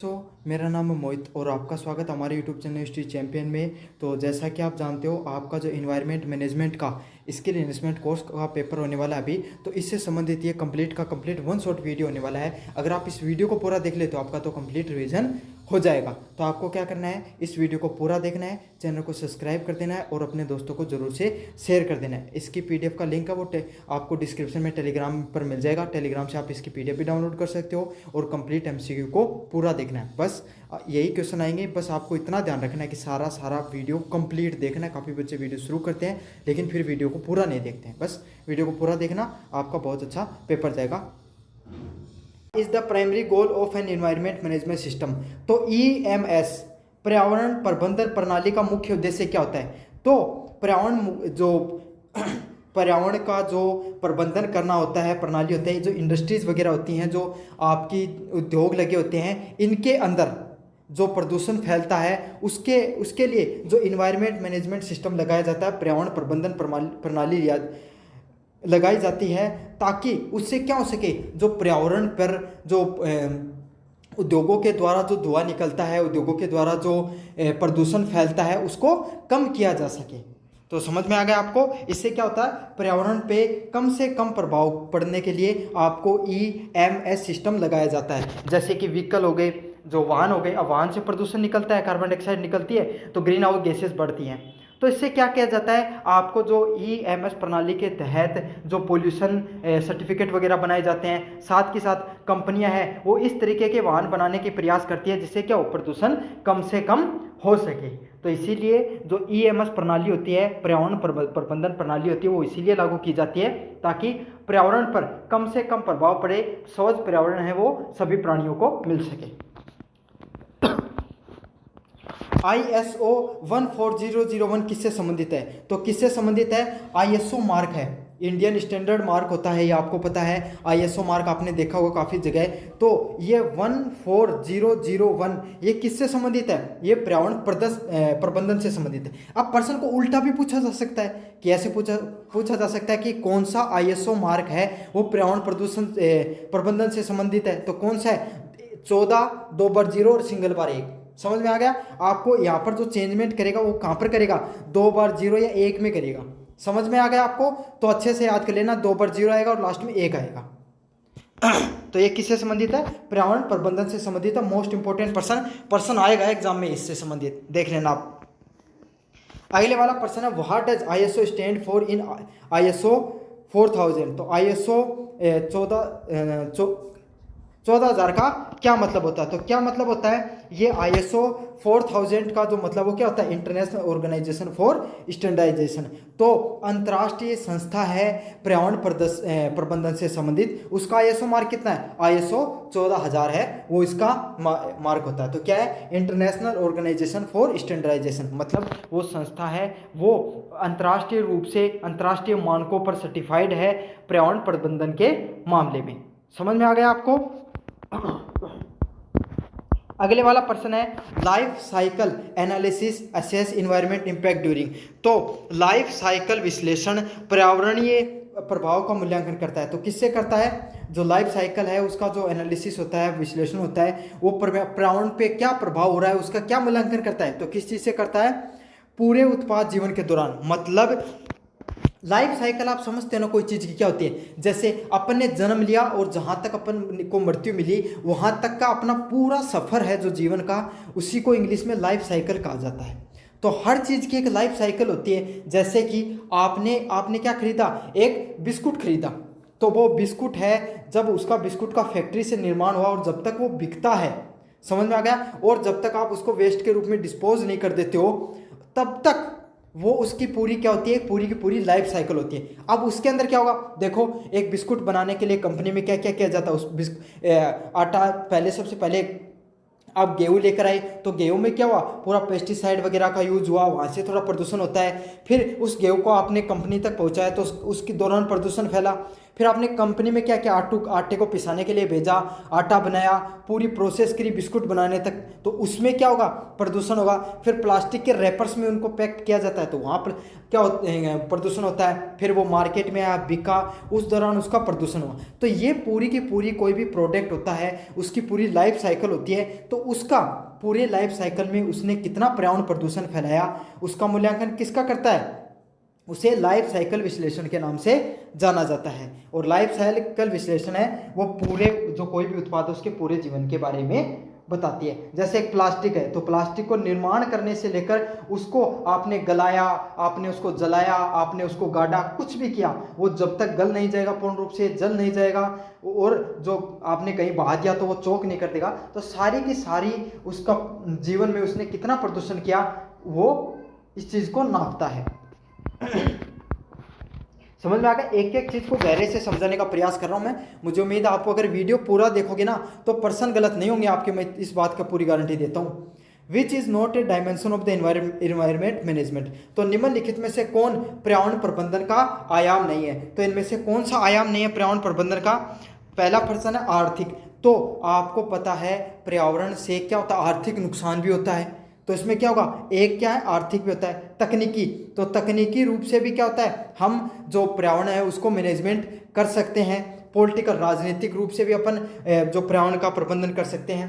मेरा नाम है मोहित और आपका स्वागत हमारे यूट्यूब चैनल हिस्ट्री चैंपियन में। तो जैसा कि आप जानते हो, आपका जो इन्वायरमेंट मैनेजमेंट का स्किल इन्वेस्टमेंट कोर्स का पेपर होने वाला है अभी, तो इससे संबंधित ये कंप्लीट वन शॉट वीडियो होने वाला है। अगर आप इस वीडियो को पूरा देख ले तो आपका तो कंप्लीट रिवीजन हो जाएगा। तो आपको क्या करना है, इस वीडियो को पूरा देखना है, चैनल को सब्सक्राइब कर देना है और अपने दोस्तों को जरूर से शेयर कर देना है। इसकी पीडीएफ का लिंक है वो आपको डिस्क्रिप्शन में टेलीग्राम पर मिल जाएगा। टेलीग्राम से आप इसकी पीडीएफ भी डाउनलोड कर सकते हो और कंप्लीट एमसीक्यू को पूरा देखना है। बस यही क्वेश्चन आएंगे, बस आपको इतना ध्यान रखना है कि सारा वीडियो कंप्लीट देखना है। काफ़ी बच्चे वीडियो शुरू करते हैं लेकिन फिर वीडियो को पूरा नहीं देखते हैं। बस वीडियो को पूरा देखना, आपका बहुत अच्छा पेपर जाएगा। Is the primary goal of an environment management system. तो EMS पर्यावरण प्रबंधन प्रणाली का मुख्य उद्देश्य क्या होता है? तो पर्यावरण का जो प्रबंधन करना होता है, प्रणाली होता है, जो इंडस्ट्रीज वगैरह होती हैं, जो आपकी उद्योग लगे होते हैं, इनके अंदर जो प्रदूषण फैलता है उसके लिए जो इन्वायरमेंट मैनेजमेंट सिस्टम लगाया जाता है, पर्यावरण प्रबंधन प्रणाली लगाई जाती है, ताकि उससे क्या हो सके, जो पर्यावरण पर जो उद्योगों के द्वारा जो धुआं निकलता है, उद्योगों के द्वारा जो प्रदूषण फैलता है, उसको कम किया जा सके। तो समझ में आ गया आपको? इससे क्या होता है, पर्यावरण पे कम से कम प्रभाव पड़ने के लिए आपको EMS सिस्टम लगाया जाता है। जैसे कि व्हीकल हो गए, जो वाहन हो गए, अब वाहन से प्रदूषण निकलता है, कार्बन डाइऑक्साइड निकलती है, तो ग्रीन हाउस गैसेस बढ़ती हैं। तो इससे क्या किया जाता है, आपको जो EMS प्रणाली के तहत जो पोल्यूशन सर्टिफिकेट वगैरह बनाए जाते हैं, साथ के साथ कंपनियां हैं वो इस तरीके के वाहन बनाने के प्रयास करती है जिससे क्या हो, प्रदूषण कम से कम हो सके। तो इसीलिए जो EMS प्रणाली होती है, पर्यावरण प्रबंधन प्रणाली होती है, वो इसीलिए लागू की जाती है ताकि पर्यावरण पर कम से कम प्रभाव पड़े, स्वच्छ पर्यावरण है वो सभी प्राणियों को मिल सके। ISO 14001 किससे संबंधित है? तो किससे संबंधित है? ISO मार्क है, इंडियन स्टैंडर्ड मार्क होता है, ये आपको पता है। ISO मार्क आपने देखा होगा काफ़ी जगह। तो ये 14001 ये किससे संबंधित है? ये पर्यावरण प्रबंधन से संबंधित है। अब प्रश्न को उल्टा भी पूछा जा सकता है कि ऐसे पूछा जा सकता है कि कौन सा ISO मार्क है वो पर्यावरण प्रबंधन से संबंधित है? तो कौन सा है? 14, 2 बार 0 और सिंगल बार 1। समझ में आ गया आपको? यहाँ पर जो चेंजमेंट करेगा वो कहाँ पर करेगा, 2 बार 0 या 1 में करेगा। समझ में आ गया आपको? तो अच्छे से याद कर लेना, 2 बार 0 आएगा और लास्ट में 1 आएगा। तो ये किससे संबंधित है? पर्यावरण प्रबंधन से संबंधित है। मोस्ट इंपोर्टेंट प्रश्न आएगा एग्जाम में इससे संबंधित, देख लेना आप। अगले वाला प्रश्न है, what does ISO stand for in ISO 4000। तो ISO 14,000 का क्या मतलब होता है? तो क्या मतलब होता है, ये ISO 4000 का जो मतलब वो क्या होता है, इंटरनेशनल ऑर्गेनाइजेशन फॉर स्टैंडर्डाइजेशन। तो अंतर्राष्ट्रीय संस्था है पर्यावरण प्रबंधन से संबंधित, उसका ISO मार्क कितना है? ISO 14,000 है, वो इसका मार्क होता है। तो क्या है? इंटरनेशनल ऑर्गेनाइजेशन फॉर स्टैंडर्डाइजेशन, मतलब वो संस्था है, वो अंतर्राष्ट्रीय रूप से अंतर्राष्ट्रीय मानकों पर सर्टिफाइड है पर्यावरण प्रबंधन के मामले में। समझ में आ गया आपको? अगले वाला प्रश्न है, life cycle analysis assess environment impact during. तो लाइफ साइकिल विश्लेषण पर्यावरणीय प्रभाव का मूल्यांकन करता है। तो किससे करता है? जो लाइफ साइकिल है उसका जो एनालिसिस होता है, विश्लेषण होता है, वो पर्यावरण पे क्या प्रभाव हो रहा है उसका क्या मूल्यांकन करता है? तो किस चीज़ से करता है? पूरे उत्पाद जीवन के दौरान। मतलब लाइफ साइकिल आप समझते हैं ना, कोई चीज़ की क्या होती है, जैसे अपन ने जन्म लिया और जहाँ तक अपन को मृत्यु मिली वहाँ तक का अपना पूरा सफ़र है जो जीवन का, उसी को इंग्लिश में लाइफ साइकिल कहा जाता है। तो हर चीज़ की एक लाइफ साइकिल होती है। जैसे कि आपने क्या खरीदा, एक बिस्कुट खरीदा, तो वो बिस्कुट है, जब उसका बिस्कुट का फैक्ट्री से निर्माण हुआ और जब तक वो बिकता है, समझ में आ गया, और जब तक आप उसको वेस्ट के रूप में डिस्पोज नहीं कर देते हो, तब तक वो उसकी पूरी क्या होती है, पूरी की पूरी लाइफ साइकिल होती है। अब उसके अंदर क्या होगा, देखो एक बिस्कुट बनाने के लिए कंपनी में क्या क्या किया जाता है, उस आटा पहले, सबसे पहले आप गेहूँ लेकर आए, तो गेहूँ में क्या हुआ, पूरा पेस्टिसाइड वगैरह का यूज हुआ, वहाँ से थोड़ा प्रदूषण होता है। फिर उस गेहूँ को आपने कंपनी तक पहुँचाया तो उसके दौरान प्रदूषण फैला। फिर आपने कंपनी में क्या किया, आटे को पिसाने के लिए भेजा, आटा बनाया, पूरी प्रोसेस करी बिस्कुट बनाने तक, तो उसमें क्या होगा, प्रदूषण होगा। फिर प्लास्टिक के रैपर्स में उनको पैक किया जाता है, तो वहाँ पर क्या प्रदूषण होता है। फिर वो मार्केट में आया, बिका, उस दौरान उसका प्रदूषण हुआ। तो ये पूरी की पूरी कोई भी प्रोडक्ट होता है, उसकी पूरी लाइफ साइकिल होती है, तो उसका पूरे लाइफ साइकिल में उसने कितना पर्यावरण प्रदूषण फैलाया, उसका मूल्यांकन किसका करता है, उसे लाइफ साइकिल विश्लेषण के नाम से जाना जाता है। और लाइफ साइकिल विश्लेषण है वो पूरे जो कोई भी उत्पाद है उसके पूरे जीवन के बारे में बताती है। जैसे एक प्लास्टिक है, तो प्लास्टिक को निर्माण करने से लेकर उसको आपने गलाया, आपने उसको जलाया, आपने उसको गाड़ा, कुछ भी किया, वो जब तक गल नहीं जाएगा, पूर्ण रूप से जल नहीं जाएगा, और जो आपने कहीं बहा दिया तो वो चौक नहीं कर देगा। तो सारी की सारी उसका जीवन में उसने कितना प्रदूषण किया, वो इस चीज़ को नापता है। समझ में आ गया? एक एक चीज़ को गहरे से समझाने का प्रयास कर रहा हूं मैं। मुझे उम्मीद है आपको अगर वीडियो पूरा देखोगे ना तो पर्सन गलत नहीं होंगे आपके, मैं इस बात का पूरी गारंटी देता हूं। Which is not a dimension of the environment management, तो निम्नलिखित में से कौन पर्यावरण प्रबंधन का आयाम नहीं है? तो इनमें से कौन सा आयाम नहीं है पर्यावरण प्रबंधन का? पहला पर्सन है आर्थिक। तो आपको पता है पर्यावरण से क्या होता है, आर्थिक नुकसान भी होता है। तो इसमें क्या होगा, एक क्या है, आर्थिक भी होता है। तकनीकी, तो तकनीकी रूप से भी क्या होता है, हम जो पर्यावरण है उसको मैनेजमेंट कर सकते हैं। पॉलिटिकल, राजनीतिक रूप से भी अपन जो पर्यावरण का प्रबंधन कर सकते हैं।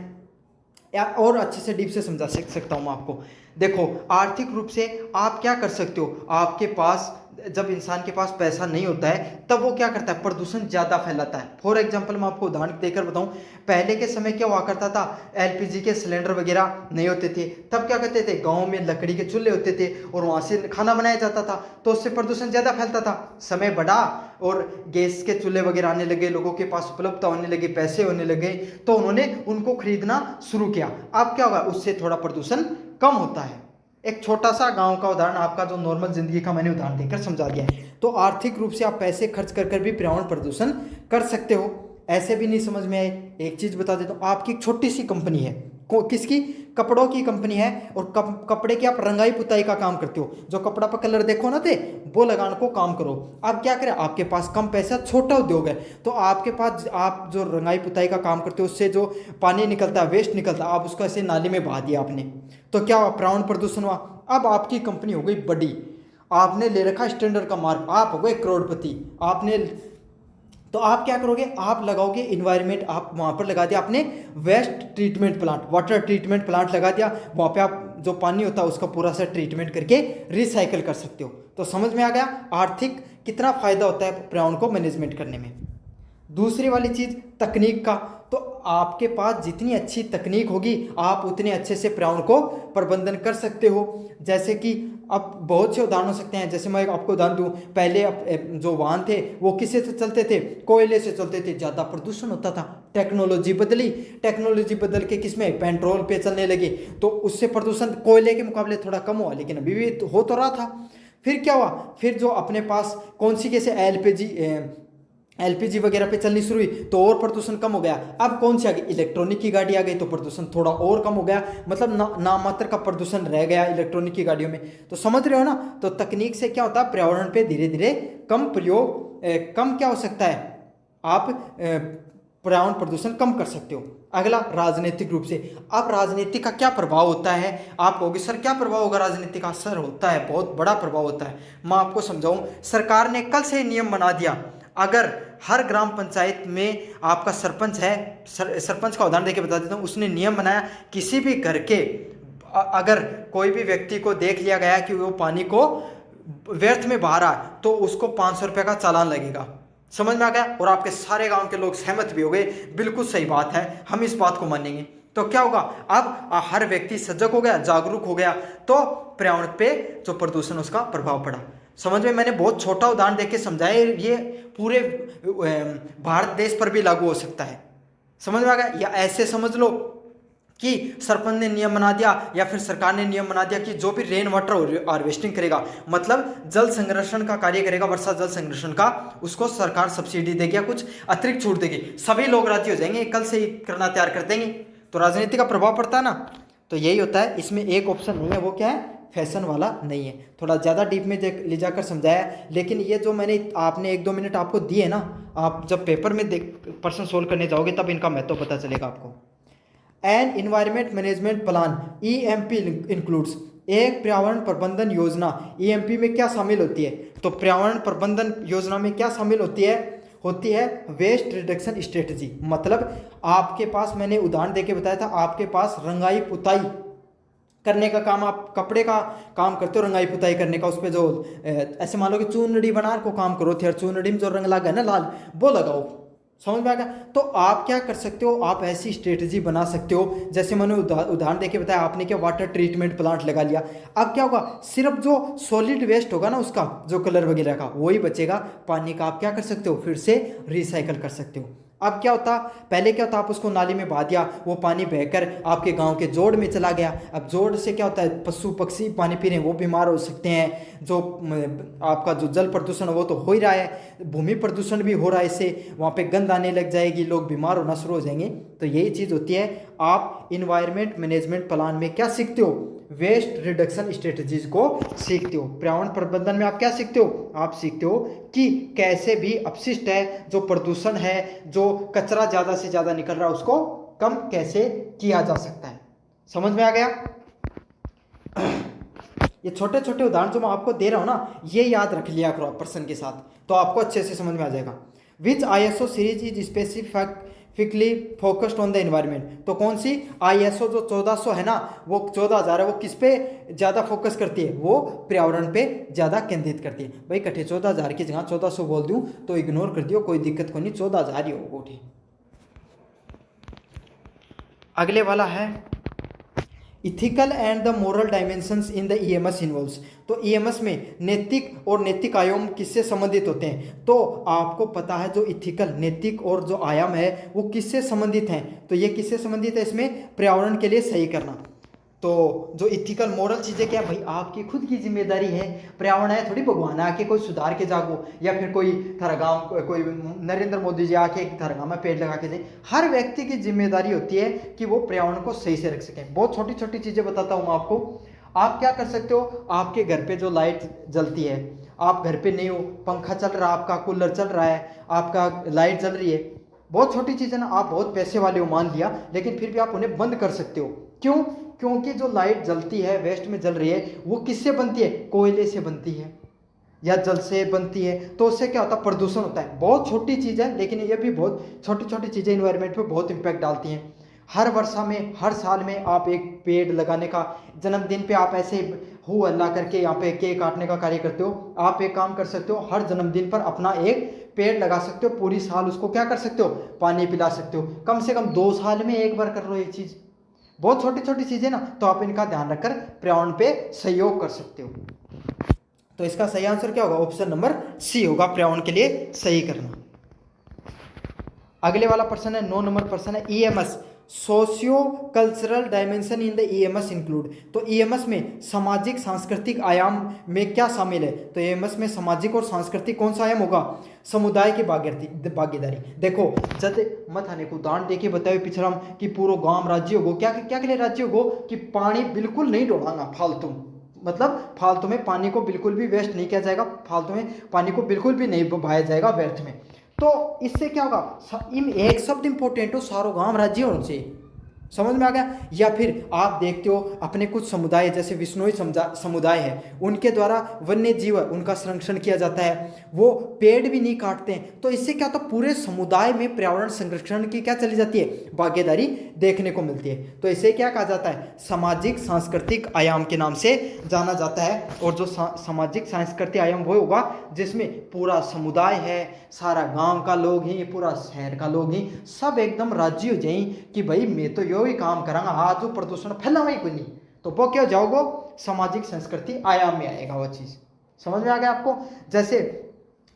या और अच्छे से डीप से समझा सकता हूँ मैं आपको। देखो, आर्थिक रूप से आप क्या कर सकते हो, आपके पास जब इंसान के पास पैसा नहीं होता है तब वो क्या करता है, प्रदूषण ज़्यादा फैलाता है। फॉर एग्जांपल मैं आपको उदाहरण देकर बताऊं, पहले के समय क्या हुआ करता था, एलपीजी के सिलेंडर वगैरह नहीं होते थे, तब क्या करते थे, गांव में लकड़ी के चूल्हे होते थे और वहाँ से खाना बनाया जाता था, तो उससे प्रदूषण ज़्यादा फैलता था। समय बढ़ा और गैस के चूल्हे वगैरह आने लगे, लोगों के पास उपलब्धता होने लगी, पैसे होने लगे, तो उन्होंने उनको खरीदना शुरू किया। अब क्या होगा, उससे थोड़ा प्रदूषण कम होता है। एक छोटा सा गांव का उदाहरण, आपका जो नॉर्मल जिंदगी का मैंने उदाहरण देकर समझा दिया है। तो आर्थिक रूप से आप पैसे खर्च कर कर भी पर्यावरण प्रदूषण कर सकते हो। ऐसे भी नहीं समझ में आए, एक चीज बता देता हूँ, आपकी एक छोटी सी कंपनी है, किसकी, कपड़ों की कंपनी है, और कपड़े की आप रंगाई पुताई का काम करते हो, जो कपड़ा पर कलर देखो ना थे वो लगाने को काम करो। अब क्या करें, आपके पास कम पैसा, छोटा उद्योग है, तो आपके पास आप जो रंगाई पुताई का काम करते हो उससे जो पानी निकलता है, वेस्ट निकलता है, आप उसको ऐसे नाली में बहा दिया आपने, तो क्या हुआ, पर्यावरण प्रदूषण हुआ। अब आपकी कंपनी हो गई बड़ी, आपने ले रखा स्टैंडर्ड का मार्क, आप हो गए करोड़पति, आपने, तो आप क्या करोगे, आप लगाओगे इन्वायरमेंट, आप वहाँ पर लगा दिया आपने waste treatment plant, water treatment plant लगा दिया, वहाँ पे आप जो पानी होता है उसका पूरा सा ट्रीटमेंट करके रिसाइकल कर सकते हो। तो समझ में आ गया आर्थिक कितना फायदा होता है पर्यावरण को मैनेजमेंट करने में। दूसरी वाली चीज़ तकनीक का, तो आपके पास जितनी अच्छी तकनीक होगी आप उतने अच्छे से पर्यावरण को प्रबंधन कर सकते हो। जैसे कि अब बहुत से उदाहरण हो सकते हैं, जैसे मैं आपको उदाहरण दूं, पहले जो वाहन थे वो किससे से चलते थे, कोयले से चलते थे, ज़्यादा प्रदूषण होता था। टेक्नोलॉजी बदली, टेक्नोलॉजी बदल के किसमें, पेट्रोल पे चलने लगे, तो उससे प्रदूषण कोयले के मुकाबले थोड़ा कम हुआ, लेकिन अभी भी हो तो रहा था। फिर क्या हुआ, फिर जो अपने पास कौन सी कैसे एलपीजी वगैरह पे चलनी शुरू हुई तो और प्रदूषण कम हो गया। अब कौन सी आ गई, इलेक्ट्रॉनिक की गाड़ी आ गई, तो प्रदूषण थोड़ा और कम हो गया, मतलब नामात्र का प्रदूषण रह गया इलेक्ट्रॉनिक की गाड़ियों में। तो समझ रहे हो ना, तो तकनीक से क्या होता है, पर्यावरण पे धीरे धीरे कम प्रयोग, कम क्या हो सकता है, आप पर्यावरण प्रदूषण कम कर सकते हो। अगला, राजनीतिक रूप से, अब राजनीति का क्या प्रभाव होता है, आप कहोगे सर क्या प्रभाव होगा राजनीति का? सर होता है, बहुत बड़ा प्रभाव होता है। मैं आपको समझाऊं, सरकार ने कल से नियम बना दिया, अगर हर ग्राम पंचायत में आपका सरपंच है, सरपंच का उदाहरण देके बता देता हूँ, उसने नियम बनाया, किसी भी घर के अगर कोई भी व्यक्ति को देख लिया गया कि वो पानी को व्यर्थ में बहा रहा है तो उसको 500 रुपये का चालान लगेगा। समझ में आ गया? और आपके सारे गांव के लोग सहमत भी हो गए, बिल्कुल सही बात है, हम इस बात को मानेंगे। तो क्या होगा, अब हर व्यक्ति सजग हो गया, जागरूक हो गया, तो पर्यावरण पे जो प्रदूषण उसका प्रभाव पड़ा। समझ में, मैंने बहुत छोटा उदाहरण देके समझाया, ये पूरे भारत देश पर भी लागू हो सकता है। समझ में आ गया? या ऐसे समझ लो कि सरपंच ने नियम बना दिया या फिर सरकार ने नियम बना दिया कि जो भी रेन वाटर हार्वेस्टिंग करेगा, मतलब जल संरक्षण का कार्य करेगा, वर्षा जल संरक्षण का, उसको सरकार सब्सिडी देगी या कुछ अतिरिक्त छूट देगी, सभी लोग राजी हो जाएंगे, कल से ही करना तैयार कर देंगे। तो राजनीति का प्रभाव पड़ता है ना, तो यही होता है। इसमें एक ऑप्शन नहीं है, वो क्या है, फैशन वाला नहीं है। थोड़ा ज़्यादा डीप में ले जाकर समझाया, लेकिन ये जो मैंने आपने 1-2 मिनट आपको दिए ना, आप जब पेपर में प्रश्न सोल्व करने जाओगे तब इनका महत्व पता चलेगा आपको। An environment management plan EMP includes, एक पर्यावरण प्रबंधन योजना EMP में क्या शामिल होती है? तो पर्यावरण प्रबंधन योजना में क्या शामिल होती है वेस्ट रिडक्शन स्ट्रेटजी। मतलब आपके पास, मैंने उदाहरण देके बताया था, आपके पास रंगाई पुताई करने का काम, आप कपड़े का काम करते हो, रंगाई पुताई करने का, उस पर जो ऐसे मान लो कि चूनड़ी बनार को काम करो थे, और चूनड़ी में जो रंग लगा है ना लाल, वो लगाओ। समझ में आ गया? तो आप क्या कर सकते हो, आप ऐसी स्ट्रेटजी बना सकते हो, जैसे मैंने उदाहरण देके बताया, आपने क्या वाटर ट्रीटमेंट प्लांट लगा लिया। अब क्या होगा, सिर्फ जो सॉलिड वेस्ट होगा ना उसका, जो कलर वगैरह का, वही बचेगा। पानी का आप क्या कर सकते हो, फिर से रिसाइकल कर सकते हो। अब क्या होता, पहले क्या होता, आप उसको नाली में बहा दिया, वो पानी बहकर आपके गांव के जोड़ में चला गया। अब जोड़ से क्या होता है, पशु पक्षी पानी पी रहे हैं, वो बीमार हो सकते हैं। जो आपका जो जल प्रदूषण वो तो हो ही रहा है, भूमि प्रदूषण भी हो रहा है, इससे वहाँ पे गंद आने लग जाएगी, लोग बीमार होना शुरू हो जाएंगे। तो यही चीज़ होती है, आप इन्वायरमेंट मैनेजमेंट प्लान में क्या सीखते हो, वेस्ट रिडक्शन स्ट्रेटजीज को सीखते हो। पर्यावरण प्रबंधन में आप क्या सीखते हो, आप सीखते हो कि कैसे भी अपशिष्ट है, जो प्रदूषण है, जो कचरा ज़्यादा से ज़्यादा निकल रहा है, उसको कम कैसे किया जा सकता है। समझ में आ गया? ये छोटे छोटे उदाहरण जो मैं आपको दे रहा हूँ ना, ये याद रख लिया करो प्रश्न के साथ, तो आपको अच्छे से समझ में आ जाएगा। विच ISO series is specifically focused on the environment, तो कौन सी ISO जो 1400 है ना, वो 14,000 है, वो किस पे ज़्यादा फोकस करती है, वो पर्यावरण पे ज़्यादा केंद्रित करती है। भाई कटे 14,000 की जगह 1400 बोल दूँ तो इग्नोर कर दियो, कोई दिक्कत को नहीं, 14,000 ही होगा। ठीक, अगले वाला है ethical and the moral dimensions in the EMS involves. तो EMS में नैतिक और नैतिक आयाम किससे संबंधित होते हैं? तो आपको पता है, जो इथिकल नैतिक और जो आयाम है वो किससे संबंधित हैं? तो ये किससे संबंधित है, इसमें पर्यावरण के लिए सही करना। तो जो इथिकल मोरल चीज़ें क्या, भाई आपकी खुद की जिम्मेदारी है। पर्यावरण है थोड़ी भगवान आके कोई सुधार के जागो, या फिर कोई थारा गाँव, कोई नरेंद्र मोदी जी आके थारा गाँव में पेड़ लगा के दें। हर व्यक्ति की जिम्मेदारी होती है कि वो पर्यावरण को सही से रख सकें। बहुत छोटी छोटी चीज़ें बताता हूँ आपको। आप क्या कर सकते हो, आपके घर पे जो लाइट जलती है, आप घर पे नहीं हो, पंखा चल रहा है आपका, कूलर चल रहा है आपका, लाइट जल रही है, बहुत छोटी चीज़ है ना, आप बहुत पैसे वाले हो मान लिया, लेकिन फिर भी आप उन्हें बंद कर सकते हो। क्यों? क्योंकि जो लाइट जलती है, वेस्ट में जल रही है, वो किससे बनती है, कोयले से बनती है या जल से बनती है। तो उससे क्या होता है, प्रदूषण होता है। बहुत छोटी चीज़ है, लेकिन ये भी बहुत छोटी छोटी चीज़ें इन्वायरमेंट पे बहुत इम्पैक्ट डालती हैं। हर वर्षा में, हर साल में आप एक पेड़ लगाने का, जन्मदिन पे आप ऐसे हो अल्लाह करके यहाँ पे केक काटने का कार्य करते हो। आप एक काम कर सकते हो, हर जन्मदिन पर अपना एक पेड़ लगा सकते हो, पूरी साल उसको क्या कर सकते हो, पानी पिला सकते हो। कम से कम 2 साल में एक बार कर लो ये चीज़। बहुत छोटी छोटी चीज़ें ना, तो आप इनका ध्यान रखकर पर्यावरण पे सहयोग कर सकते हो। तो इसका सही आंसर क्या होगा, ऑप्शन नंबर सी होगा, पर्यावरण के लिए सही करना। अगले वाला प्रश्न है 9 नंबर प्रश्न है, EMS socio cultural dimension in the EMS include. तो EMS में सामाजिक सांस्कृतिक आयाम में क्या शामिल है? तो EMS में सामाजिक और सांस्कृतिक कौन सा आयाम होगा, समुदाय की भागीदारी। देखो जब मत आने को उदाहरण देके बताओ पिछड़ा कि पूरा गांव राज्य हो, क्या क्या के लिए राज्य हो, कि पानी बिल्कुल नहीं डोलाना फालतू, मतलब फालतू में पानी को बिल्कुल भी वेस्ट नहीं किया जाएगा, फालतू में पानी को बिल्कुल भी नहीं बहाया जाएगा व्यर्थ में। तो इससे क्या होगा, इन एक शब्द इंपॉर्टेंट हो, सारो गांव राज्य होना चाहिए। समझ में आ गया? या फिर आप देखते हो अपने कुछ समुदाय, जैसे विश्नोई समुदाय है, उनके द्वारा वन्य जीव उनका संरक्षण किया जाता है, वो पेड़ भी नहीं काटते हैं। तो इससे क्या होता है, पूरे समुदाय में पर्यावरण संरक्षण की क्या चली जाती है, भागीदारी देखने को मिलती है। तो इसे क्या कहा जाता है, सामाजिक सांस्कृतिक आयाम के नाम से जाना जाता है। और जो सामाजिक सांस्कृतिक आयाम वो होगा जिसमें पूरा समुदाय है, सारा गांव का लोग ही, पूरा शहर का लोग ही, सब एकदम राजी हो जाए कि भाई मैं तो यो ही काम करांगा, आज जो प्रदूषण फैलावा ही कोई नहीं, तो वो क्या जाओगो, सामाजिक संस्कृति आयाम में आएगा वो चीज़। समझ में आ गया आपको?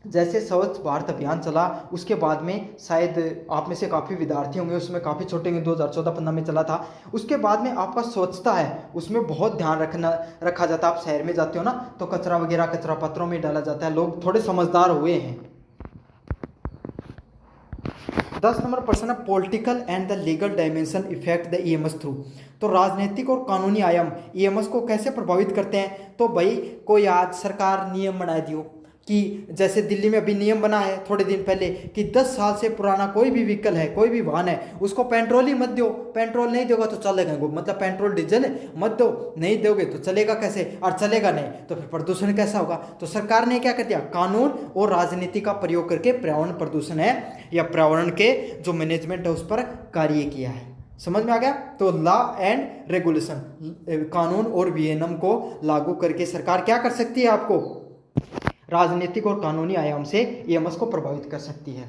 जैसे स्वच्छ भारत अभियान चला, उसके बाद में शायद आप में से काफ़ी विद्यार्थी होंगे, उसमें काफ़ी छोटे होंगे, 2014-15 में चला था। उसके बाद में आपका स्वच्छता है, उसमें बहुत ध्यान रखा जाता है। आप शहर में जाते हो ना, तो कचरा वगैरह कचरा पत्रों में डाला जाता है, लोग थोड़े समझदार हुए हैं। 10 नंबर प्रश्न है political and the legal dimension effect the EMS through. तो राजनीतिक और कानूनी आयाम ईएमएस को कैसे प्रभावित करते हैं। तो भाई कोई आज सरकार नियम बना दियो कि जैसे दिल्ली में अभी नियम बना है थोड़े दिन पहले कि 10 साल से पुराना कोई भी व्हीकल है, कोई भी वाहन है, उसको पेट्रोल ही मत दो। पेट्रोल नहीं दोगे तो चलेगा, मतलब पेट्रोल डीजल मत दो, नहीं दोगे तो चलेगा कैसे, और चलेगा नहीं तो फिर प्रदूषण कैसा होगा। तो सरकार ने क्या कर दिया, कानून और राजनीति का प्रयोग करके पर्यावरण प्रदूषण है या पर्यावरण के जो मैनेजमेंट है उस पर कार्य किया है। समझ में आ गया। तो लॉ एंड रेगुलेशन, कानून और विनियम को लागू करके सरकार क्या कर सकती है, आपको राजनीतिक और कानूनी आयाम से ईएमएस को प्रभावित कर सकती है।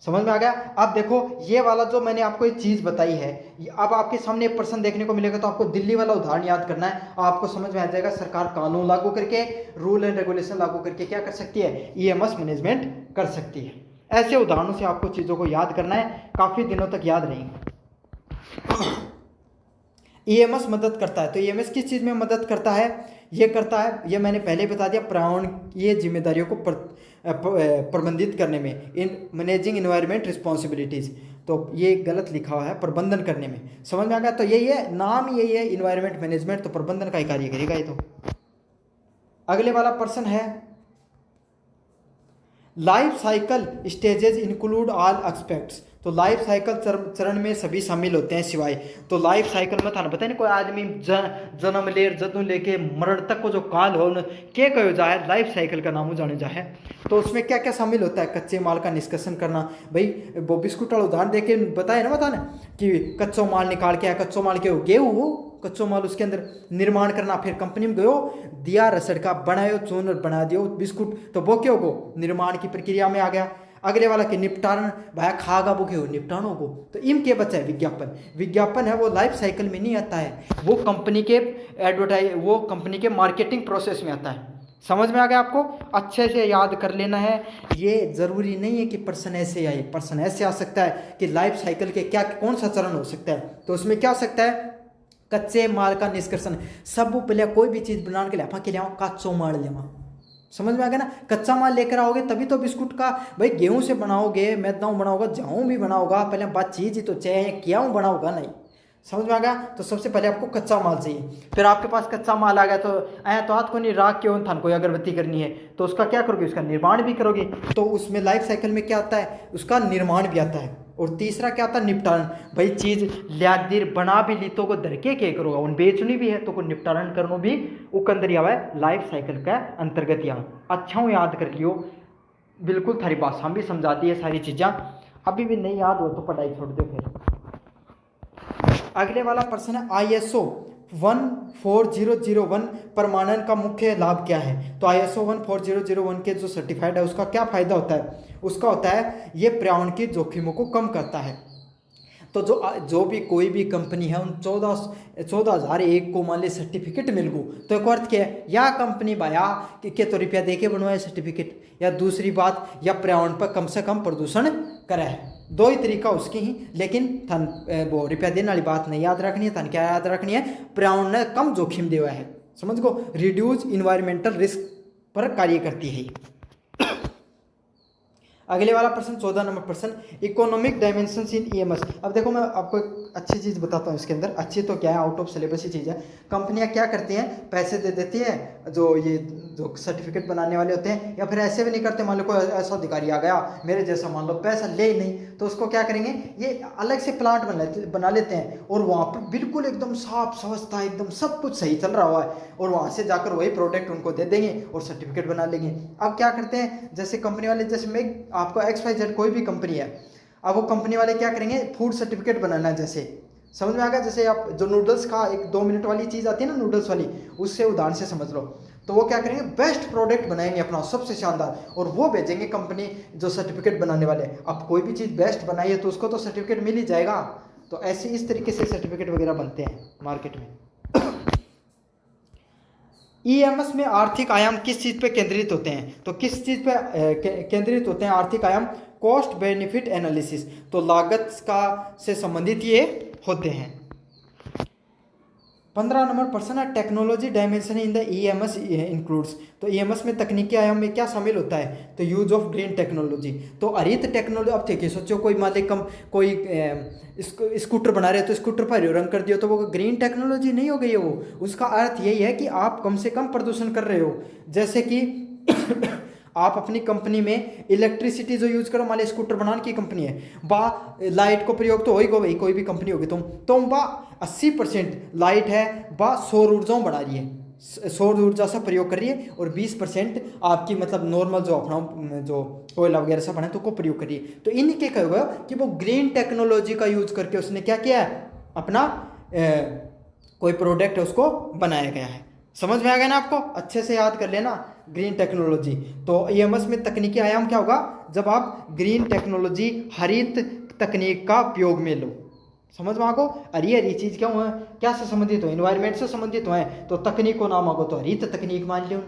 समझ में आ गया। अब देखो ये वाला जो मैंने आपको एक चीज़ बताई है, अब आपके सामने एक प्रश्न देखने को मिलेगा तो आपको दिल्ली वाला उदाहरण याद करना है, आपको समझ में आ जाएगा सरकार कानून लागू करके, रूल एंड रेगुलेशन लागू करके क्या कर सकती है, ईएमएस मैनेजमेंट कर सकती है। ऐसे उदाहरणों से आपको चीज़ों को याद करना है, काफ़ी दिनों तक याद रहेंगे। ईएमएस मदद करता है, तो ईएमएस किस चीज़ में मदद करता है, ये करता है, ये मैंने पहले बता दिया, पर्यावरण ये जिम्मेदारियों को प्रबंधित करने में, इन मैनेजिंग इन्वायरमेंट रिस्पॉन्सिबिलिटीज़। तो ये गलत लिखा हुआ है, प्रबंधन करने में। समझ में आ गया। तो यही है, नाम यही है इन्वायरमेंट मैनेजमेंट, तो प्रबंधन का ही कार्य करेगा ये। तो अगले वाला प्रश्न है life cycle stages include all aspects. तो लाइफ साइकिल चरण में सभी शामिल होते हैं सिवाय। तो लाइफ साइकिल में था ना बताए ना, कोई आदमी जन्म ले जदू लेके मरण तक को जो काल हो क्या कहो जाए, लाइफ साइकिल का नाम जाने जाए। तो उसमें क्या क्या शामिल होता है, कच्चे माल का निष्कर्षण करना। भाई वो बिस्कुट वाला उदाहरण देके बताया ना, बताना कि कच्चो माल निकाल के, कच्चो माल के गेहूँ, कच्चो माल उसके अंदर निर्माण करना, फिर कंपनी में गयो दिया रसड़ का बनायो चून बना दियो बिस्कुट, तो वो क्यों गो निर्माण की प्रक्रिया में आ गया। अगले वाला के निपटारण, भाई खागा वो क्यों निपटान होगो। तो इम के बच्चा है विज्ञापन, विज्ञापन है वो लाइफ साइकिल में नहीं आता है, वो कंपनी के एडवर्टाइज, वो कंपनी के मार्केटिंग प्रोसेस में आता है। समझ में आ गया। आपको अच्छे से याद कर लेना है, ये जरूरी नहीं है कि प्रश्न ऐसे आए, प्रश्न ऐसे आ सकता है कि लाइफ साइकिल के क्या कौन सा चरण हो सकता है। तो उसमें क्या हो सकता है, कच्चे माल का निष्कर्षण, सब पहले कोई भी चीज़ बनाने के लिए आप के लिए कच्चो माल लेवा। समझ में आ गया ना, कच्चा माल लेकर आओगे तभी तो बिस्कुट का, भाई गेहूं से बनाओगे, मैदाओं बनाओगा, जाऊं भी बनाओगा, पहले बात चीज़ ही तो चाहिए, क्या हूँ बनाओगा नहीं। समझ में आ गया। तो सबसे पहले आपको कच्चा माल चाहिए, फिर आपके पास कच्चा माल आ गया तो तो हाथ को नहीं राख क्यों थान कोई अगरबत्ती करनी है तो उसका क्या करोगे, उसका निर्माण भी करोगे। तो उसमें लाइफ साइकिल में क्या आता है, उसका निर्माण भी आता है। और तीसरा क्या आता है, निपटारण। भाई चीज़ लिया देर बना भी ली तो को धरके क्या करोगा, उन बेचनी भी है तो को निपटारण करना भी वो अंदर आवा है, लाइफ साइकिल का अंतर्गत यहाँ। अच्छा याद कर लियो, बिल्कुल थारी भाषा भी समझा दी है सारी चीज़ें। अभी भी नहीं याद हो तो पढ़ाई छोड़ दो फिर। अगले वाला प्रश्न है ISO 14001 प्रमाणन का मुख्य लाभ क्या है। तो ISO 14001 के जो सर्टिफाइड है उसका क्या फायदा होता है, उसका होता है ये पर्यावरण की जोखिमों को कम करता है। तो जो भी कोई भी कंपनी है उन 14,001 को मान ली सर्टिफिकेट मिल गो, तो एक अर्थ क्या है, या कंपनी भाया के तो रुपया दे के बनवाए सर्टिफिकेट, या दूसरी बात या पर्यावरण पर कम से कम प्रदूषण करे है। दो ही तरीका उसकी ही, लेकिन थन वो रुपया देने वाली बात नहीं याद रखनी है, थन क्या याद रखनी है, पर्यावरण ने कम जोखिम देवा है। समझ गो, रिड्यूस इन्वायरमेंटल रिस्क पर कार्य करती है। अगले वाला प्रश्न 14 नंबर प्रश्न, इकोनॉमिक डायमेंशंस इन ईएमएस। अब देखो मैं आपको एक अच्छी चीज़ बताता हूँ इसके अंदर, अच्छी तो क्या है, आउट ऑफ सिलेबस ही चीज़ है। कंपनियाँ क्या करती हैं, पैसे दे देती है जो ये जो सर्टिफिकेट बनाने वाले होते हैं, या फिर ऐसे भी नहीं करते, मान लो कोई ऐसा अधिकारी आ गया मेरे जैसा, मान लो पैसा ले ही नहीं, तो उसको क्या करेंगे, ये अलग से प्लांट बना लेते हैं और वहाँ पर बिल्कुल एकदम साफ स्वच्छता, एकदम सब कुछ सही चल रहा हुआ है, और वहाँ से जाकर वही प्रोडक्ट उनको दे देंगे और सर्टिफिकेट बना लेंगे। अब क्या करते हैं, जैसे कंपनी वाले, जैसे मैं आपको XYZ कोई भी कंपनी है, अब वो कंपनी वाले क्या करेंगे, फूड सर्टिफिकेट बनाना है। जैसे समझ में आ गया, जैसे आप जो नूडल्स का एक 2 मिनट वाली चीज़ आती है ना, नूडल्स वाली, उससे उदाहरण से समझ लो। तो वो क्या करेंगे, बेस्ट प्रोडक्ट बनाएंगे अपना सबसे शानदार, और वो भेजेंगे कंपनी जो सर्टिफिकेट बनाने वाले। अब कोई भी चीज़ बेस्ट बनाई है तो उसको तो सर्टिफिकेट मिल ही जाएगा। तो ऐसे इस तरीके से सर्टिफिकेट वगैरह बनते हैं मार्केट में। ईएमएस में आर्थिक आयाम किस चीज़ पे केंद्रित होते हैं, तो किस चीज़ पे केंद्रित होते हैं आर्थिक आयाम, कॉस्ट बेनिफिट एनालिसिस। तो लागत का से संबंधित ये होते हैं। 15 नंबर प्रश्न है, technology dimension in the EMS includes. तो ईएमएस में तकनीकी आयाम में क्या शामिल होता है? तो यूज ऑफ ग्रीन टेक्नोलॉजी। तो हरित टेक्नोलॉजी, अब देखिए सोचो कोई मान ली कोई स्कूटर बना रहे हो तो स्कूटर पर रंग कर दिया तो वो ग्रीन टेक्नोलॉजी नहीं हो गई है वो। उसका अर्थ यही है कि आप कम से कम प्रदूषण कर रहे हो। जैसे कि आप अपनी कंपनी में इलेक्ट्रिसिटी जो यूज करो, मान ली स्कूटर बनाने की कंपनी है, बा लाइट को प्रयोग तो होगा भाई, कोई भी कंपनी होगी तुम बा 80% लाइट है बा सौर ऊर्जाओं बना रही है, सौर ऊर्जा से प्रयोग कर रही है, और 20% आपकी मतलब नॉर्मल जो अपना जो कोयला वगैरह सब बना है तो को प्रयोग कर रही है। तो इनके क्या होगा कि वो ग्रीन टेक्नोलॉजी का यूज करके उसने क्या किया है, अपना कोई प्रोडक्ट है उसको बनाया गया है। समझ में आ गया ना आपको? अच्छे से याद कर लेना ग्रीन टेक्नोलॉजी। तो ईएमएस में तकनीकी आयाम क्या होगा? जब आप ग्रीन टेक्नोलॉजी हरित तकनीक का उपयोग में लो। समझ में आगो? हरी चीज क्यों है, क्या से संबंधित हो? इन्वायरमेंट से संबंधित हो है तो तकनीक को नाम आगो तो हरित तकनीक मान लो।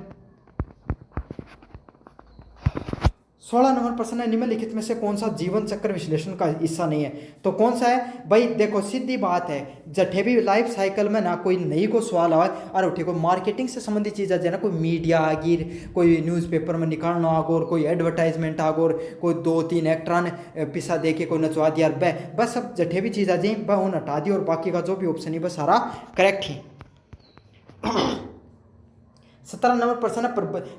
16 नंबर प्रश्न है, निम्नलिखित में से कौन सा जीवन चक्र विश्लेषण का हिस्सा नहीं है? तो कौन सा है भाई? देखो सीधी बात है, जठे भी लाइफ साइकिल में ना कोई नई को सवाल आवा और उठे को मार्केटिंग से संबंधित चीज़ है ना, कोई मीडिया आगिर, कोई न्यूज़पेपर में निकालना आगोर, कोई एडवर्टाइजमेंट आगोर, कोई 2-3 एक्टरान पिसा दे के कोई नचवा दिया बस सब जठे भी चीज़ आ जाए वह उन हटा दी, और बाकी का जो भी ऑप्शन है बस सारा करेक्ट ही। 17 नंबर प्रश्न है,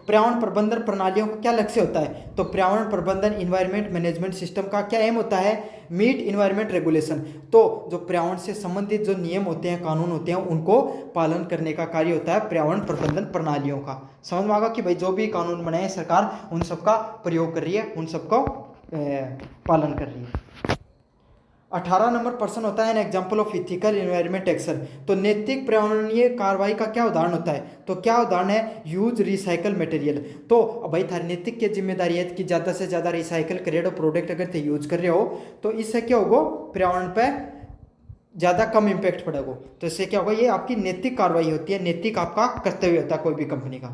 पर्यावरण प्रबंधन प्रणालियों का क्या लक्ष्य होता है? तो पर्यावरण प्रबंधन इन्वायरमेंट मैनेजमेंट सिस्टम का क्या एम होता है? Meet environment regulation. तो जो पर्यावरण से संबंधित जो नियम होते हैं, कानून होते हैं, उनको पालन करने का कार्य होता है पर्यावरण प्रबंधन प्रणालियों का। समझ में आगा कि भाई जो भी कानून बनाए सरकार उन सबका प्रयोग कर रही है, उन सबको पालन कर रही है। 18 नंबर प्रश्न होता है, an example of ethical environment action. तो नैतिक पर्यावरणीय कार्रवाई का क्या उदाहरण होता है? तो क्या उदाहरण है? Use recycle material. तो भाई थारी नैतिक की जिम्मेदारी है कि ज़्यादा से ज़्यादा रिसाइकल करेडो प्रोडक्ट अगर थे यूज कर रहे हो तो इससे क्या होगा? पर्यावरण पे ज़्यादा कम इम्पैक्ट पड़ेगा। तो इससे क्या होगा? ये आपकी नैतिक कार्रवाई होती है, नैतिक आपका कर्तव्य होता है कोई भी कंपनी का।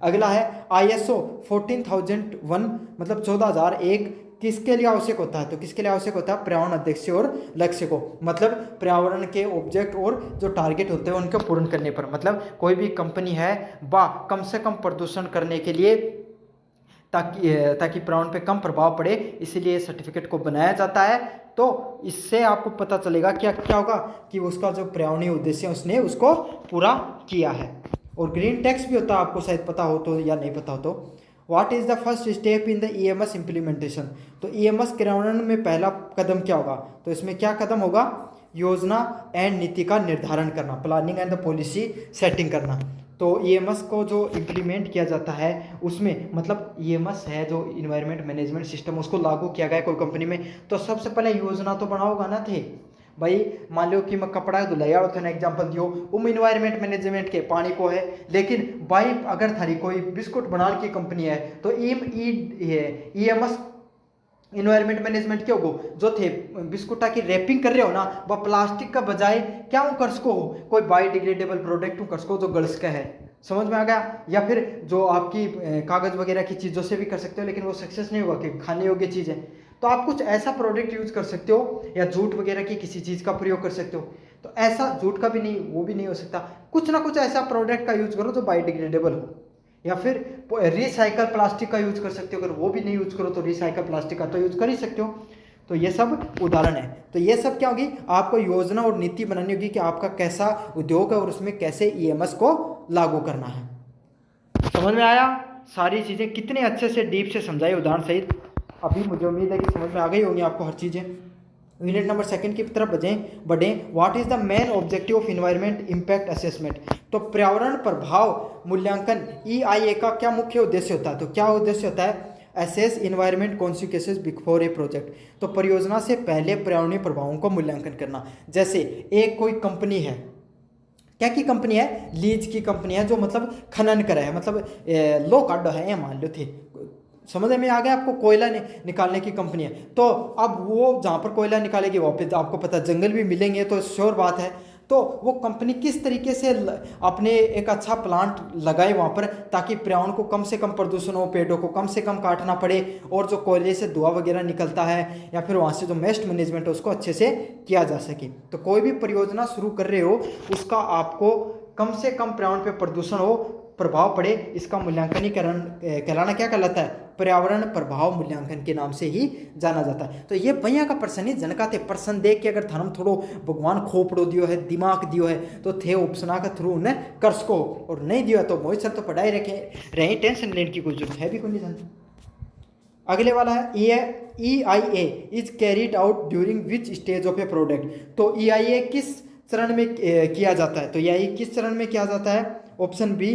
अगला है ISO 14001 मतलब 14001 किसके लिए आवश्यक होता है? तो किसके लिए आवश्यक होता है? पर्यावरण उद्देश्य और लक्ष्य को, मतलब पर्यावरण के ऑब्जेक्ट और जो टारगेट होते हैं उनको पूर्ण करने पर। मतलब कोई भी कंपनी है बा कम से कम प्रदूषण करने के लिए ताकि पर्यावरण पे कम प्रभाव पड़े, इसीलिए सर्टिफिकेट को बनाया जाता है। तो इससे आपको पता चलेगा क्या क्या होगा कि उसका जो पर्यावरणीय उद्देश्य है उसने उसको पूरा किया है। और ग्रीन टैक्स भी होता है, आपको शायद पता हो तो या नहीं पता हो तो। What is the first step in the EMS implementation? तो EMS क्रियान्वयन में पहला कदम क्या होगा? तो इसमें क्या कदम होगा? योजना एंड नीति का निर्धारण करना, planning and the policy setting करना। तो EMS को जो इम्प्लीमेंट किया जाता है उसमें मतलब EMS है जो इन्वायरमेंट मैनेजमेंट सिस्टम, उसको लागू किया गया कोई कंपनी में तो सबसे पहले योजना तो बनाओगा ना थे भाई। मान लो कि मैं कपड़ा धुलाया और थोड़ा एग्जांपल दियो उम इन्वायरमेंट मैनेजमेंट के पानी को है, लेकिन भाई अगर थारी कोई बिस्कुट बनाने की कंपनी है तो EMS इन्वायरमेंट मैनेजमेंट क्या होगो? जो थे बिस्कुटा की रैपिंग कर रहे हो ना वह प्लास्टिक का बजाय क्या हो कर सको हो, कोई बायोडिग्रेडेबल प्रोडक्ट हो कर सको जो गर्ल्स का है। समझ में आ गया? या फिर जो आपकी कागज वगैरह की चीज़ों से भी कर सकते हो, लेकिन वो सक्सेस नहीं होगा कि खाने योग्य चीज़ है तो आप कुछ ऐसा प्रोडक्ट यूज कर सकते हो, या जूट वगैरह की किसी चीज़ का प्रयोग कर सकते हो। तो ऐसा जूट का भी नहीं, वो भी नहीं हो सकता, कुछ ना कुछ ऐसा प्रोडक्ट का यूज करो जो बायोडिग्रेडेबल हो, या फिर रिसाइकल प्लास्टिक का यूज कर सकते हो। अगर वो भी नहीं यूज करो तो रिसाइकल प्लास्टिक का तो यूज कर ही सकते हो। तो ये सब उदाहरण है। तो ये सब क्या होगी? आपको योजना और नीति बनानी होगी कि आपका कैसा उद्योग है और उसमें कैसे EMS को लागू करना है। समझ में आया? सारी चीज़ें कितने अच्छे से डीप से समझाई उदाहरण सहित। अभी मुझे उम्मीद है कि समझ में आ गई होंगी आपको हर चीज़ें। यूनिट नंबर 2 की तरफ बढ़ें। What is the main objective of environment impact assessment? तो पर्यावरण प्रभाव मूल्यांकन EIA का क्या मुख्य उद्देश्य होता है? तो क्या उद्देश्य होता है? Assess environment consequences before A project. तो परियोजना से पहले पर्यावरणीय प्रभावों को मूल्यांकन करना। जैसे एक कोई कंपनी है, क्या की कंपनी है? लीज की कंपनी है जो मतलब खनन करे है, मतलब लो काटो है ये मान लो थे। समझ में आ गया आपको? कोयला निकालने की कंपनी है। तो अब वो जहाँ पर कोयला निकालेगी वहाँ पे आपको पता जंगल भी मिलेंगे तो श्योर बात है। तो वो कंपनी किस तरीके से अपने एक अच्छा प्लांट लगाए वहाँ पर, ताकि पर्यावरण को कम से कम प्रदूषण हो, पेड़ों को कम से कम काटना पड़े, और जो कोयले से धुआं वगैरह निकलता है या फिर वहाँ से जो वेस्ट मैनेजमेंट है उसको अच्छे से किया जा सके। तो कोई भी परियोजना शुरू कर रहे हो उसका आपको कम से कम पर्यावरण पे प्रदूषण हो, प्रभाव पड़े, इसका मूल्यांकनीकरण कहलाना क्या कहलाता है, पर्यावरण प्रभाव मूल्यांकन के नाम से ही जाना जाता है। तो ये भैया का प्रश्न ही जनका थे, प्रश्न देख के अगर थानम थोड़ो भगवान खोपड़ो दियो है, दिमाग दियो है, तो थे ऑप्शना का थ्रू उन्हें कर सको, और नहीं दियो तो मोहित सर तो पढ़ाई रखे रहे, टेंशन लेने की कोई जरूरत है भी कोई नहीं जानता। अगले वाला है EIA is carried out during which stage of A product. तो EIA किस चरण में किया जाता है, तो EIA किस चरण में किया जाता है, ऑप्शन बी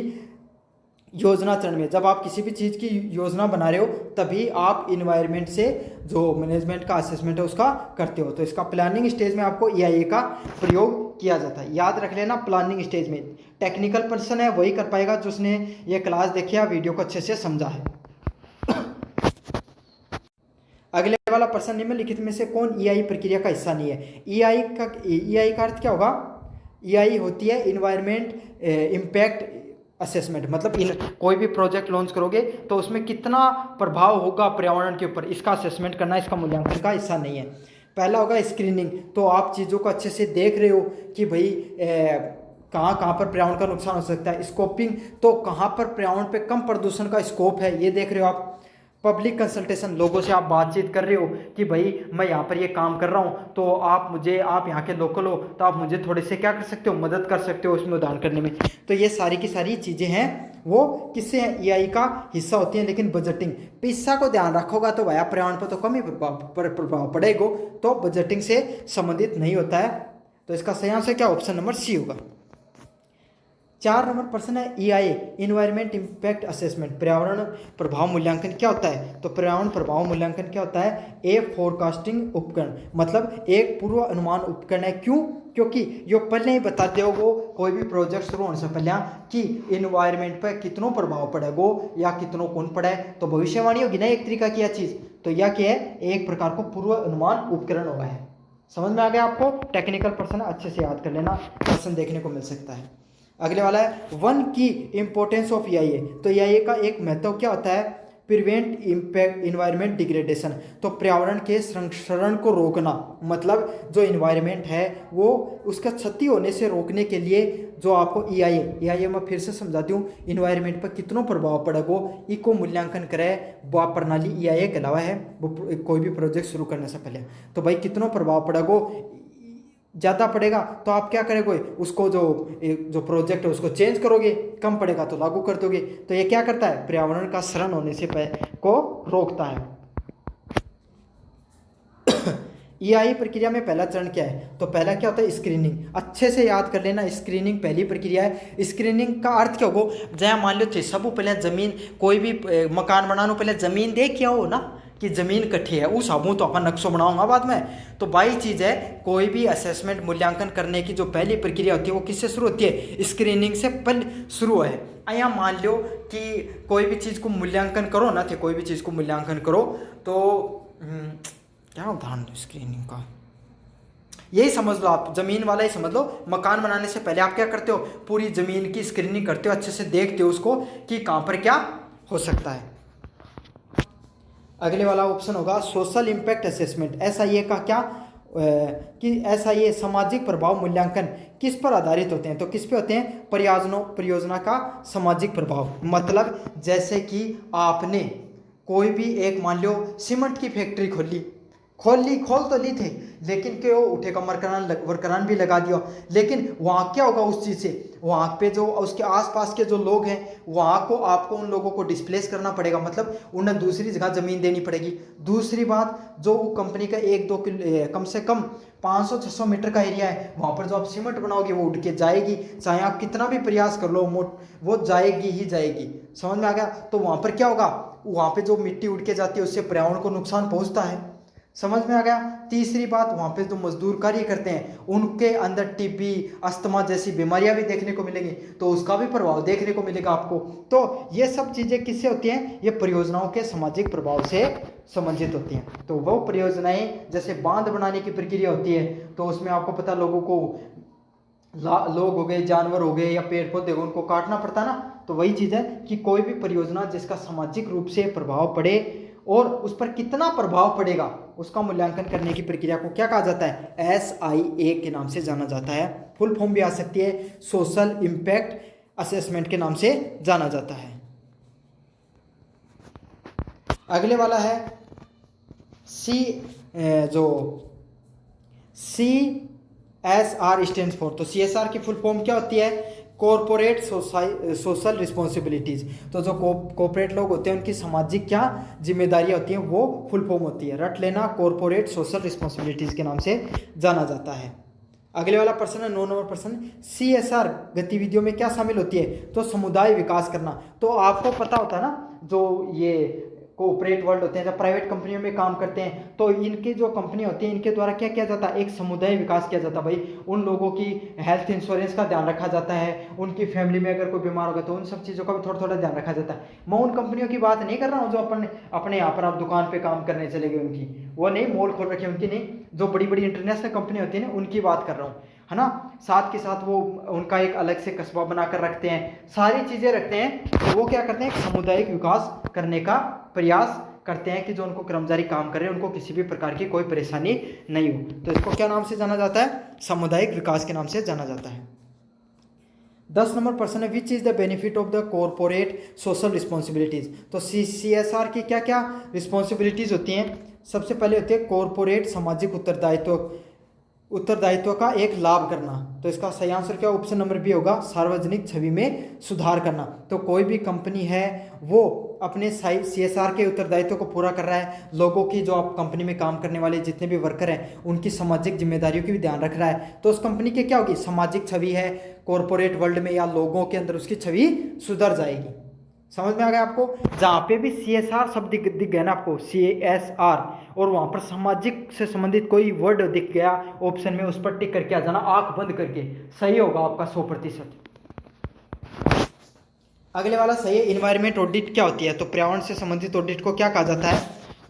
योजना चरण में। जब आप किसी भी चीज़ की योजना बना रहे हो तभी आप इन्वायरमेंट से जो मैनेजमेंट का असेसमेंट है उसका करते हो, तो इसका प्लानिंग स्टेज में आपको EIA का प्रयोग किया जाता है। याद रख लेना, प्लानिंग स्टेज में। टेक्निकल पर्सन है वही कर पाएगा जिसने ये क्लास देखी या वीडियो को अच्छे से समझा है। अगले वाला प्रश्न, निम्नलिखित में से कौन EIA प्रक्रिया का हिस्सा नहीं है। EIA का अर्थ क्या होगा, EIA होती है इन्वायरमेंट इम्पैक्ट असेसमेंट, मतलब कोई भी प्रोजेक्ट लॉन्च करोगे तो उसमें कितना प्रभाव होगा पर्यावरण के ऊपर, इसका असेसमेंट करना इसका मूल्यांकन का हिस्सा नहीं है। पहला होगा स्क्रीनिंग, तो आप चीज़ों को अच्छे से देख रहे हो कि भाई कहाँ कहाँ पर पर्यावरण का नुकसान हो सकता है। स्कोपिंग, तो कहाँ पर पर्यावरण पे कम प्रदूषण का स्कोप है ये देख रहे हो आप। पब्लिक कंसल्टेशन, लोगों से आप बातचीत कर रहे हो कि भाई मैं यहाँ पर ये काम कर रहा हूँ, तो आप यहाँ के लोकल हो तो आप मुझे थोड़े से क्या कर सकते हो, मदद कर सकते हो उसमें उदाहरण करने में। तो ये सारी की सारी चीज़ें हैं वो किससे हैं, EIA का हिस्सा होती हैं। लेकिन बजटिंग हिस्सा को ध्यान रखोगा तो भाया पर्यावरण पर तो कम ही प्रभाव पड़ेगा, तो बजटिंग से संबंधित नहीं होता है। तो इसका सही आंसर क्या, ऑप्शन नंबर सी होगा। 4 नंबर प्रश्न है EIA इन्वायरमेंट इम्पैक्ट असेसमेंट, पर्यावरण प्रभाव मूल्यांकन क्या होता है। तो पर्यावरण प्रभाव मूल्यांकन क्या होता है, एक फोरकास्टिंग उपकरण, मतलब एक पूर्व अनुमान उपकरण है। क्यों, क्योंकि ये पहले ही बताते हो वो कोई भी प्रोजेक्ट शुरू होने से पहले कि इन्वायरमेंट पर कितनों प्रभाव पड़ेगा या कितनों कौन पड़े, तो भविष्यवाणी होगी ना एक तरीका की चीज़। तो यह क्या है, एक प्रकार को पूर्व अनुमान उपकरण हुआ है। समझ में आ गया आपको, टेक्निकल पर्सन अच्छे से याद कर लेना, क्वेश्चन देखने को मिल सकता है। अगले वाला है वन की इंपॉर्टेंस ऑफ EIA। तो EIA का एक महत्व क्या होता है, प्रिवेंट इम्पैक्ट इन्वायरमेंट डिग्रेडेशन, तो पर्यावरण के संरक्षण को रोकना, मतलब जो इन्वायरमेंट है वो उसका क्षति होने से रोकने के लिए जो आपको EIA मैं फिर से समझाती हूँ, इन्वायरमेंट पर कितनों प्रभाव पड़ेगा इसको मूल्यांकन करे वो प्रणाली EIA के अलावा है। वो कोई भी प्रोजेक्ट शुरू करने से पहले तो भाई कितनों प्रभाव पड़ेगा, ज़्यादा पड़ेगा तो आप क्या करोगे, उसको जो प्रोजेक्ट है उसको चेंज करोगे, कम पड़ेगा तो लागू कर दोगे। तो ये क्या करता है, पर्यावरण का क्षरण होने से को रोकता है। EIA प्रक्रिया में पहला चरण क्या है, तो पहला क्या होता है, स्क्रीनिंग। अच्छे से याद कर लेना, स्क्रीनिंग पहली प्रक्रिया है। स्क्रीनिंग का अर्थ क्या होगा, जहाँ मान लो थे सब पहले जमीन, कोई भी मकान बनाना पहले जमीन देख के आओ ना कि ज़मीन कट्ठी है, उस हिसाब तो अपन नक्शो बनाऊंगा बाद में। तो बाई चीज़ है, कोई भी असेसमेंट मूल्यांकन करने की जो पहली प्रक्रिया होती है वो किससे शुरू होती है, स्क्रीनिंग से पहले शुरू है। यहाँ मान लो कि कोई भी चीज़ को मूल्यांकन करो ना, थे कोई भी चीज़ को मूल्यांकन करो तो क्या उदाहरण स्क्रीनिंग का, यही समझ लो आप, ज़मीन वाला ही समझ लो। मकान बनाने से पहले आप क्या करते हो, पूरी ज़मीन की स्क्रीनिंग करते हो, अच्छे से देखते हो उसको कि कहाँ पर क्या हो सकता है। अगले वाला ऑप्शन होगा सोशल इम्पैक्ट असेसमेंट। SIA का क्या कि SIA सामाजिक प्रभाव मूल्यांकन किस पर आधारित होते हैं, तो किस पे होते हैं, परियोजना का सामाजिक प्रभाव। मतलब जैसे कि आपने कोई भी एक मान लो सीमेंट की फैक्ट्री खोल तो ली थे, लेकिन क्यों उठे का वर्करान भी लगा दिया, लेकिन वहाँ क्या होगा उस चीज़ से, वहाँ पे जो उसके आसपास के जो लोग हैं वहाँ को आपको उन लोगों को डिस्प्लेस करना पड़ेगा, मतलब उन्हें दूसरी जगह ज़मीन देनी पड़ेगी। दूसरी बात, जो कंपनी का 1-2 किलो कम से कम 500-600 मीटर का एरिया है, वहाँ पर जो आप सीमेंट बनाओगे वो उड़ के जाएगी, चाहे आप कितना भी प्रयास कर लो वो जाएगी ही जाएगी। समझ में आ गया। तो वहाँ पर क्या होगा, वहाँ पर जो मिट्टी उड़ के जाती है उससे पर्यावरण को नुकसान पहुँचता है। समझ में आ गया। तीसरी बात, वहाँ पे जो मजदूर कार्य करते हैं उनके अंदर टीबी, अस्थमा जैसी बीमारियां भी देखने को मिलेंगी, तो उसका भी प्रभाव देखने को मिलेगा आपको। तो ये सब चीज़ें किससे होती हैं, ये परियोजनाओं के सामाजिक प्रभाव से संबंधित होती हैं। तो वो परियोजनाएं जैसे बांध बनाने की प्रक्रिया होती है, तो उसमें आपको पता लोगों को लोग हो गए, जानवर हो गए या पेड़ पौधे हो गए, उनको काटना पड़ता ना। तो वही चीज़ है कि कोई भी परियोजना जिसका सामाजिक रूप से प्रभाव पड़े और उस पर कितना प्रभाव पड़ेगा उसका मूल्यांकन करने की प्रक्रिया को क्या कहा जाता है, SIA के नाम से जाना जाता है। फुल फॉर्म भी आ सकती है, सोशल इम्पैक्ट असेसमेंट के नाम से जाना जाता है। अगले वाला है जो CSR स्टैंड फॉर। तो CSR की फुल फॉर्म क्या होती है, कॉरपोरेट सोशल रिस्पॉन्सिबिलिटीज। तो जो कॉरपोरेट लोग होते हैं उनकी सामाजिक क्या जिम्मेदारियां होती हैं वो फुल फॉर्म होती है, रट लेना, कॉरपोरेट सोशल रिस्पॉन्सिबिलिटीज के नाम से जाना जाता है। अगले वाला प्रश्न है 9 नंबर प्रश्न, CSR गतिविधियों में क्या शामिल होती है, तो समुदाय विकास करना। तो आपको पता होता है ना, जो ये कोऑपरेट वर्ल्ड होते हैं, जब प्राइवेट कंपनियों में काम करते हैं तो इनकी जो कंपनी होती है इनके द्वारा क्या किया जाता है, एक समुदाय विकास किया जाता है। भाई उन लोगों की हेल्थ इंश्योरेंस का ध्यान रखा जाता है, उनकी फैमिली में अगर कोई बीमार होगा तो उन सब चीज़ों का भी थोड़ा थोड़ा ध्यान रखा जाता है। मैं उन कंपनियों की बात नहीं कर रहा हूँ जो अपने यहाँ पर आप दुकान पे काम करने चले गए उनकी, वो नहीं, मॉल खोल रखे उनकी नहीं, जो बड़ी बड़ी इंटरनेशनल कंपनी होती है ना उनकी बात कर रहा हूँ, है ना। साथ के साथ वो उनका एक अलग से कस्बा बनाकर रखते हैं, सारी चीज़ें रखते हैं। तो वो क्या करते हैं, सामुदायिक विकास करने का प्रयास करते हैं कि जो उनको कर्मचारी काम कर रहे हैं उनको किसी भी प्रकार की कोई परेशानी नहीं हो। तो इसको क्या नाम से जाना जाता है, सामुदायिक विकास के नाम से जाना जाता है। 10 नंबर प्रश्न है, which is the benefit of the corporate social responsibilities. तो CSR की क्या क्या रिस्पॉन्सिबिलिटीज होती हैं। सबसे पहले होती है कॉरपोरेट सामाजिक उत्तरदायित्व का एक लाभ करना। तो इसका सही आंसर क्या, ऑप्शन नंबर बी होगा, सार्वजनिक छवि में सुधार करना। तो कोई भी कंपनी है वो अपने CSR के उत्तरदायित्व को पूरा कर रहा है, लोगों की जो आप कंपनी में काम करने वाले जितने भी वर्कर हैं उनकी सामाजिक जिम्मेदारियों की भी ध्यान रख रहा है, तो उस कंपनी की क्या होगी, सामाजिक छवि है कॉरपोरेट वर्ल्ड में या लोगों के अंदर उसकी छवि सुधर जाएगी। समझ में आ गया आपको। जहाँ पे भी CSR शब्द दिख गया ना आपको, CSR, और वहाँ पर सामाजिक से संबंधित कोई वर्ड दिख गया ऑप्शन में, उस पर टिक करके आ जाना आंख बंद करके, सही होगा आपका 100%। अगले वाला सही है, इन्वायरमेंट ऑडिट क्या होती है। तो पर्यावरण से संबंधित ऑडिट को क्या कहा जाता है,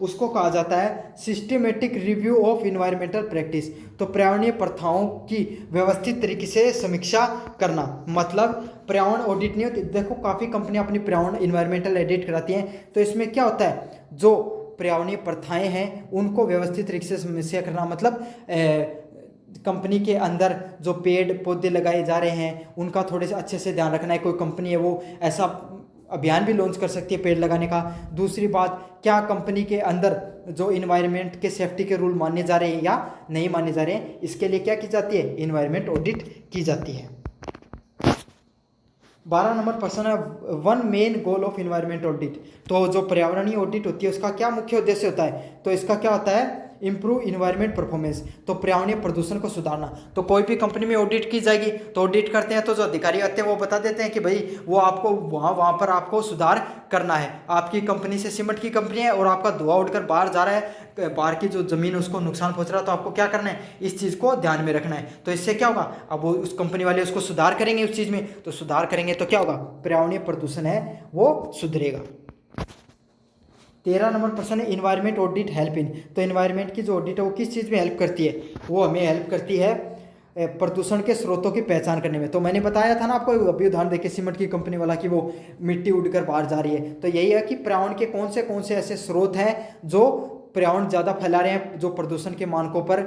उसको कहा जाता है systematic review of environmental practice. तो पर्यावरणीय प्रथाओं की व्यवस्थित तरीके से समीक्षा करना, मतलब पर्यावरण ऑडिट नहीं होती। देखो काफ़ी कंपनियां अपनी पर्यावरण इन्वायरमेंटल ऑडिट कराती हैं, तो इसमें क्या होता है, जो पर्यावरणीय प्रथाएं हैं उनको व्यवस्थित तरीके से समीक्षा करना, मतलब कंपनी के अंदर जो पेड़ पौधे लगाए जा रहे हैं उनका थोड़े से अच्छे से ध्यान रखना है। कोई कंपनी है वो ऐसा अभियान भी लॉन्च कर सकती है पेड़ लगाने का। दूसरी बात, क्या कंपनी के अंदर जो इन्वायरमेंट के सेफ्टी के रूल माने जा रहे हैं या नहीं माने जा रहे हैं, इसके लिए क्या की जाती है, इन्वायरमेंट ऑडिट की जाती है। 12 नंबर प्रश्न है, one main goal of environment audit. तो जो पर्यावरणीय ऑडिट होती है उसका क्या मुख्य उद्देश्य होता है, तो इसका क्या होता है, इंप्रूव इन्वायरमेंट परफॉर्मेंस। तो पर्यावरणीय प्रदूषण को सुधारना। तो कोई भी कंपनी में ऑडिट की जाएगी तो ऑडिट करते हैं तो जो अधिकारी आते हैं वो बता देते हैं कि भाई वो आपको वहाँ पर आपको सुधार करना है। आपकी कंपनी से सीमेंट की कंपनी है और आपका धुआं उड़कर बाहर जा रहा है, बाहर की जो जमीन उसको नुकसान पहुंच रहा है, तो आपको क्या करना है, इस चीज़ को ध्यान में रखना है। तो इससे क्या होगा, अब वो उस कंपनी वाले उसको सुधार करेंगे उस चीज़ में, तो सुधार करेंगे तो क्या होगा, पर्यावरणीय प्रदूषण है वो सुधरेगा। 13 नंबर प्रश्न है, इन्वायरमेंट ऑडिट हेल्प इन। तो इन्वायरमेंट की जो ऑडिट है वो किस चीज़ में हेल्प करती है, वो हमें हेल्प करती है प्रदूषण के स्रोतों की पहचान करने में। तो मैंने बताया था ना आपको, अभी उदाहरण देखिए सीमेंट की कंपनी वाला कि वो मिट्टी उड़कर बाहर जा रही है। तो यही है कि पर्यावरण के कौन से ऐसे स्रोत हैं जो पर्यावरण ज़्यादा फैला रहे हैं, जो प्रदूषण के मानकों पर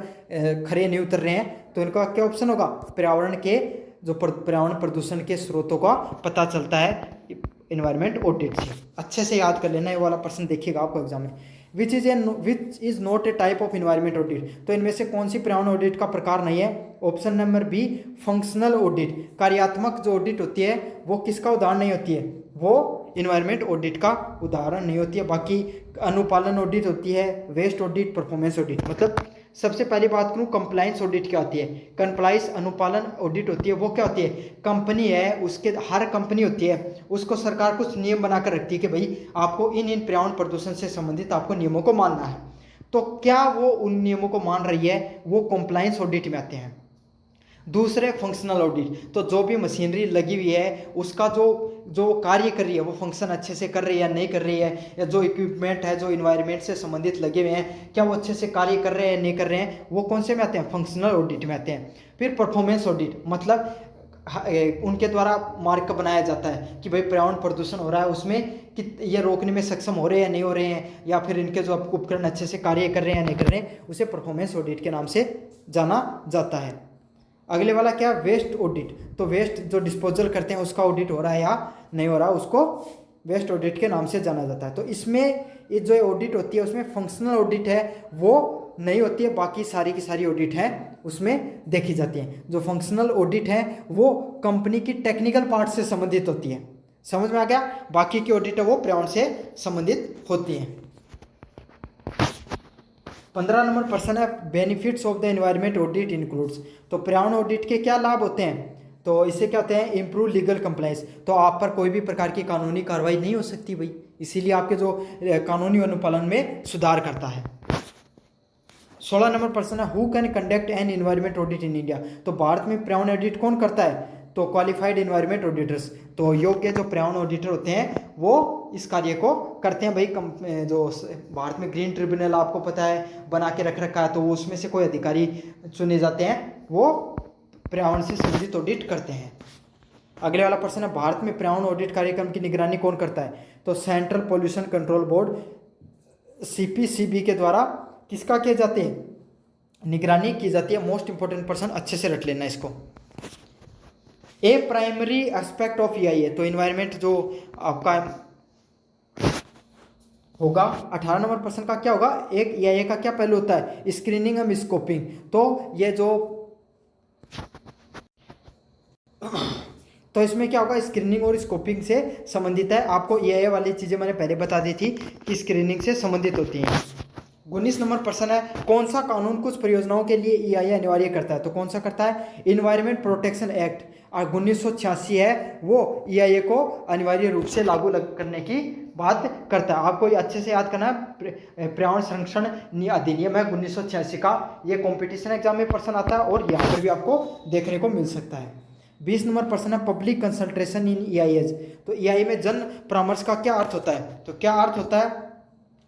खरे नहीं उतर रहे हैं। तो इनका क्या ऑप्शन होगा, पर्यावरण प्रदूषण के स्रोतों का पता चलता है इन्वायरमेंट ऑडिट से। अच्छे से याद कर लेना, ये वाला प्रश्न देखिएगा आपको एग्जाम में। Which is not a type of environment audit. तो इनमें से कौन सी पर्यावरण ऑडिट का प्रकार नहीं है, option number be functional audit. कार्यात्मक जो ऑडिट होती है वो किसका उदाहरण नहीं होती है, वो इन्वायरमेंट ऑडिट का उदाहरण नहीं होती है। बाकी अनुपालन ऑडिट होती है, वेस्ट ऑडिट, परफॉर्मेंस ऑडिट। मतलब सबसे पहली बात करूँ, कंप्लाइंस ऑडिट क्या होती है, कंप्लाइंस अनुपालन ऑडिट होती है। वो क्या होती है, कंपनी है उसके, हर कंपनी होती है उसको सरकार कुछ नियम बनाकर रखती है कि भाई आपको इन पर्यावरण प्रदूषण से संबंधित आपको नियमों को मानना है। तो क्या वो उन नियमों को मान रही है, वो कंप्लाइंस ऑडिट में आते हैं। दूसरे फंक्शनल ऑडिट, तो जो भी मशीनरी लगी हुई है उसका जो जो कार्य कर रही है वो फंक्शन अच्छे से कर रही है या नहीं कर रही है, या जो इक्विपमेंट है जो इन्वायरमेंट से संबंधित लगे हुए हैं क्या वो अच्छे से कार्य कर रहे हैं नहीं कर रहे हैं, वो कौन से में आते हैं, फंक्शनल ऑडिट में आते हैं। फिर परफॉर्मेंस ऑडिट, मतलब उनके द्वारा मार्क बनाया जाता है कि भाई पर्यावरण प्रदूषण हो रहा है उसमें कि ये रोकने में सक्षम हो रहे हैं या नहीं हो रहे हैं, या फिर इनके जो उपकरण अच्छे से कार्य कर रहे हैं या नहीं कर रहे हैं, उसे परफॉर्मेंस ऑडिट के नाम से जाना जाता है। अगले वाला क्या, वेस्ट ऑडिट। तो वेस्ट जो डिस्पोजल करते हैं उसका ऑडिट हो रहा है या नहीं हो रहा, उसको वेस्ट ऑडिट के नाम से जाना जाता है। तो इसमें ये जो ऑडिट होती है उसमें फंक्शनल ऑडिट है वो नहीं होती है, बाकी सारी की सारी ऑडिट है उसमें देखी जाती है। जो फंक्शनल ऑडिट है वो कंपनी की टेक्निकल पार्ट से संबंधित होती है, समझ में आ गया। बाकी की ऑडिट है वो पर्यावरण से संबंधित होती है। 15 नंबर प्रश्न है, benefits of the environment audit includes. तो पर्यावरण ऑडिट के क्या लाभ होते हैं, तो इससे क्या होते हैं, इम्प्रूव लीगल कंप्लायंस। तो आप पर कोई भी प्रकार की कानूनी कार्रवाई नहीं हो सकती भाई, इसीलिए आपके जो कानूनी अनुपालन में सुधार करता है। 16 नंबर प्रश्न है, who can conduct an environment audit in India. तो भारत में पर्यावरण ऑडिट कौन करता है, तो क्वालिफाइड एनवायरमेंट ऑडिटर्स। तो योग्य जो पर्यावरण ऑडिटर होते हैं वो इस कार्य को करते हैं भाई। जो भारत में ग्रीन ट्रिब्यूनल आपको पता है बना के रख रखा है, तो उसमें से कोई अधिकारी चुने जाते हैं वो पर्यावरण से संबंधित ऑडिट करते हैं। अगले वाला प्रश्न है, भारत में पर्यावरण ऑडिट कार्यक्रम की निगरानी कौन करता है। तो central pollution control board CPCB के द्वारा किसका किए जाते हैं, निगरानी की जाती है। मोस्ट इंपॉर्टेंट पर्सन, अच्छे से रट लेना इसको। ए प्राइमरी एस्पेक्ट ऑफ EIA, तो इन्वायरमेंट जो आपका होगा 18 नंबर प्रश्न का क्या होगा, एक EIA का क्या पहलू होता है, स्क्रीनिंग एंड स्कोपिंग। तो इसमें क्या होगा, स्क्रीनिंग और स्कोपिंग से संबंधित है। आपको EIA वाली चीजें मैंने पहले बता दी थी कि स्क्रीनिंग से संबंधित होती हैं। 19 नंबर प्रश्न है, कौन सा कानून कुछ परियोजनाओं के लिए EIA अनिवार्य करता है। तो कौन सा करता है, इन्वायरमेंट प्रोटेक्शन एक्ट 1986 है, वो EIA को अनिवार्य रूप से लागू करने की बात करता है। आपको अच्छे से याद करना है, पर्यावरण संरक्षण अधिनियम है 1986 का, ये कॉम्पिटिशन एग्जाम में प्रश्न आता है और यहाँ पर भी आपको देखने को मिल सकता है। 20 नंबर प्रश्न है, पब्लिक कंसल्टेशन इन EIAs। तो EIA में जन परामर्श का क्या अर्थ होता है, तो क्या अर्थ होता है,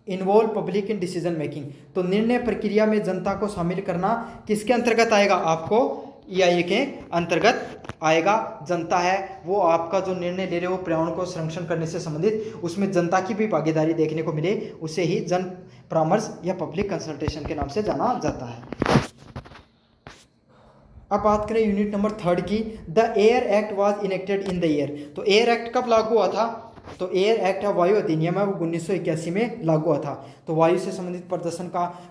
involve public in decision making. तो निर्णय प्रक्रिया में जनता को शामिल करना किसके अंतर्गत आएगा, आपको EIA के अंतर्गत आएगा। जनता है वो आपका जो निर्णय ले रहे हो पर्यावरण को संरक्षण करने से संबंधित, उसमें जनता की भी भागीदारी देखने को मिले, उसे ही जन परामर्श या पब्लिक कंसल्टेशन के नाम से जाना जाता है। अब बात करें यूनिट नंबर 3 की, the air act was enacted in the year. तो एयर एक्ट कब लागू हुआ था, तो एयर एक्ट है वायु अधिनियम है वो 1981 में लागू हुआ था। तो वायु से संबंधित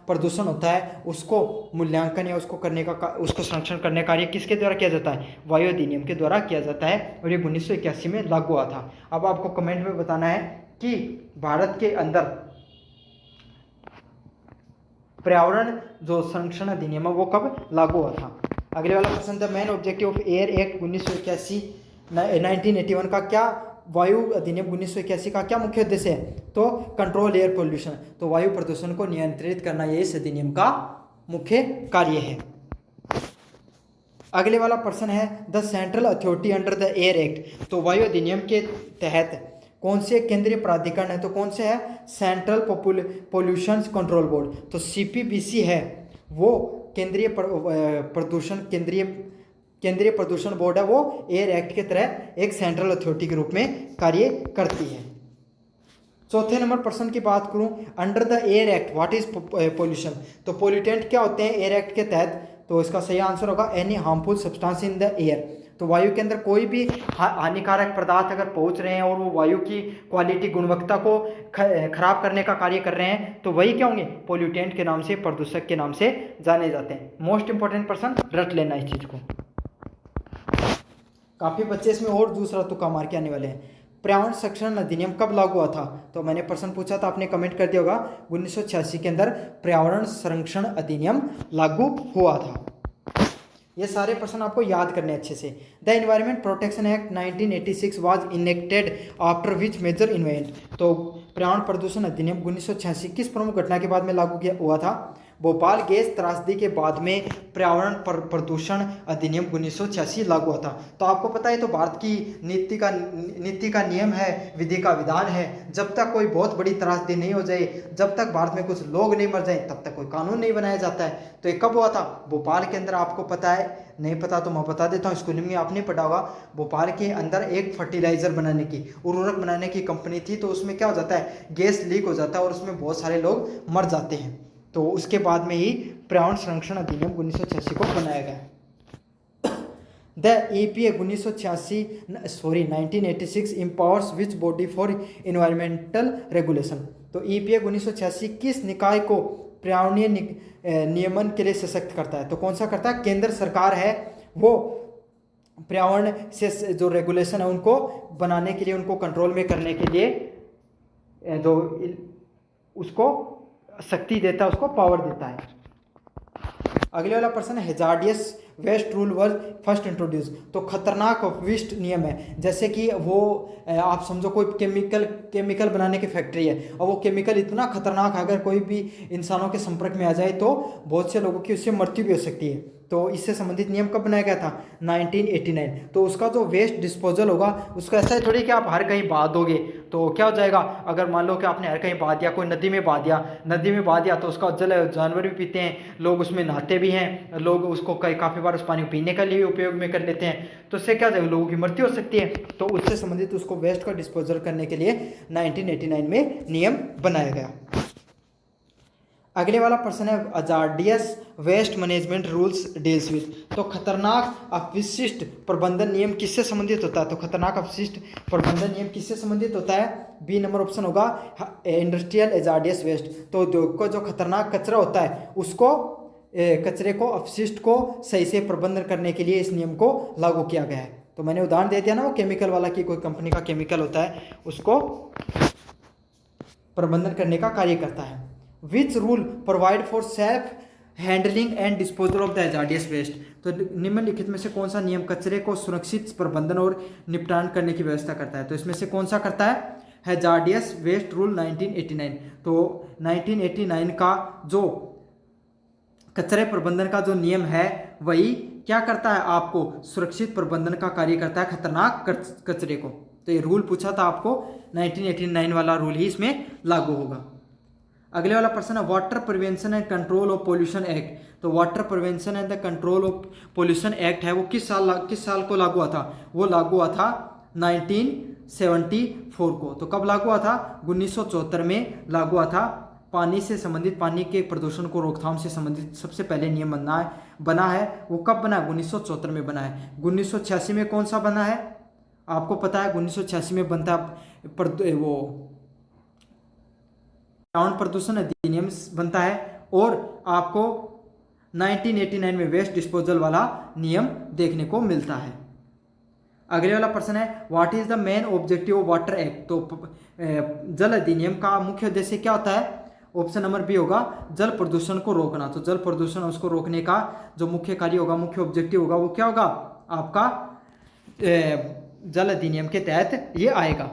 प्रदूषण होता है उसको मूल्यांकन या उसको संरक्षण करने का कार्य किसके द्वारा किया जाता है, वायु अधिनियम के द्वारा किया जाता है, और ये 1981 में लागू हुआ था। अब आपको कमेंट में बताना है कि भारत के अंदर पर्यावरण जो संरक्षण अधिनियम है वो कब लागू हुआ था। अगले वाला प्रश्न था, main objective of air act 1981 1981 का क्या, वायु अधिनियम 1981 का क्या मुख्य उद्देश्य है, तो कंट्रोल एयर पोल्यूशन। तो वायु प्रदूषण को नियंत्रित करना ये इस अधिनियम का मुख्य कार्य है। अगले वाला प्रश्न है, the central authority under the air act. तो वायु अधिनियम के तहत कौन से केंद्रीय प्राधिकरण है, तो कौन से है, सेंट्रल पोल्यूशन कंट्रोल बोर्ड। तो CPBC है वो केंद्रीय प्रदूषण बोर्ड है, वो एयर एक्ट के तरह एक सेंट्रल अथॉरिटी के रूप में कार्य करती है। चौथे नंबर प्रश्न की बात करूं, under the air act what is pollution. तो पोल्यूटेंट क्या होते हैं एयर एक्ट के तहत, तो इसका सही आंसर होगा any harmful substance in the air. तो वायु के अंदर कोई भी हानिकारक पदार्थ अगर पहुंच रहे हैं और वो वायु की क्वालिटी गुणवत्ता को खराब करने का कार्य कर रहे हैं, तो वही क्या होंगे, पोल्यूटेंट के नाम से, प्रदूषक के नाम से जाने जाते हैं। मोस्ट इंपॉर्टेंट प्रश्न, रट लेना इस चीज को, काफी बच्चे इसमें और दूसरा तुक्का मार के आने वाले हैं। पर्यावरण संरक्षण अधिनियम कब लागू हुआ था, तो मैंने प्रश्न पूछा था, आपने कमेंट कर दिया होगा 1986 के अंदर पर्यावरण संरक्षण अधिनियम लागू हुआ था। ये सारे प्रश्न आपको याद करने अच्छे से। The environment protection act 1986 was enacted after which major event. तो पर्यावरण प्रदूषण अधिनियम 1986 किस प्रमुख घटना के बाद में लागू किया हुआ था, भोपाल गैस त्रासदी के बाद में पर्यावरण प्रदूषण अधिनियम 1986 लागू हुआ था। तो आपको पता है, तो भारत की नीति का नियम है, विधि का विधान है, जब तक कोई बहुत बड़ी त्रासदी नहीं हो जाए, जब तक भारत में कुछ लोग नहीं मर जाए, तब तक कोई कानून नहीं बनाया जाता है। तो ये कब हुआ था? भोपाल के अंदर, आपको पता है, नहीं पता तो मैं बता देता हूँ, स्कूलिंग में आपने पढ़ा होगा। भोपाल के अंदर एक फर्टिलाइजर बनाने की, उर्वरक बनाने की कंपनी थी। तो उसमें क्या हो जाता है, गैस लीक हो जाता है और उसमें बहुत सारे लोग मर जाते हैं। तो उसके बाद में ही पर्यावरण संरक्षण अधिनियम 1986 को बनाया गया। The EPA 1986 empowers which body for environmental regulation. तो EPA 1986 किस निकाय को पर्यावरणीय नियमन के लिए सशक्त करता है? तो कौन सा करता है? केंद्र सरकार है, वो पर्यावरण से जो रेगुलेशन है उनको बनाने के लिए, उनको कंट्रोल में करने के लिए जो उसको शक्ति देता है, उसको पावर देता है। अगले वाला प्रश्न है, hazardous waste rule was first introduce. तो खतरनाक वेस्ट नियम है, जैसे कि वो आप समझो कोई केमिकल बनाने की फैक्ट्री है और वो केमिकल इतना खतरनाक है, अगर कोई भी इंसानों के संपर्क में आ जाए तो बहुत से लोगों की उससे मृत्यु भी हो सकती है। तो इससे संबंधित नियम कब बनाया गया था? 1989। तो उसका जो वेस्ट डिस्पोजल होगा, उसका ऐसा थोड़ी कि आप हर कहीं बहा दोगे तो क्या हो जाएगा। अगर मान लो कि आपने हर कहीं बहा दिया, कोई नदी में बहा दिया तो उसका जल जानवर भी पीते हैं, लोग उसमें नहाते भी हैं, लोग उसको काफ़ी बार उस पानी को पीने के लिए उपयोग में कर लेते हैं। तो उससे क्या हो जाएगा, लोगों की मृत्यु हो सकती है। तो उससे संबंधित उसको वेस्ट का डिस्पोजल करने के लिए 1989 में नियम बनाया गया। अगले वाला प्रश्न है, hazardous waste management rules deals with. तो खतरनाक अपशिष्ट प्रबंधन नियम किससे संबंधित होता है? तो खतरनाक अपशिष्ट प्रबंधन नियम किससे संबंधित होता है? बी नंबर ऑप्शन होगा, इंडस्ट्रियल एजार्डियस वेस्ट। तो उद्योग को जो खतरनाक कचरा होता है, उसको कचरे को, अपशिष्ट को सही से प्रबंधन करने के लिए इस नियम को लागू किया गया है। तो मैंने उदाहरण दे दिया ना, वो केमिकल वाला, की कोई कंपनी का केमिकल होता है, उसको प्रबंधन करने का कार्य करता है। Which rule provide for self handling and disposal of the hazardous waste. तो निम्नलिखित में से कौन सा नियम कचरे को सुरक्षित प्रबंधन और निपटान करने की व्यवस्था करता है? तो इसमें से कौन सा करता है? Hazardous waste rule 1989। तो 1989 का जो कचरे प्रबंधन का जो नियम है, वही क्या करता है? आपको सुरक्षित प्रबंधन का कार्य करता है खतरनाक कचरे को। तो ये रूल पूछा था आपको, 1989 वाला रूल ही इसमें लागू होगा। अगले वाला प्रश्न है, water prevention and control of pollution act. तो water prevention and the control of pollution act है, वो किस साल को लागू हुआ था? वो लागू हुआ था 1974 को। तो कब लागू हुआ था? 1974 में लागू हुआ था। पानी से संबंधित, पानी के प्रदूषण को रोकथाम से संबंधित सबसे पहले नियम बना है। वो कब बना है? 1974 में बना है। 1986 में कौन सा बना है? आपको पता है 1986 में बनता वो पर्यावरण प्रदूषण अधिनियम बनता है, और आपको 1989 में वेस्ट डिस्पोजल वाला नियम देखने को मिलता है। अगले वाला प्रश्न है, what is the main objective of water act. तो जल अधिनियम का मुख्य उद्देश्य क्या होता है? ऑप्शन नंबर बी होगा, जल प्रदूषण को रोकना। तो जल प्रदूषण, उसको रोकने का जो मुख्य कार्य होगा, मुख्य ऑब्जेक्टिव होगा, वो क्या होगा? आपका जल अधिनियम के तहत ये आएगा।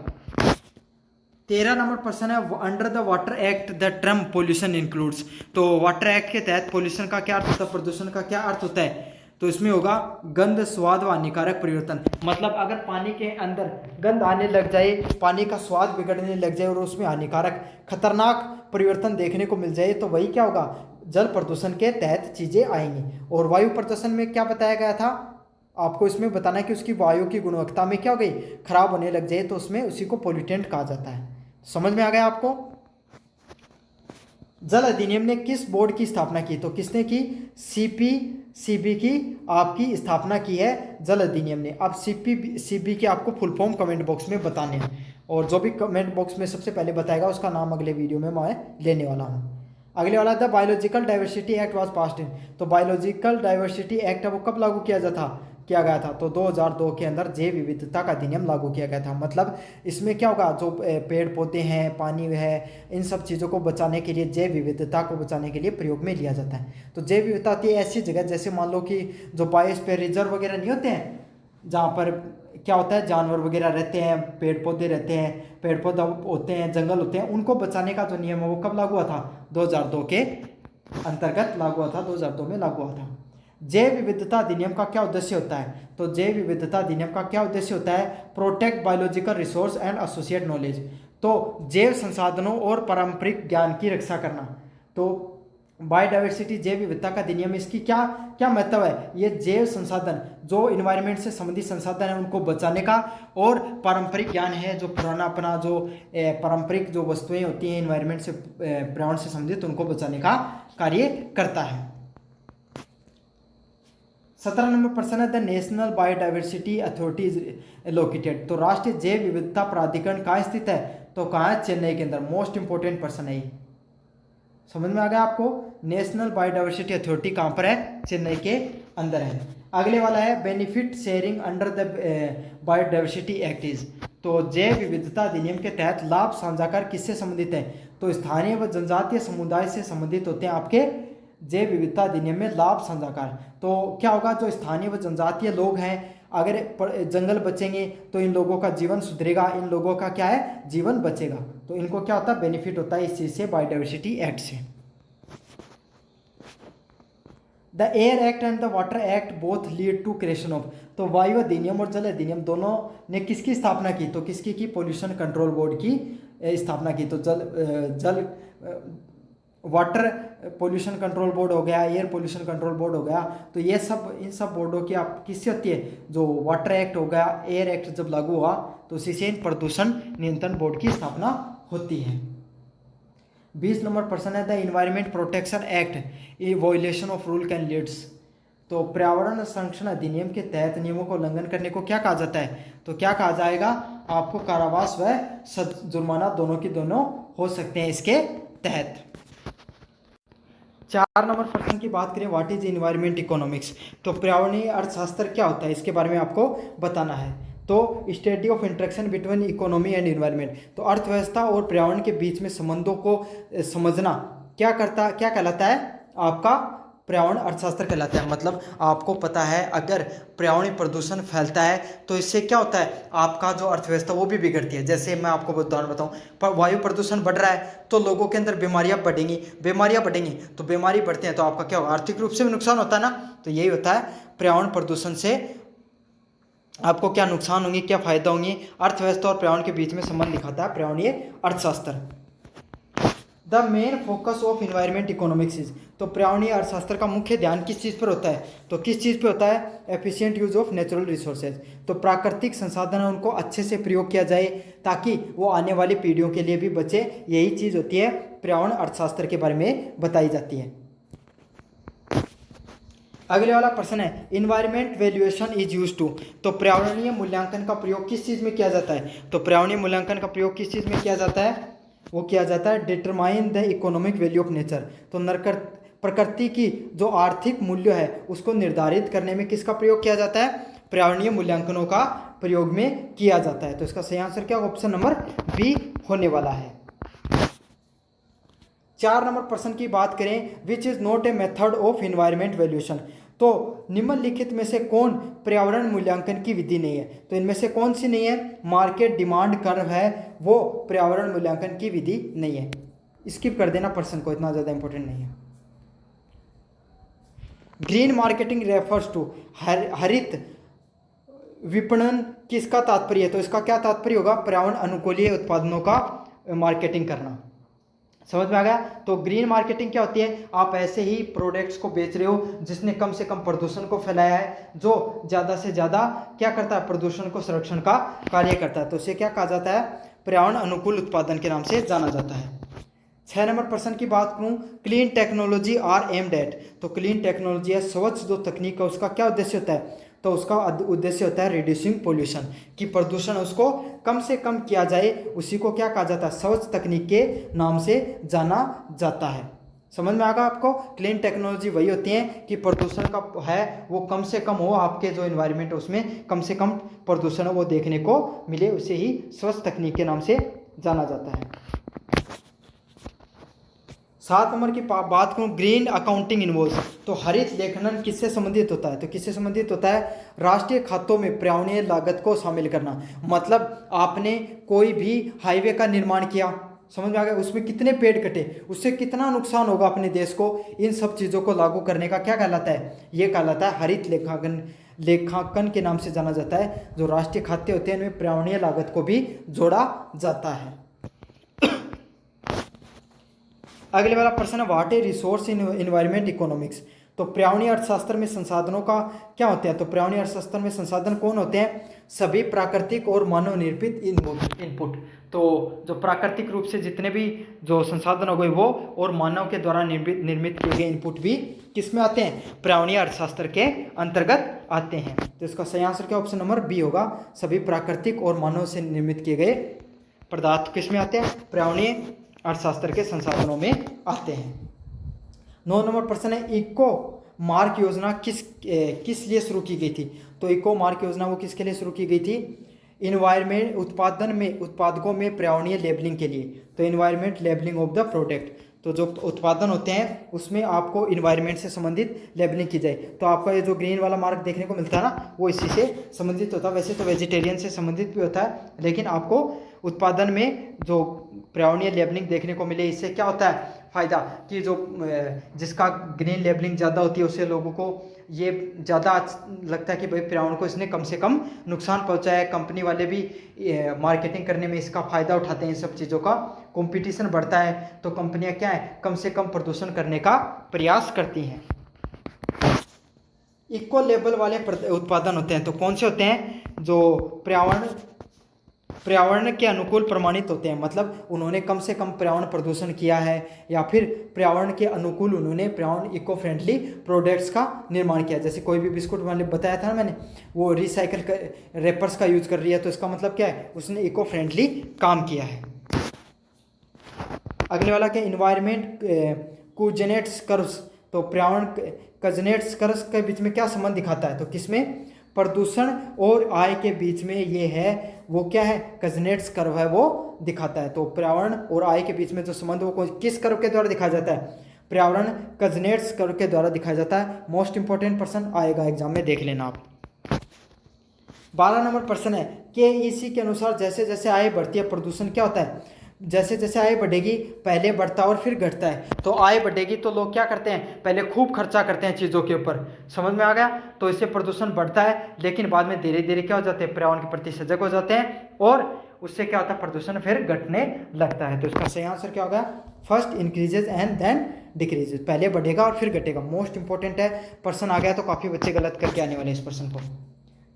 13 नंबर प्रश्न है, under the water act the term pollution includes. तो वाटर एक्ट के तहत पोल्यूशन का क्या अर्थ होता है, प्रदूषण का क्या अर्थ होता है? तो इसमें होगा गंध, स्वाद व हानिकारक परिवर्तन। मतलब अगर पानी के अंदर गंध आने लग जाए, पानी का स्वाद बिगड़ने लग जाए और उसमें हानिकारक खतरनाक परिवर्तन देखने को मिल जाए, तो वही क्या होगा? जल प्रदूषण के तहत चीजें आएंगी। और वायु प्रदूषण में क्या बताया गया था आपको? इसमें बताना है कि उसकी वायु की गुणवत्ता में क्या हो गई? खराब होने लग जाए, तो उसमें उसी को पोल्यूटेंट कहा जाता है। समझ में आ गया आपको? जल अधिनियम ने किस बोर्ड की स्थापना की? तो किसने की? CPCB की आपकी स्थापना की है जल अधिनियम ने। अब CPCB के आपको फुल फॉर्म कमेंट बॉक्स में बताने हैं, और जो भी कमेंट बॉक्स में सबसे पहले बताएगा उसका नाम अगले वीडियो में मैं लेने वाला हूँ। अगले वाला the biological diversity act was passed in. तो बायोलॉजिकल डाइवर्सिटी एक्ट है वो कब लागू किया गया था? तो 2002 के अंदर जैव विविधता का अधिनियम लागू किया गया था। मतलब इसमें क्या होगा? जो पेड़ पौधे हैं, पानी है, इन सब चीज़ों को बचाने के लिए, जैव विविधता को बचाने के लिए प्रयोग में लिया जाता है। तो जैव विविधता होती है ऐसी जगह, जैसे मान लो कि जो बायोस्फीयर रिजर्व वगैरह नहीं होते हैं, जहाँ पर क्या होता है, जानवर वगैरह रहते हैं, पेड़ पौधे रहते हैं, पेड़ पौधे होते हैं, जंगल होते हैं, उनको बचाने का जो नियम है वो कब लागू हुआ था? 2002 के अंतर्गत लागू हुआ था, 2002 में लागू हुआ था। जैव विविधता अधिनियम का क्या उद्देश्य होता है? तो जैव विविधता अधिनियम का क्या उद्देश्य होता है? Protect biological resource and associate knowledge. तो जैव संसाधनों और पारंपरिक ज्ञान की रक्षा करना। तो बायोडाइवर्सिटी जैव विविधता का अधिनियम, इसकी क्या क्या महत्व है? ये जैव संसाधन जो इन्वायरमेंट से संबंधित संसाधन है उनको बचाने का, और पारंपरिक ज्ञान है जो पुराना अपना जो पारंपरिक जो वस्तुएं होती हैं इन्वायरमेंट से पर्यावरण से संबंधित उनको बचाने का कार्य करता है। 17 नंबर प्रश्न है, the national biodiversity authority is located. तो राष्ट्रीय जैव विविधता प्राधिकरण कहाँ स्थित है? तो कहाँ है? चेन्नई के अंदर। मोस्ट इंपोर्टेंट प्रश्न है ये, समझ में आ गया आपको? नेशनल बायोडाइवर्सिटी अथॉरिटी कहाँ पर है? चेन्नई के अंदर है। अगले वाला है benefit sharing under the biodiversity act is. तो जैव विविधता अधिनियम के तहत लाभ साझाकार किससे संबंधित है? तो स्थानीय व जनजातीय समुदाय से संबंधित होते हैं आपके जैव विविधता अधिनियम में लाभ साझाकार। तो क्या होगा? जो स्थानीय व जनजातीय लोग हैं, अगर जंगल बचेंगे तो इन लोगों का जीवन सुधरेगा, इन लोगों का क्या है? जीवन बचेगा। तो इनको क्या होता है? बेनिफिट होता है इस चीज से, बायोडाइवर्सिटी एक्ट से। The air act and the water act both lead to creation of. तो वायु अधिनियम और जल अधिनियम दोनों ने किसकी स्थापना की? तो किसकी की? पोल्यूशन कंट्रोल बोर्ड की स्थापना की। तो जल वाटर पोल्यूशन कंट्रोल बोर्ड हो गया, एयर पोल्यूशन कंट्रोल बोर्ड हो गया। तो ये सब, इन सब बोर्डों की आप किससे होती है? जो वाटर एक्ट हो गया, एयर एक्ट जब लागू हुआ तो उसी से प्रदूषण नियंत्रण बोर्ड की स्थापना होती है। 20 नंबर प्रश्न है, the environment protection act a violation of rule can leads. तो पर्यावरण संरक्षण अधिनियम के तहत नियमों का उल्लंघन करने को क्या कहा जाता है? तो क्या कहा जाएगा? आपको कारावास व जुर्माना दोनों की दोनों हो सकते हैं इसके तहत। 4 नंबर प्रश्न की बात करें, व्हाट इज एनवायरमेंट इकोनॉमिक्स। तो पर्यावरणीय अर्थशास्त्र क्या होता है इसके बारे में आपको बताना है। तो study of interaction between economy and environment. तो अर्थव्यवस्था और पर्यावरण के बीच में संबंधों को समझना क्या कहलाता है? आपका पर्यावरण अर्थशास्त्र कहलाता है। मतलब आपको पता है अगर पर्यावरणीय प्रदूषण फैलता है तो इससे क्या होता है? आपका जो अर्थव्यवस्था वो भी बिगड़ती है। जैसे मैं आपको उदाहरण बताऊं, पर वायु प्रदूषण बढ़ रहा है तो लोगों के अंदर बीमारियां बढ़ेंगी तो बीमारी बढ़ते हैं तो आपका क्या होगा? आर्थिक रूप से भी नुकसान होता है ना। तो यही होता है पर्यावरण प्रदूषण से आपको क्या नुकसान होंगे, क्या फायदा होंगे। अर्थव्यवस्था और पर्यावरण के बीच में संबंध दिखाता है पर्यावरणीय अर्थशास्त्र। The main focus of environment economics is. तो पर्यावरणीय अर्थशास्त्र का मुख्य ध्यान किस चीज़ पर होता है? तो किस चीज़ पे होता है? Efficient use of natural resources. तो प्राकृतिक संसाधन है उनको अच्छे से प्रयोग किया जाए ताकि वो आने वाली पीढ़ियों के लिए भी बचे। यही चीज़ होती है पर्यावरण अर्थशास्त्र के बारे में बताई जाती है। अगले वाला प्रश्न है, environment valuation is use to. तो पर्यावरणीय मूल्यांकन का प्रयोग किस चीज़ में किया जाता है? तो पर्यावरणीय मूल्यांकन का प्रयोग किस चीज़ में किया जाता है? वो किया जाता है determine the economic value of nature. तो प्रकृति की जो आर्थिक मूल्य है उसको निर्धारित करने में किसका प्रयोग किया जाता है? पर्यावरणीय मूल्यांकनों का प्रयोग में किया जाता है। तो इसका सही आंसर क्या? ऑप्शन नंबर बी होने वाला है। 4 नंबर प्रश्न की बात करें, which is not a method of environment valuation. तो निम्नलिखित में से कौन पर्यावरण मूल्यांकन की विधि नहीं है? तो इनमें से कौन सी नहीं है? मार्केट डिमांड कर्व है वो पर्यावरण मूल्यांकन की विधि नहीं है। स्किप कर देना प्रश्न को, इतना ज़्यादा इंपॉर्टेंट नहीं है। ग्रीन मार्केटिंग रेफर्स टू, हरित विपणन किसका तात्पर्य है? तो इसका क्या तात्पर्य होगा? पर्यावरण अनुकूलीय उत्पादनों का मार्केटिंग करना। समझ में आ गया? तो ग्रीन मार्केटिंग क्या होती है? आप ऐसे ही प्रोडक्ट्स को बेच रहे हो जिसने कम से कम प्रदूषण को फैलाया है, जो ज़्यादा से ज़्यादा क्या करता है? प्रदूषण को संरक्षण का कार्य करता है। तो उसे क्या कहा जाता है? पर्यावरण अनुकूल उत्पादन के नाम से जाना जाता है। 6 नंबर प्रश्न की बात करूं, clean technology are aimed at. तो क्लीन टेक्नोलॉजी है स्वच्छ जो तकनीक है उसका क्या उद्देश्य होता है? तो उसका उद्देश्य होता है रिड्यूसिंग पोल्यूशन, कि प्रदूषण उसको कम से कम किया जाए। उसी को क्या कहा जाता है? स्वच्छ तकनीक के नाम से जाना जाता है। समझ में आ गया आपको? क्लीन टेक्नोलॉजी वही होती है कि प्रदूषण का है वो कम से कम हो, आपके जो इन्वायरमेंट है उसमें कम से कम प्रदूषण वो देखने को मिले, उसे ही स्वच्छ तकनीक के नाम से जाना जाता है। 7 नंबर की बात करूं, ग्रीन अकाउंटिंग इन्वॉल्व। तो हरित लेखनन किससे संबंधित होता है? तो किससे संबंधित होता है? राष्ट्रीय खातों में पर्यावरणीय लागत को शामिल करना। मतलब आपने कोई भी हाईवे का निर्माण किया, समझ में आ गया, उसमें कितने पेड़ कटे, उससे कितना नुकसान होगा अपने देश को, इन सब चीज़ों को लागू करने का क्या कहलाता है, ये कहलाता है हरित लेखांकन के नाम से जाना जाता है। जो राष्ट्रीय खाते होते हैं इनमें पर्यावरणीय लागत को भी जोड़ा जाता है। अगले वाला प्रश्न है what is resource in environment economics. तो पर्यावरणीय अर्थशास्त्र में संसाधनों का क्या होते हैं, तो पर्यावरणीय अर्थशास्त्र में संसाधन कौन होते हैं, सभी प्राकृतिक और मानव निर्मित इनपुट। तो जो प्राकृतिक रूप से जितने भी जो संसाधन हो गए वो, और मानव के द्वारा निर्मित किए गए इनपुट भी किस में आते हैं, पर्यावरणीय अर्थशास्त्र के अंतर्गत आते हैं। तो इसका सही आंसर क्या ऑप्शन नंबर बी होगा, सभी प्राकृतिक और मानव से निर्मित किए गए पदार्थ किस में आते हैं, पर्यावरणीय अर्थशास्त्र के संसाधनों में आते हैं। 9 नंबर प्रश्न है इको मार्क योजना किस लिए शुरू की गई थी। तो इको मार्क योजना वो किसके लिए शुरू की गई थी, इन्वायरमेंट उत्पादकों में पर्यावरणीय लेबलिंग के लिए। तो environment labelling of the product, तो जो उत्पादन होते हैं उसमें आपको इन्वायरमेंट से संबंधित लेबलिंग की जाए। तो आपका ये जो ग्रीन वाला मार्क देखने को मिलता है ना, वो इसी से संबंधित होता है। वैसे तो वेजिटेरियन से संबंधित भी होता है, लेकिन आपको उत्पादन में जो पर्यावरणीय लेबलिंग देखने को मिले, इससे क्या होता है फ़ायदा, कि जो जिसका ग्रीन लेबलिंग ज़्यादा होती है उससे लोगों को ये ज़्यादा लगता है कि भाई पर्यावरण को इसने कम से कम नुकसान पहुंचाया है। कंपनी वाले भी मार्केटिंग करने में इसका फ़ायदा उठाते हैं, इन सब चीज़ों का कंपटीशन बढ़ता है तो कंपनियां क्या है कम से कम प्रदूषण करने का प्रयास करती हैं। इको लेबल वाले उत्पादन होते हैं, तो कौन से होते हैं, जो पर्यावरण के अनुकूल प्रमाणित होते हैं, मतलब उन्होंने कम से कम पर्यावरण प्रदूषण किया है, या फिर पर्यावरण के अनुकूल उन्होंने पर्यावरण इको फ्रेंडली प्रोडक्ट्स का निर्माण किया। जैसे कोई भी बिस्कुट वाले बताया था ना मैंने, वो रिसाइकल रेपर्स का यूज कर रही है, तो इसका मतलब क्या है, उसने इको फ्रेंडली काम किया है। अगले वाला क्या, इन्वायरमेंट कोजेनेट्स कर्व्स। तो पर्यावरण कजनेट्स कर्व्स के बीच में क्या संबंध दिखाता है, तो किसमें, प्रदूषण और आय के बीच में ये है, वो क्या है, कजनेट्स कर्व है वो दिखाता है। तो पर्यावरण और आय के बीच में जो संबंध वो किस कर्व के द्वारा दिखाया जाता है, पर्यावरण कजनेट्स कर्व के द्वारा दिखाया जाता है। मोस्ट इंपॉर्टेंट प्रश्न आएगा एग्जाम में, देख लेना आप। 12 नंबर प्रश्न है KEC के अनुसार जैसे जैसे आय बढ़ती है प्रदूषण क्या होता है, जैसे जैसे आय बढ़ेगी पहले बढ़ता है और फिर घटता है। तो आय बढ़ेगी तो लोग क्या करते हैं, पहले खूब खर्चा करते हैं चीज़ों के ऊपर, समझ में आ गया, तो इससे प्रदूषण बढ़ता है, लेकिन बाद में धीरे धीरे क्या हो जाते हैं, पर्यावरण के प्रति सजग हो जाते हैं, और उससे क्या होता है, प्रदूषण फिर घटने लगता है। तो इसका सही आंसर क्या होगा, first increases and then decreases, पहले बढ़ेगा और फिर घटेगा। मोस्ट इंपॉर्टेंट है, प्रश्न आ गया तो काफ़ी बच्चे गलत करके आने वाले इस प्रश्न को।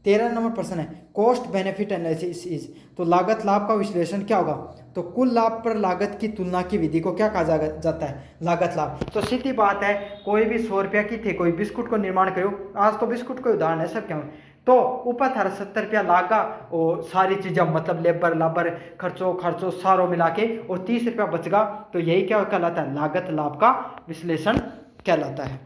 13 नंबर प्रश्न है कॉस्ट बेनिफिट एनालिसिस इज। तो लागत लाभ का विश्लेषण क्या होगा, तो कुल लाभ पर लागत की तुलना की विधि को क्या कहा जाता है, लागत लाभ। तो सीधी बात है, कोई भी 100 रुपया की थे, कोई बिस्कुट को निर्माण करो, आज तो बिस्कुट का उदाहरण है सब, क्यों, तो ऊपर था 70 रुपया लागा, और सारी चीज़ें मतलब लेबर खर्चों सारों मिला के, और 30 रुपया बचगा, तो यही क्या कहलाता है, लागत लाभ का विश्लेषण कहलाता है।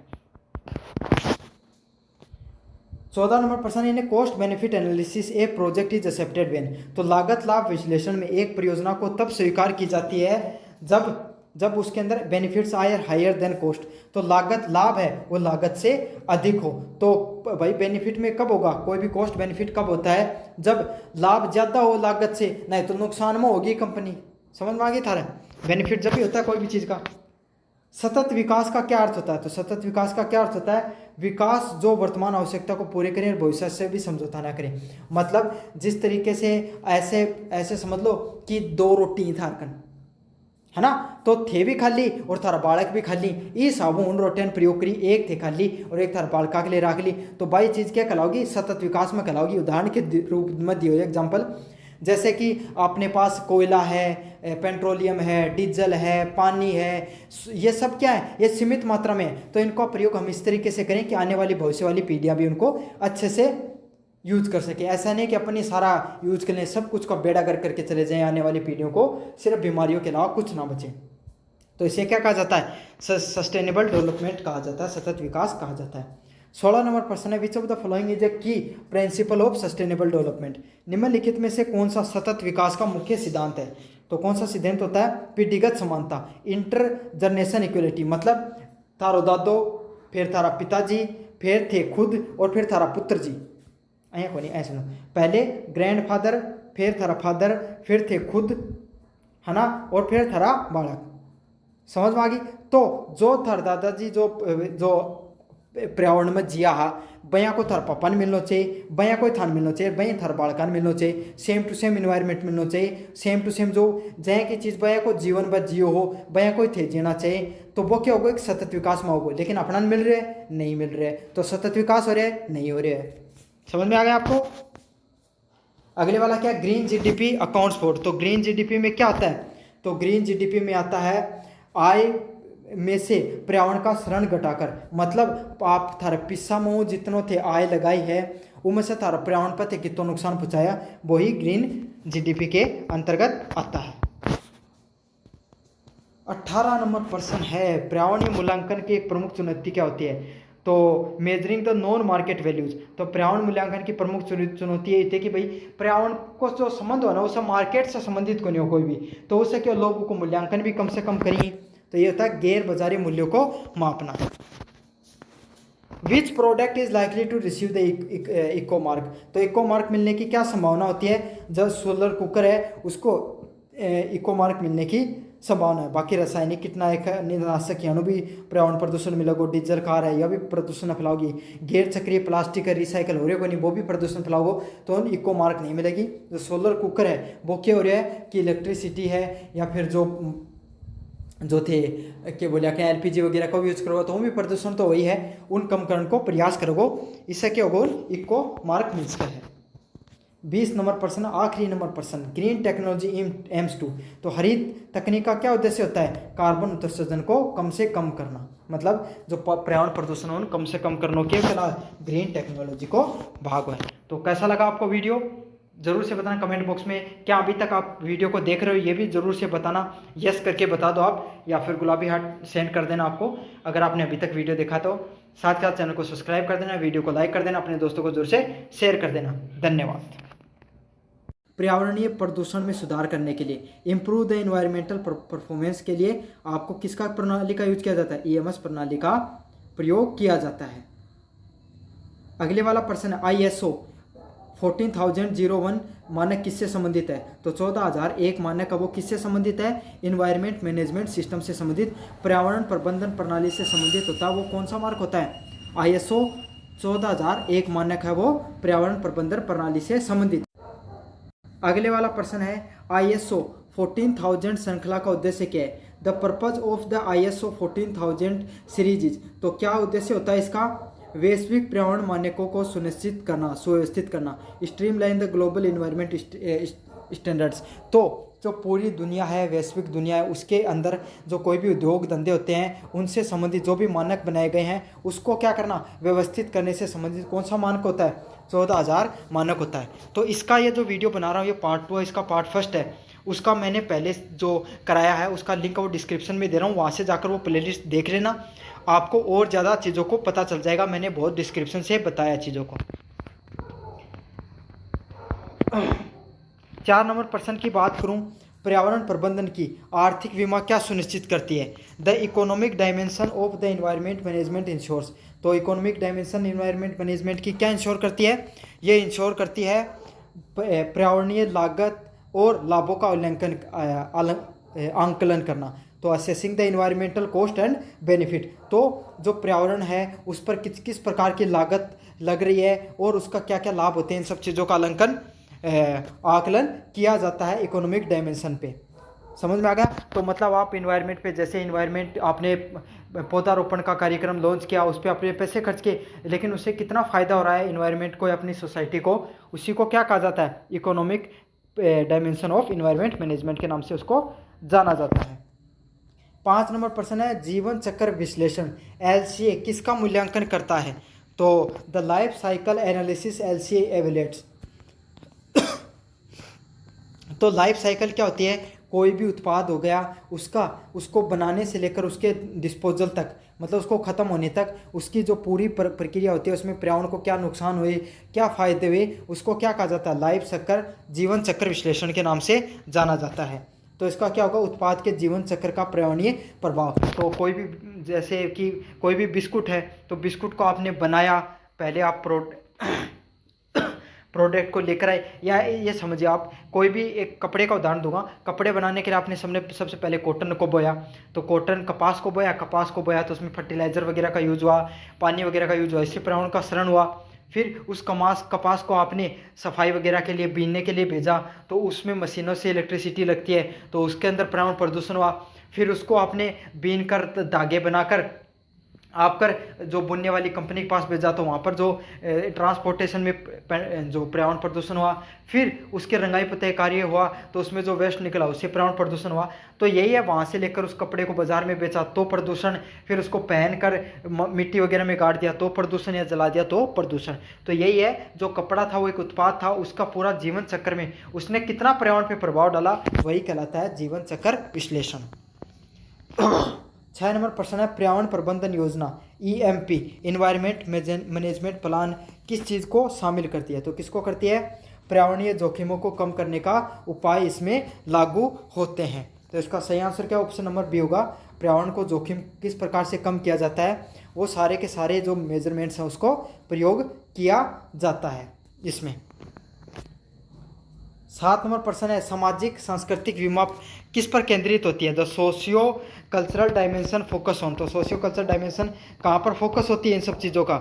14 नंबर प्रश्न है cost benefit analysis A project is accepted when. तो लागत लाभ विश्लेषण में एक परियोजना को तब स्वीकार की जाती है जब उसके अंदर बेनिफिट्स आए हायर देन कॉस्ट। तो लागत लाभ है वो लागत से अधिक हो। तो भाई बेनिफिट में कब होगा, कोई भी कॉस्ट बेनिफिट कब होता है, जब लाभ ज़्यादा हो लागत से, नहीं तो नुकसान में होगी कंपनी। समझ में आ गई थारा, बेनिफिट जब भी होता है कोई भी चीज़ का। सतत विकास का क्या अर्थ होता है, तो सतत विकास का क्या अर्थ होता है, विकास जो वर्तमान आवश्यकता को पूरे करें और भविष्य से भी समझौता ना करें। मतलब जिस तरीके से ऐसे समझ लो कि 2 रोटी थारकन है ना, तो थे भी खाली और थारा बालक भी खाली, ई साबुन रोटियां प्रयोग करी, एक थे खाली और एक थारा बालका के लिए रख ली, तो भाई चीज़ क्या कहलाओगी, सतत विकास में कहलाओगी। उदाहरण के रूप में दियो एग्जाम्पल, जैसे कि अपने पास कोयला है, पेट्रोलियम है, डीजल है, पानी है, ये सब क्या है, ये सीमित मात्रा में है। तो इनका प्रयोग हम इस तरीके से करें कि आने वाली भविष्य वाली पीढ़ियाँ भी उनको अच्छे से यूज कर सके। ऐसा नहीं कि अपनी सारा यूज कर लें, सब कुछ का बेड़ा गर्क करके चले जाएं, आने वाली पीढ़ियों को सिर्फ बीमारियों के अलावा कुछ ना बचे। तो इसे क्या कहा जाता है, सस्टेनेबल डेवलपमेंट कहा जाता है, सतत विकास कहा जाता है। 16 नंबर प्रश्न है which of the following is a की प्रिंसिपल ऑफ सस्टेनेबल डेवलपमेंट। निम्नलिखित में से कौन सा सतत विकास का मुख्य सिद्धांत है, तो कौन सा सिद्धांत होता है, पीढ़ीगत समानता, इंटर जनरेशन इक्वलिटी। मतलब थारो दादो, फिर थारा पिताजी, फिर थे खुद, और फिर थारा पुत्र जी। को नहीं ऐसे सुनो, पहले ग्रैंड फादर, फिर थारा फादर, फिर थे खुद, है ना, और फिर थारा बालक। समझ में आ गई। तो जो थार दादाजी जो जो पर्यावरण में जिया हा, बया को थार पापन मिलना चाहिए, बया कोई थान मिलना चाहिए, बया थार बालकान मिलना चाहिए, सेम टू सेम इन्वायरमेंट मिलना चाहिए, सेम टू सेम जो जय की चीज़ बया को जीवन भर जियो हो, बया कोई थे जीना चाहिए। तो वो क्या होगा, एक सतत विकास में होगा। लेकिन अपना मिल रहे है, नहीं मिल रहे, तो सतत विकास हो रहा है, नहीं हो रहा है। समझ में आ गया आपको। अगले वाला क्या, ग्रीन जीडीपी अकाउंट्स फॉर। तो ग्रीन जीडीपी में क्या आता है, तो ग्रीन जीडीपी में आता है आय में से पर्यावरण का शरण घटाकर, मतलब आप थारे पिस्सा में जितनों थे आय लगाई है उनमें से थारा पर्यावरण पर कितना नुकसान पहुंचाया, वही ग्रीन जीडीपी के अंतर्गत आता है। 18 नंबर प्रश्न है, पर्यावरणीय मूल्यांकन की एक प्रमुख चुनौती क्या होती है। तो measuring the non market values. तो पर्यावरण मूल्यांकन की प्रमुख चुनौती ये थी कि भाई पर्यावरण को जो संबंध हो ना उससे मार्केट से संबंधित कोई नहीं हो कोई भी, तो उससे क्या लोगों को मूल्यांकन भी कम से कम करेंगे। तो ये होता है गैर बाजारी मूल्यों को मापना। Which product is likely to receive the eco mark. तो इको मार्क मिलने की क्या संभावना होती है, जब सोलर कुकर है उसको इको मार्क मिलने की संभावना है। बाकी रासायनिक कीटनाशक यानी भी पर्यावरण प्रदूषण मिलेगा, डीजल कार है यह भी प्रदूषण फैलाओगी, गैर चक्रीय प्लास्टिक है रिसाइकल हो रही है नहीं वो भी प्रदूषण फैलाओगे, तो इको मार्क नहीं मिलेगी। जो सोलर कुकर है वो क्या हो रहा है कि इलेक्ट्रिसिटी है या फिर जो थे क्या बोले क्या एलपीजी वगैरह का भी यूज करोगे तो वो भी प्रदूषण तो वही है, उन कम करने को प्रयास करोगे, इससे क्या होगा इको मार्क मिल सकता है। 20 नंबर प्रश्न, आखिरी नंबर प्रश्न, ग्रीन टेक्नोलॉजी एम्स टू। तो हरित तकनीक का क्या उद्देश्य होता है, कार्बन उत्सर्जन को कम से कम करना, मतलब जो पर्यावरण प्रदूषण हो कम से कम करने के ग्रीन टेक्नोलॉजी को भाग है। तो कैसा लगा आपको वीडियो, जरूर से बताना कमेंट बॉक्स में। क्या अभी तक आप वीडियो को देख रहे हो ये भी जरूर से बताना, यस करके बता दो आप, या फिर गुलाबी हार्ट सेंड कर देना आपको अगर आपने अभी तक वीडियो देखा। तो साथ ही साथ चैनल को सब्सक्राइब कर देना, वीडियो को लाइक कर देना, अपने दोस्तों को जरूर से शेयर कर देना। धन्यवाद। पर्यावरणीय प्रदूषण में सुधार करने के लिए, इम्प्रूव द इन्वायरमेंटल परफॉर्मेंस के लिए आपको किसका प्रणाली का यूज किया जाता है, ईएमएस प्रणाली का प्रयोग किया जाता है। अगले वाला प्रश्न है, ISO 14001 मानक किससे संबंधित है। तो 14001 मानक है वो किससे संबंधित है, इन्वायरमेंट मैनेजमेंट सिस्टम से संबंधित, पर्यावरण प्रबंधन प्रणाली से संबंधित होता है। वो कौन सा मानक होता है, ISO 14001 मानक है वो पर्यावरण प्रबंधन प्रणाली से संबंधित। अगले वाला प्रश्न है, ISO 14000 श्रृंखला का उद्देश्य क्या है। The purpose of the ISO 14000 series. तो क्या उद्देश्य होता है इसका, वैश्विक पर्यावरण मानकों को सुनिश्चित करना, सुव्यवस्थित करना, streamline the global environment standards. तो जो पूरी दुनिया है, वैश्विक दुनिया है, उसके अंदर जो कोई भी उद्योग धंधे होते हैं उनसे संबंधित जो भी मानक बनाए गए हैं उसको क्या करना, व्यवस्थित करने से संबंधित कौन सा मानक होता है, 14000 मानक होता है। तो इसका ये जो वीडियो बना रहा हूँ ये पार्ट 2 है, इसका पार्ट 1 है, उसका मैंने पहले जो कराया है उसका लिंक वो डिस्क्रिप्शन में दे रहा हूँ, वहाँ से जाकर वो प्लेलिस्ट देख लेना, आपको और ज़्यादा चीज़ों को पता चल जाएगा। मैंने बहुत डिस्क्रिप्शन से बताया चीज़ों को। 4 नंबर प्रश्न की बात करूं, पर्यावरण प्रबंधन की आर्थिक बीमा क्या सुनिश्चित करती है। The economic dimension of the environment management ensures. तो इकोनॉमिक डायमेंशन एनवायरनमेंट मैनेजमेंट की क्या इंश्योर करती है, ये इंश्योर करती है पर्यावरणीय लागत और लाभों का आंकलन करना। तो assessing the environmental cost and benefit. तो जो पर्यावरण है उस पर किस किस प्रकार की लागत लग रही है और उसका क्या क्या लाभ होते हैं, इन सब चीज़ों का आकलन किया जाता है इकोनॉमिक डायमेंशन पे। समझ में आ गया। तो मतलब आप इन्वायरमेंट पे, जैसे इन्वायरमेंट आपने पौधारोपण का कार्यक्रम लॉन्च किया, उस पर अपने पैसे खर्च किए, लेकिन उससे कितना फ़ायदा हो रहा है इन्वायरमेंट को या अपनी सोसाइटी को, उसी को क्या कहा जाता है, economic dimension of environment management के नाम से उसको जाना जाता है। 5 नंबर प्रश्न है, जीवन चक्र विश्लेषण LCA किसका मूल्यांकन करता है। तो the life cycle analysis LCA एवेलेट्स। तो लाइफ साइकिल क्या होती है, कोई भी उत्पाद हो गया उसको बनाने से लेकर उसके डिस्पोजल तक, मतलब उसको ख़त्म होने तक उसकी जो पूरी प्रक्रिया होती है उसमें पर्यावरण को क्या नुकसान हुए, क्या फ़ायदे हुए, उसको क्या कहा जाता है, लाइफ चक्र जीवन चक्र विश्लेषण के नाम से जाना जाता है। तो इसका क्या होगा, उत्पाद के जीवन चक्र का पर्यावरणीय प्रभाव। तो कोई भी, जैसे कि कोई भी बिस्कुट है, तो बिस्कुट को आपने बनाया, पहले आप प्रोडक्ट को लेकर आए। या ये समझिए आप, कोई भी एक कपड़े का उदाहरण दूंगा, कपड़े बनाने के लिए आपने सबसे पहले कॉटन को बोया, तो कॉटन कपास को बोया तो उसमें फर्टिलाइजर वगैरह का यूज हुआ, पानी वगैरह का यूज हुआ, इससे पर्यावरण का क्षरण हुआ। फिर उस कपास को आपने सफाई वगैरह के लिए बीनने के लिए भेजा, तो उसमें मशीनों से इलेक्ट्रिसिटी लगती है, तो उसके अंदर पर्यावरण प्रदूषण हुआ। फिर उसको आपने बीन कर धागे बनाकर आपकर जो बुनने वाली कंपनी के पास भेजा, तो वहाँ पर जो ट्रांसपोर्टेशन में जो पर्यावरण प्रदूषण हुआ। फिर उसके रंगाई पुताई कार्य हुआ, तो उसमें जो वेस्ट निकला उससे पर्यावरण प्रदूषण हुआ। तो यही है, वहाँ से लेकर उस कपड़े को बाजार में बेचा तो प्रदूषण, फिर उसको पहनकर मिट्टी वगैरह में गाड़ दिया तो प्रदूषण, या जला दिया तो प्रदूषण। तो यही है, जो कपड़ा था वो एक उत्पाद था, उसका पूरा जीवन चक्र में उसने कितना पर्यावरण पर प्रभाव डाला, वही कहलाता है जीवन चक्र विश्लेषण। 6 नंबर प्रश्न है, पर्यावरण प्रबंधन योजना EMP इन्वायरमेंट मैनेजमेंट प्लान किस चीज़ को शामिल करती है? तो किसको करती है? पर्यावरणीय जोखिमों को कम करने का उपाय इसमें लागू होते हैं। तो इसका सही आंसर क्या, ऑप्शन नंबर बी होगा। पर्यावरण को जोखिम किस प्रकार से कम किया जाता है, वो सारे के सारे जो मेजरमेंट्स हैं उसको प्रयोग किया जाता है इसमें। 7 नंबर प्रश्न है, सामाजिक सांस्कृतिक बीमा किस पर केंद्रित होती है? The socio cultural dimension focus on. तो सोशियो कल्चरल डायमेंशन कहाँ पर फोकस होती है इन सब चीज़ों का?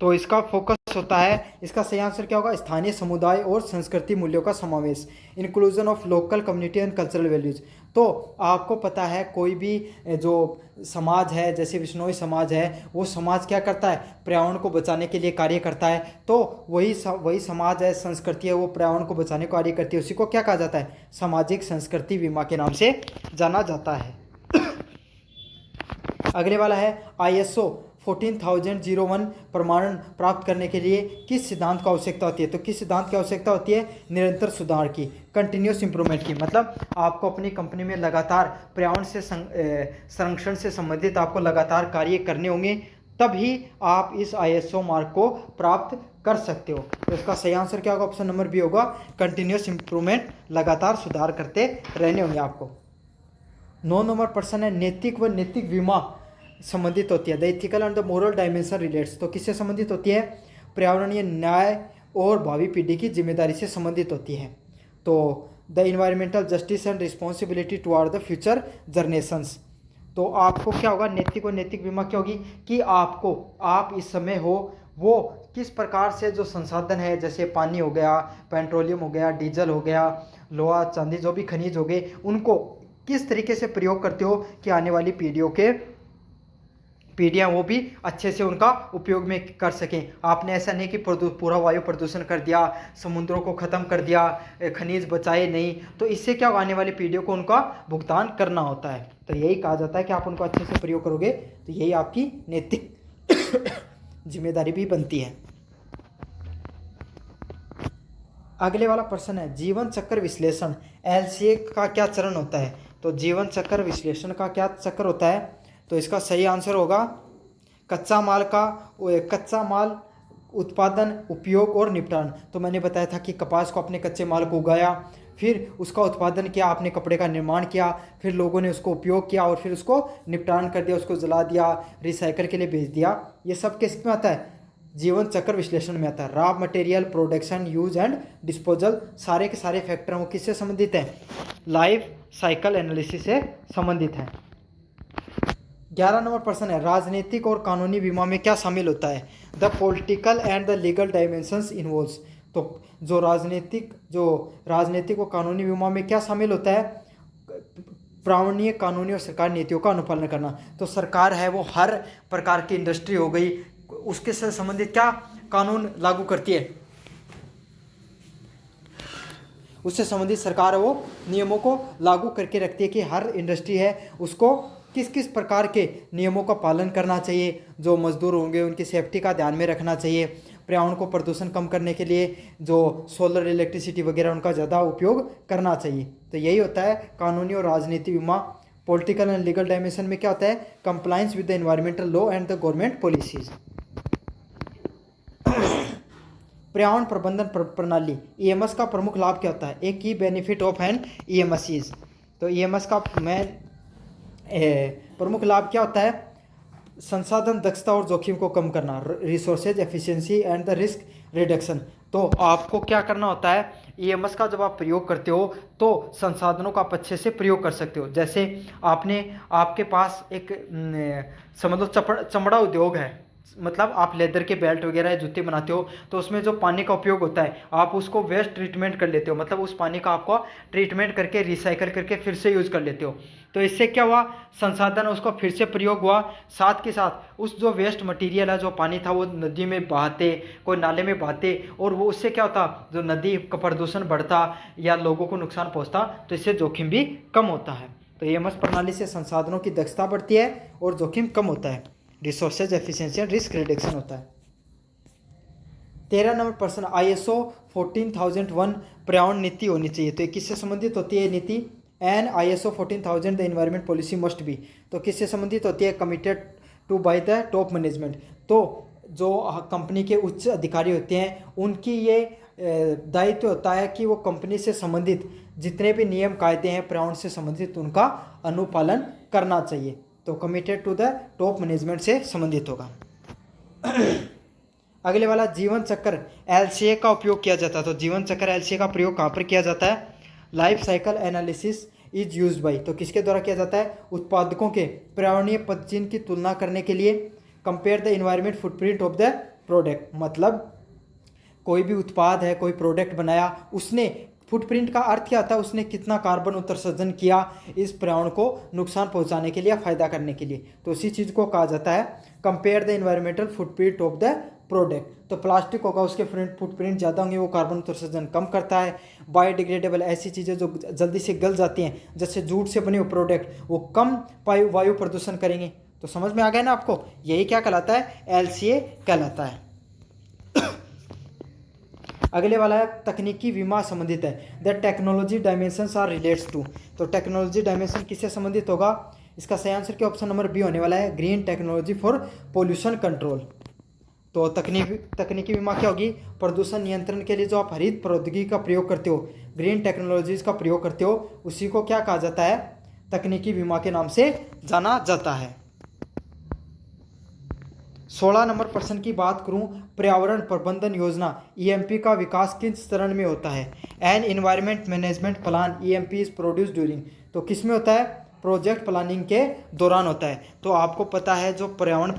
तो इसका फोकस होता है, इसका सही आंसर क्या होगा? स्थानीय समुदाय और संस्कृति मूल्यों का समावेश, inclusion of local community and cultural values. तो आपको पता है, कोई भी जो समाज है, जैसे विश्नोई समाज है, वो समाज क्या करता है? पर्यावरण को बचाने के लिए कार्य करता है। तो वही समाज है, संस्कृति है, वो पर्यावरण को बचाने का कार्य करती है। उसी को क्या कहा जाता है? सामाजिक संस्कृति बीमा के नाम से जाना जाता है। अगले वाला है, ISO 14001 प्रमाणन प्राप्त करने के लिए किस सिद्धांत की आवश्यकता होती है? तो किस सिद्धांत की आवश्यकता होती है? निरंतर सुधार की, कंटिन्यूस इंप्रूवमेंट की। मतलब आपको अपनी कंपनी में लगातार पर्यावरण से संरक्षण से संबंधित आपको लगातार कार्य करने होंगे, तभी आप इस ISO मार्क को प्राप्त कर सकते हो। तो इसका सही आंसर क्या होगा? ऑप्शन नंबर बी होगा, कंटिन्यूस इंप्रूवमेंट, लगातार सुधार करते रहने होंगे आपको। 9 नंबर प्रश्न है, नैतिक व नैतिक बीमा संबंधित होती है। The ethical and the moral dimension relates. तो किससे संबंधित होती है? पर्यावरणीय न्याय और भावी पीढ़ी की जिम्मेदारी से संबंधित होती है। तो the environmental justice and responsibility toward the future generations. तो आपको क्या होगा? नैतिक और नैतिक बीमा क्या होगी कि आप इस समय हो वो किस प्रकार से जो संसाधन है, जैसे पानी हो गया, पेट्रोलियम हो गया, डीजल हो गया, लोहा चांदी, जो भी खनिज हो गए, उनको किस तरीके से प्रयोग करते हो कि आने वाली पीढ़ियाँ वो भी अच्छे से उनका उपयोग में कर सकें। आपने ऐसा नहीं कि पूरा वायु प्रदूषण कर दिया, समुद्रों को ख़त्म कर दिया, खनिज बचाए नहीं, तो इससे क्या आने वाली पीढ़ियों को उनका भुगतान करना होता है। तो यही कहा जाता है कि आप उनको अच्छे से प्रयोग करोगे तो यही आपकी नैतिक जिम्मेदारी भी बनती है। अगले वाला प्रश्न है, जीवन चक्र विश्लेषण LCA का क्या चरण होता है? तो जीवन चक्र विश्लेषण का क्या चक्र होता है? तो इसका सही आंसर होगा कच्चा माल उत्पादन, उपयोग और निपटान। तो मैंने बताया था कि कपास को अपने कच्चे माल को उगाया, फिर उसका उत्पादन किया, आपने कपड़े का निर्माण किया, फिर लोगों ने उसको उपयोग किया और फिर उसको निपटान कर दिया, उसको जला दिया, रिसाइकल के लिए भेज दिया। ये सब किस में आता है? जीवन चक्र विश्लेषण में आता है। Raw material, production, use and disposal, सारे के सारे फैक्टर वो किससे संबंधित हैं? लाइफ साइकिल एनालिसिस से संबंधित हैं। 11 नंबर प्रश्न है, राजनीतिक और कानूनी बीमा में क्या शामिल होता है? The political and the legal dimensions involves. तो जो राजनीतिक और कानूनी बीमा में क्या शामिल होता है? पर्यावरणीय, कानूनी और सरकार नीतियों का अनुपालन करना। तो सरकार है वो हर प्रकार की इंडस्ट्री हो गई, उसके से संबंधित क्या कानून लागू करती है? उससे संबंधित सरकार है वो नियमों को लागू करके रखती है कि हर इंडस्ट्री है उसको किस किस प्रकार के नियमों का पालन करना चाहिए, जो मजदूर होंगे उनकी सेफ्टी का ध्यान में रखना चाहिए, पर्यावरण को प्रदूषण कम करने के लिए जो सोलर इलेक्ट्रिसिटी वगैरह उनका ज़्यादा उपयोग करना चाहिए। तो यही होता है कानूनी और राजनीतिक बीमा। पॉलिटिकल एंड लीगल डायमेंशन में क्या होता है? Compliance with the environmental law and the government policies. पर्यावरण प्रबंधन प्रणाली EMS का प्रमुख लाभ क्या होता है? एक की benefit of an EMS is. तो EMS का प्रमुख लाभ क्या होता है? संसाधन दक्षता और जोखिम को कम करना, resources efficiency and the risk reduction. तो आपको क्या करना होता है, ईएमएस का जब आप प्रयोग करते हो तो संसाधनों का आप अच्छे से प्रयोग कर सकते हो। जैसे आपके पास एक समझ लो चमड़ा उद्योग है, मतलब आप लेदर के बेल्ट वगैरह जूते बनाते हो, तो उसमें जो पानी का उपयोग होता है आप उसको वेस्ट ट्रीटमेंट कर लेते हो, मतलब उस पानी का आपको ट्रीटमेंट करके रिसाइकल करके फिर से यूज़ कर लेते हो। तो इससे क्या हुआ, संसाधन उसको फिर से प्रयोग हुआ, साथ के साथ उस जो वेस्ट मटेरियल है, जो पानी था, वो नदी में बहाते, कोई नाले में बहाते, और वो उससे क्या होता, जो नदी का प्रदूषण बढ़ता या लोगों को नुकसान पहुँचता, तो इससे जोखिम भी कम होता है। तो ईएमएस प्रणाली से संसाधनों की दक्षता बढ़ती है और जोखिम कम होता है, resources efficiency and risk reduction होता है। 13 नंबर प्रश्न, ISO 14001 पर्यावरण नीति होनी चाहिए, तो ये किससे संबंधित होती है नीति? An ISO 14000 the environment policy must be, तो किससे संबंधित होती है? Committed to by the top management. तो जो कंपनी के उच्च अधिकारी होते हैं उनकी ये दायित्व होता है कि वो कंपनी से संबंधित जितने भी नियम कायदे हैं पर्यावरण से संबंधित उनका अनुपालन करना चाहिए। तो committed to the top management से संबंधित होगा। अगले वाला, जीवन चक्र LCA का उपयोग किया जाता है, तो जीवन चक्र LCA का प्रयोग कहाँ पर किया जाता है? Life cycle analysis is use by, तो किसके द्वारा किया जाता है? उत्पादकों के पर्यावरणीय पदचिन्ह की तुलना करने के लिए। Compare the environment footprint of the product, मतलब कोई भी उत्पाद है, कोई प्रोडक्ट बनाया, उसने फुटप्रिंट का अर्थ क्या होता है? उसने कितना कार्बन उत्सर्जन किया इस पर्यावरण को नुकसान पहुंचाने के लिए या फायदा करने के लिए, तो उसी चीज़ को कहा जाता है compare the environmental footprint of the product. तो प्लास्टिक होगा, उसके फुटप्रिंट ज़्यादा होंगे, वो कार्बन उत्सर्जन कम करता है। बायोडिग्रेडेबल, ऐसी चीज़ें जो जल्दी से गल जाती हैं, जैसे जूट से बने हुए प्रोडक्ट, वो कम वायु प्रदूषण करेंगे। तो समझ में आ गया ना आपको, यही क्या कहलाता है? LCA कहलाता है। अगले वाला है तकनीकी बीमा संबंधित है, the technology dimensions are relates to, तो टेक्नोलॉजी डायमेंशन किससे संबंधित होगा? इसका सही आंसर क्या ऑप्शन नंबर बी होने वाला है, green technology for pollution control. तो तकनीकी बीमा क्या होगी? प्रदूषण नियंत्रण के लिए जो आप हरित प्रौद्योगिकी का प्रयोग करते हो, ग्रीन टेक्नोलॉजीज का प्रयोग करते हो, उसी को क्या कहा जाता है? तकनीकी बीमा के नाम से जाना जाता है। 16 नंबर प्रश्न की बात करूं, पर्यावरण प्रबंधन योजना EMP का विकास किस चरण में होता है? An environment management plan EMP is produce during, तो किस में होता है? प्रोजेक्ट प्लानिंग के दौरान होता है। तो आपको पता है जो पर्यावरण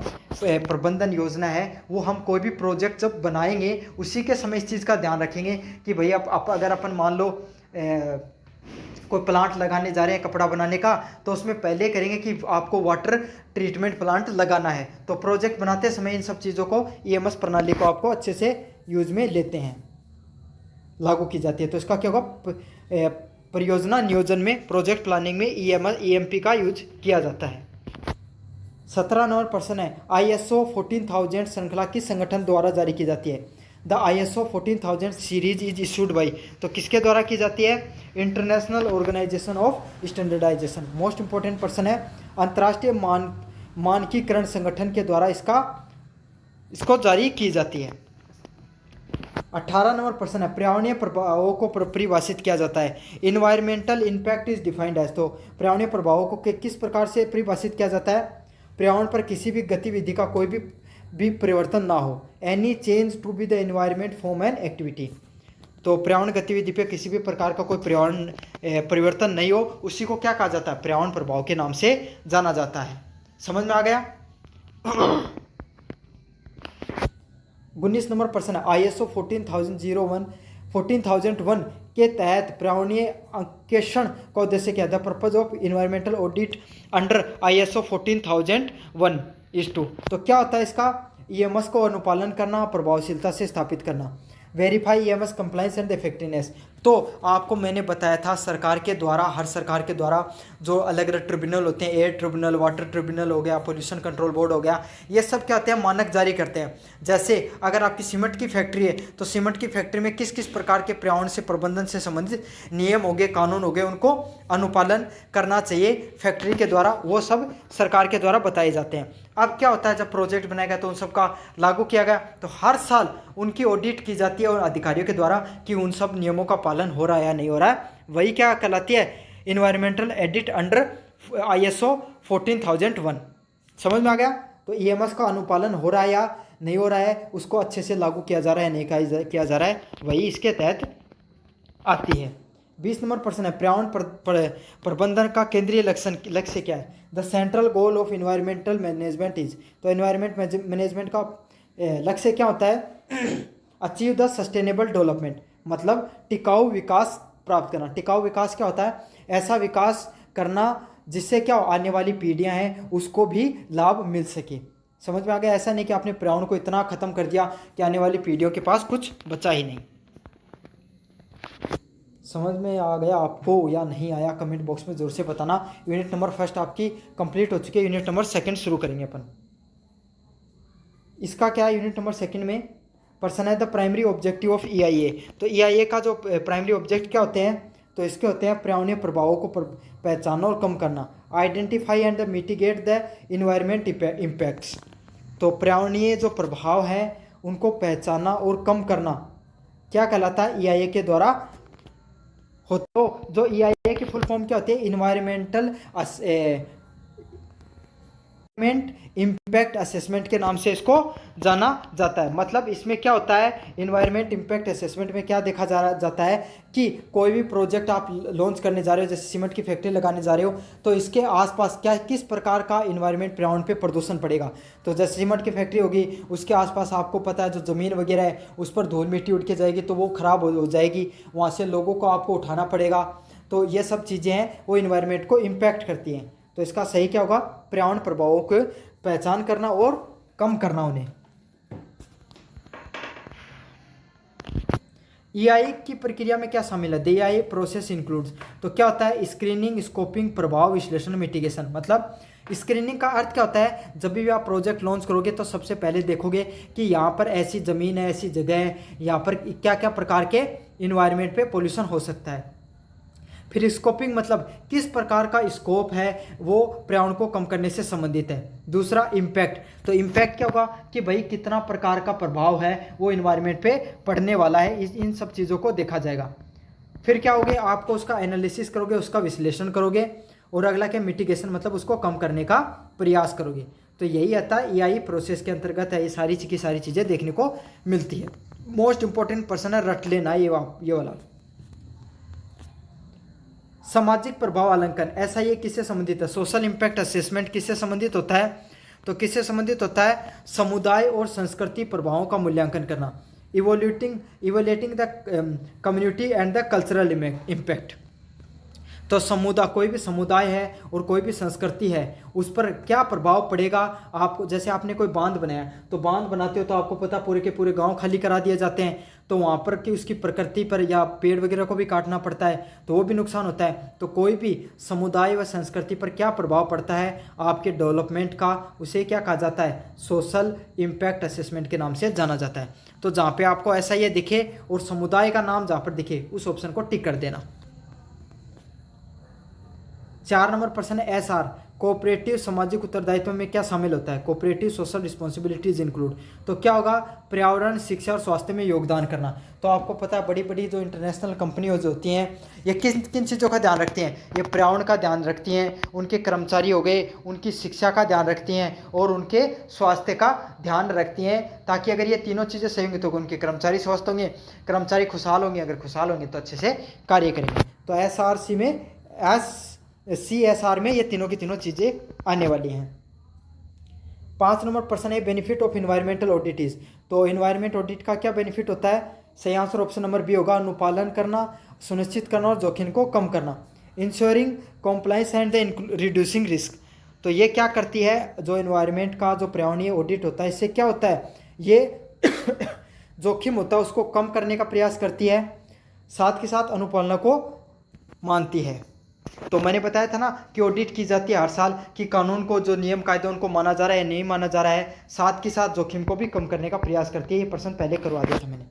प्रबंधन योजना है वो हम कोई भी प्रोजेक्ट जब बनाएंगे उसी के समय इस चीज़ का ध्यान रखेंगे कि भैया अगर अपन मान लो कोई प्लांट लगाने जा रहे हैं कपड़ा बनाने का, तो उसमें पहले करेंगे कि आपको वाटर ट्रीटमेंट प्लांट लगाना है। तो प्रोजेक्ट बनाते समय इन सब चीज़ों को EMS प्रणाली को आपको अच्छे से यूज में लेते हैं, लागू की जाती है। तो इसका क्या होगा? परियोजना नियोजन में, प्रोजेक्ट प्लानिंग में EMP का यूज किया जाता है। 17 नंबर प्रश्न है, ISO 14000 श्रृंखला किस संगठन द्वारा जारी की जाती है? The ISO 14000 series is issued by, तो किसके द्वारा की जाती है? International organisation of standardisation. Most important प्रश्न है, अंतर्राष्ट्रीय मानकीकरण संगठन के द्वारा इसको जारी की जाती है। 18 नंबर प्रश्न है, पर्यावरणीय प्रभावों को परिभाषित किया जाता है। Environmental impact is defined as, तो पर्यावरणीय प्रभावों को किस प्रकार से परिभाषित किया जाता है? पर्यावरण पर किसी भी गतिविधि का कोई भी परिवर्तन ना हो, any change to be the environment form and activity. तो पर्यावरण गतिविधि पे किसी भी प्रकार का कोई पर्यावरण परिवर्तन नहीं हो, उसी को क्या कहा जाता है? पर्यावरण प्रभाव के नाम से जाना जाता है। समझ में आ गया? 19 नंबर प्रश्न है, ISO 14001 के तहत पर्यावरणीय अंकेक्षण का उद्देश्य क्या है? The purpose of environmental audit under ISO 14001 is to, तो क्या होता है इसका? EMS को अनुपालन करना, प्रभावशीलता से स्थापित करना। Verify EMS compliance and effectiveness, तो आपको मैंने बताया था सरकार के द्वारा, हर सरकार के द्वारा जो अलग अलग ट्रिब्यूनल होते हैं, एयर ट्रिब्यूनल, वाटर ट्रिब्यूनल हो गया, पोल्यूशन कंट्रोल बोर्ड हो गया, ये सब क्या होते हैं? मानक जारी करते हैं। जैसे अगर आपकी सीमेंट की फैक्ट्री है तो सीमेंट की फैक्ट्री में किस किस प्रकार के पर्यावरण से प्रबंधन से संबंधित नियम हो गए, कानून हो गए, उनको अनुपालन करना चाहिए फैक्ट्री के द्वारा, वो सब सरकार के द्वारा बताए जाते हैं। अब क्या होता है, जब प्रोजेक्ट बनाया गया तो उन सब का लागू किया गया, तो हर साल उनकी ऑडिट की जाती है और अधिकारियों के द्वारा कि उन सब नियमों का पालन हो रहा है या नहीं हो रहा है। वही क्या कहलाती है? Environmental edit under ISO 14001। समझ में आ गया? तो ईएमएस का अनुपालन हो रहा है या नहीं हो रहा है, उसको अच्छे से लागू किया जा रहा है, नहीं किया जा रहा है, वही इसके तहत आती है। 20 नंबर प्रश्न है, पर्यावरण प्रबंधन का केंद्रीय लक्ष्य क्या है? The central goal of environmental management is, तो इन्वायरमेंट मैनेजमेंट का लक्ष्य क्या होता है? अचीव द सस्टेनेबल डेवलपमेंट, मतलब टिकाऊ विकास प्राप्त करना। टिकाऊ विकास क्या होता है? ऐसा विकास करना जिससे क्या आने वाली पीढ़ियां हैं उसको भी लाभ मिल सके। समझ में आ गया? ऐसा नहीं कि आपने पर्यावरण को इतना खत्म कर दिया कि आने वाली पीढ़ियों के पास कुछ बचा ही नहीं। समझ में आ गया आपको या नहीं आया? कमेंट बॉक्स में जोर से बताना। यूनिट नंबर फर्स्ट आपकी कंप्लीट हो चुकी है, यूनिट नंबर सेकंड शुरू करेंगे अपन। इसका क्या है? यूनिट नंबर सेकंड में पर्सन है the primary objective of EIA। तो EIA का जो प्राइमरी ऑब्जेक्ट क्या होते हैं? तो इसके होते हैं पर्यावरणीय प्रभावों को पहचानना और कम करना, identify and mitigate the environment impacts. तो पर्यावरणीय जो प्रभाव हैं उनको पहचानना और कम करना क्या कहलाता है? EIA के द्वारा हो। तो जो EIA की फुल फॉर्म क्या होती है? इन्वायरमेंटल इम्पैक्ट असेसमेंट के नाम से इसको जाना जाता है। मतलब इसमें क्या होता है? इन्वायरमेंट इम्पैक्ट असेसमेंट में क्या देखा जाता है कि कोई भी प्रोजेक्ट आप लॉन्च करने जा रहे हो, जैसे सीमेंट की फैक्ट्री लगाने जा रहे हो, तो इसके आसपास क्या किस प्रकार का इन्वायरमेंट पर्यावरण पे प्रदूषण पड़ेगा। तो जैसे सीमेंट की फैक्ट्री होगी, उसके आसपास आपको पता है जो ज़मीन वगैरह है उस पर धूल मिट्टी उड़ के जाएगी, तो वो ख़राब हो जाएगी, वहाँ से लोगों को आपको उठाना पड़ेगा। तो ये सब चीज़ें हैं वो इन्वायरमेंट को इम्पैक्ट करती हैं। तो इसका सही क्या होगा? पर्यावरण प्रभावों को पहचान करना और कम करना उन्हें। EIA की प्रक्रिया में क्या शामिल है? द EIA प्रोसेस इंक्लूड्स, तो क्या होता है? स्क्रीनिंग, स्कोपिंग, प्रभाव विश्लेषण, मिटिगेशन। मतलब स्क्रीनिंग का अर्थ क्या होता है? जब भी आप प्रोजेक्ट लॉन्च करोगे तो सबसे पहले देखोगे कि यहाँ पर ऐसी ज़मीन है, ऐसी जगह है, यहाँ पर क्या क्या प्रकार के इन्वायरमेंट पे पोल्यूशन हो सकता है। फिर स्कोपिंग, मतलब किस प्रकार का स्कोप है वो पर्यावरण को कम करने से संबंधित है। दूसरा इम्पैक्ट, तो इम्पैक्ट क्या होगा कि भाई कितना प्रकार का प्रभाव है वो इन्वायरमेंट पे पड़ने वाला है, इन सब चीज़ों को देखा जाएगा। फिर क्या होगे? आपको उसका एनालिसिस करोगे, उसका विश्लेषण करोगे, और अगला क्या? मिटिगेशन, मतलब उसको कम करने का प्रयास करोगे। तो यही आता है EIA प्रोसेस के अंतर्गत है, ये सारी की सारी चीज़ें देखने को मिलती है। मोस्ट इंपॉर्टेंट पर्सन है, रट लेना ये वाला। सामाजिक प्रभाव आंकलन, ऐसा ये किससे संबंधित है? सोशल इम्पैक्ट असेसमेंट किससे संबंधित होता है? तो किससे संबंधित होता है? समुदाय और संस्कृति प्रभावों का मूल्यांकन करना, evaluating the community and the cultural impact. तो समुदाय, कोई भी समुदाय है और कोई भी संस्कृति है, उस पर क्या प्रभाव पड़ेगा आपको। जैसे आपने कोई बांध बनाया, तो बांध बनाते हो तो आपको पता पूरे के पूरे गांव खाली करा दिए जाते हैं, तो वहाँ पर कि उसकी प्रकृति पर या पेड़ वगैरह को भी काटना पड़ता है, तो वो भी नुकसान होता है। तो कोई भी समुदाय व संस्कृति पर क्या प्रभाव पड़ता है आपके डेवलपमेंट का, उसे क्या कहा जाता है? सोशल इम्पैक्ट असेसमेंट के नाम से जाना जाता है। तो जहाँ पे आपको ऐसा ये दिखे और समुदाय का नाम जहाँ पर दिखे उस ऑप्शन को टिक कर देना। 4 नंबर प्रश्न है SR, कोऑपरेटिव सामाजिक उत्तरदायित्व में क्या शामिल होता है? कोऑपरेटिव सोशल रिस्पॉन्सिबिलिटीज इंक्लूड, तो क्या होगा? पर्यावरण, शिक्षा और स्वास्थ्य में योगदान करना। तो आपको पता है बड़ी बड़ी जो इंटरनेशनल कंपनियां जो होती हैं ये किन किन चीज़ों का ध्यान रखती हैं? ये पर्यावरण का ध्यान रखती हैं, उनके कर्मचारी हो गए, उनकी शिक्षा का ध्यान रखती हैं और उनके स्वास्थ्य का ध्यान रखती हैं, ताकि अगर ये तीनों चीज़ें सही होंगी तो उनके कर्मचारी स्वस्थ होंगे, कर्मचारी खुशहाल होंगे, अगर खुशहाल होंगे तो अच्छे से कार्य करेंगे। तो SRC में CSR में ये तीनों की तीनों चीज़ें आने वाली हैं। 5 नंबर प्रश्न है benefit of environmental audit is, तो इन्वायरमेंट ऑडिट का क्या बेनिफिट होता है? सही आंसर ऑप्शन नंबर बी होगा, अनुपालन करना, सुनिश्चित करना और जोखिम को कम करना। Ensuring compliance and the reducing risk, तो ये क्या करती है? जो इन्वायरमेंट का जो पर्यावरणीय ऑडिट होता है, इससे क्या होता है? ये जोखिम होता है उसको कम करने का प्रयास करती है, साथ के साथ अनुपालना को मानती है। तो मैंने बताया था ना कि ऑडिट की जाती है हर साल कि कानून को, जो नियम कायदे उनको माना जा रहा है या नहीं माना जा रहा है, साथ के साथ जोखिम को भी कम करने का प्रयास करती है। ये प्रश्न पहले करवा दिया था मैंने।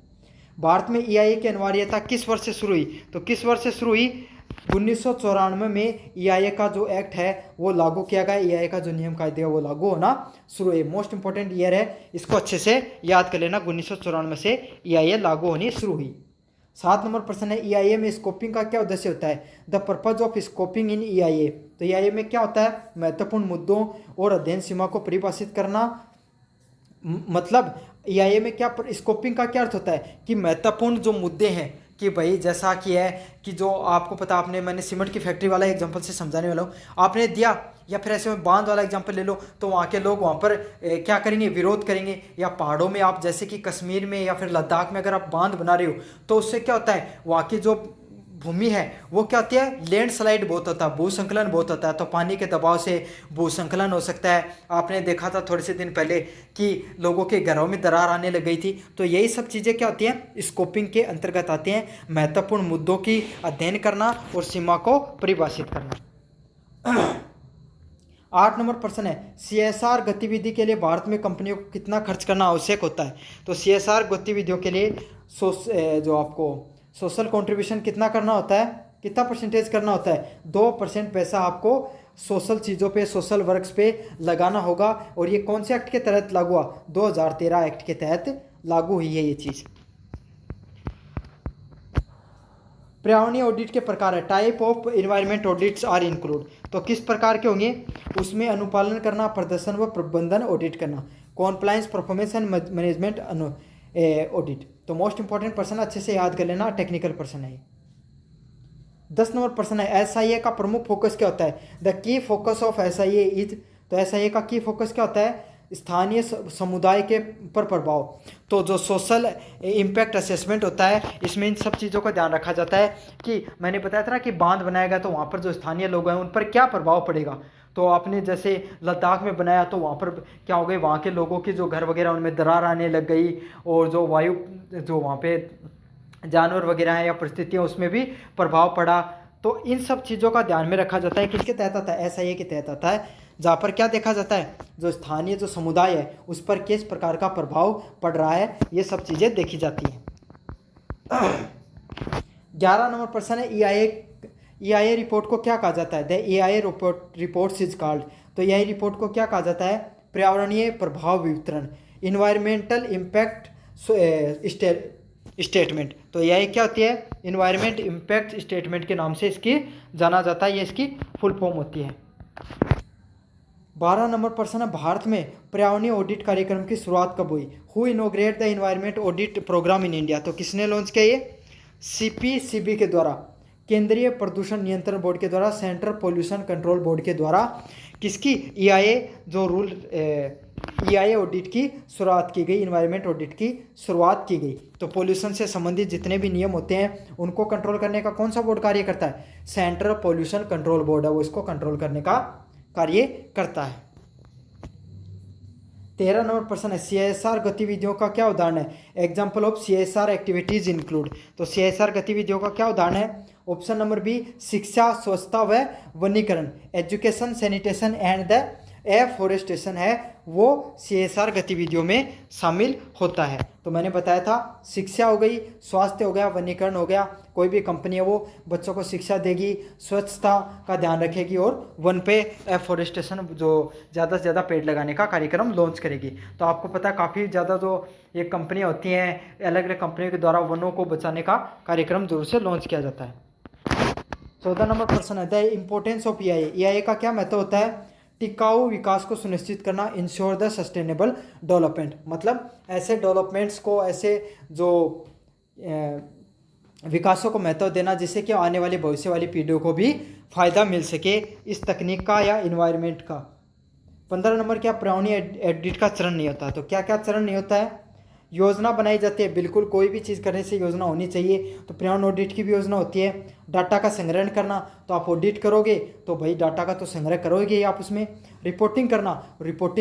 भारत में EIA की अनिवार्यता किस वर्ष से शुरू हुई? तो किस वर्ष से शुरू हुई? 1994 में EIA का जो एक्ट है वो लागू किया गया, EIA का जो नियम कायदे है वो लागू होना शुरू हुई। मोस्ट इंपॉर्टेंट ईयर है, इसको अच्छे से याद कर लेना। 1994 से EIA लागू होनी शुरू हुई। 7 नंबर प्रश्न है ईआईए में स्कोपिंग का क्या उद्देश्य होता है? The purpose of scoping in EIA. तो ईआईए में क्या होता है? महत्वपूर्ण मुद्दों और अध्ययन सीमा को परिभाषित करना। मतलब ईआईए में क्या स्कोपिंग का क्या अर्थ होता है कि महत्वपूर्ण जो मुद्दे हैं, कि भाई जैसा कि है कि जो आपको पता, आपने मैंने सीमेंट की फैक्ट्री वाला एग्जांपल से समझाने वाला हूँ, आपने दिया, या फिर ऐसे में बांध वाला एग्जांपल ले लो, तो वहाँ के लोग वहाँ पर क्या करेंगे? विरोध करेंगे। या पहाड़ों में आप जैसे कि कश्मीर में या फिर लद्दाख में अगर आप बांध बना रहे हो तो उससे क्या होता है, वहाँ की जो भूमि है वो क्या होती है? लैंडस्लाइड बहुत होता है, भूसंकलन बहुत होता है, तो पानी के दबाव से भूसंकलन हो सकता है। आपने देखा था थोड़े से दिन पहले कि लोगों के घरों में दरार आने लग गई थी। तो यही सब चीज़ें क्या होती हैं? स्कोपिंग के अंतर्गत आती हैं, महत्वपूर्ण मुद्दों की अध्ययन करना और सीमा को परिभाषित करना। 8 नंबर प्रश्न है सीएसआर गतिविधि के लिए भारत में कंपनियों को कितना खर्च करना आवश्यक होता है? तो सीएसआर गतिविधियों के लिए जो आपको सोशल कंट्रीब्यूशन कितना करना होता है? कितना परसेंटेज करना होता है? 2% पैसा आपको सोशल चीज़ों पे, सोशल वर्क्स पे लगाना होगा। और ये कौन से एक्ट के तहत लागू हुआ? 2013 एक्ट के तहत लागू हुई है ये चीज़। पर्यावरणीय ऑडिट के प्रकार है, type of environment audits are include. तो किस प्रकार के होंगे उसमें? अनुपालन करना, प्रदर्शन व प्रबंधन ऑडिट करना, compliance, performance and management audit. तो मोस्ट इंपॉर्टेंट पर्सन अच्छे से याद कर लेना, टेक्निकल पर्सन है। 10 नंबर प्रश्न है एसआईए का प्रमुख फोकस क्या होता है? The key focus of SIA is. तो एसआईए का की फोकस क्या होता है? स्थानीय समुदाय के पर प्रभाव। तो जो सोशल इम्पैक्ट असेसमेंट होता है, इसमें इन सब चीज़ों का ध्यान रखा जाता है कि मैंने बताया था ना कि बांध बनाएगा तो वहाँ पर जो स्थानीय लोग हैं उन पर क्या प्रभाव पड़ेगा। तो आपने जैसे लद्दाख में बनाया तो वहाँ पर क्या हो गई, वहाँ के लोगों की जो घर वगैरह उनमें दरार आने लग गई, और जो वायु, जो वहाँ पे जानवर वगैरह हैं या परिस्थितियाँ, उसमें भी प्रभाव पड़ा। तो इन सब चीज़ों का ध्यान में रखा जाता है। किसके तहत आता है? एसआईए के तहत आता है, जहाँ पर क्या देखा जाता है? जो स्थानीय जो समुदाय है उस पर किस प्रकार का प्रभाव पड़ रहा है, ये सब चीज़ें देखी जाती हैं। 11 नंबर प्रश्न है ईआईए रिपोर्ट को क्या कहा जाता है? The EIA report is called. तो ईआईए रिपोर्ट को क्या कहा जाता है? पर्यावरणीय प्रभाव विवरण, इन्वायरमेंटल इम्पैक्ट स्टेटमेंट। तो यह क्या होती है? इन्वायरमेंट इम्पैक्ट स्टेटमेंट के नाम से इसकी जाना जाता है, ये इसकी फुल फॉर्म होती है। 12 नंबर प्रश्न है भारत में पर्यावरणीय ऑडिट कार्यक्रम की शुरुआत कब हुई? Who inaugurate the environment audit programme in India. तो किसने लॉन्च किया ये? सीपीसीबी के द्वारा, केंद्रीय प्रदूषण नियंत्रण बोर्ड के द्वारा, सेंट्रल पोल्यूशन कंट्रोल बोर्ड के द्वारा। किसकी? ईआईए जो रूल ईआईए ऑडिट की शुरुआत की गई, इन्वायरमेंट ऑडिट की शुरुआत की गई। तो पोल्यूशन से संबंधित जितने भी नियम होते हैं उनको कंट्रोल करने का कौन सा बोर्ड कार्य करता है? सेंट्रल पोल्यूशन कंट्रोल बोर्ड है, वो इसको कंट्रोल करने का कार्य करता है। 13 नंबर प्रश्न है सीएसआर गतिविधियों का क्या उदाहरण है? Example of CSR activities include. तो सीएसआर गतिविधियों का क्या उदाहरण है? ऑप्शन नंबर बी शिक्षा, स्वच्छता व वनीकरण, education, sanitation and the afforestation है, वो सीएसआर गतिविधियों में शामिल होता है। तो मैंने बताया था शिक्षा हो गई, स्वास्थ्य हो गया, वनीकरण हो गया। कोई भी कंपनी है वो बच्चों को शिक्षा देगी, स्वच्छता का ध्यान रखेगी और वन पे एफॉरेस्टेशन, जो ज़्यादा से ज़्यादा पेड़ लगाने का कार्यक्रम लॉन्च करेगी। तो आपको पता है काफ़ी ज़्यादा जो ये कंपनियाँ होती हैं, अलग अलग कंपनियों के द्वारा वनों को बचाने का कार्यक्रम जोर से लॉन्च किया जाता है। 14 नंबर प्रश्न है the importance of EIA. EIA का क्या महत्व होता है? टिकाऊ विकास को सुनिश्चित करना, इंश्योर द सस्टेनेबल डेवलपमेंट। मतलब ऐसे डेवलपमेंट्स को, ऐसे जो विकासों को महत्व देना जिससे कि आने वाली भविष्य वाली पीढ़ियों को भी फायदा मिल सके इस तकनीक का या इन्वायरमेंट का। 15 नंबर क्या? पर्यावरणीय ऑडिट का चरण नहीं होता। तो क्या क्या चरण नहीं होता है? योजना बनाई जाती है, बिल्कुल कोई भी चीज़ करने से योजना होनी चाहिए। तो पर्यावरण ऑडिट की भी योजना होती है। डाटा का संग्रहण करना, तो आप ऑडिट करोगे तो भाई डाटा का तो संग्रह करोगे ही आप उसमें। रिपोर्टिंग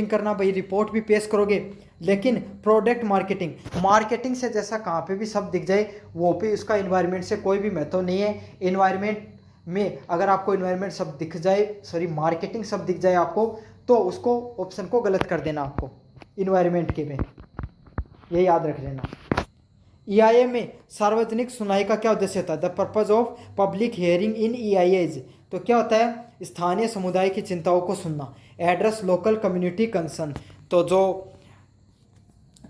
करना भाई रिपोर्ट भी पेश करोगे। लेकिन प्रोडक्ट मार्केटिंग से जैसा कहाँ पे भी सब दिख जाए वो पे उसका इन्वायरमेंट से कोई भी महत्व नहीं है। इन्वायरमेंट में अगर आपको इन्वायरमेंट सब दिख जाए, मार्केटिंग सब दिख जाए आपको, तो उसको ऑप्शन को गलत कर देना आपको इन्वायरमेंट के में, ये याद रख लेना। ईआईए में सार्वजनिक सुनवाई का क्या उद्देश्य होता है? The purpose of public hearing in EIA. तो क्या होता है? स्थानीय समुदाय की चिंताओं को सुनना, एड्रेस लोकल कम्युनिटी कंसर्न। तो जो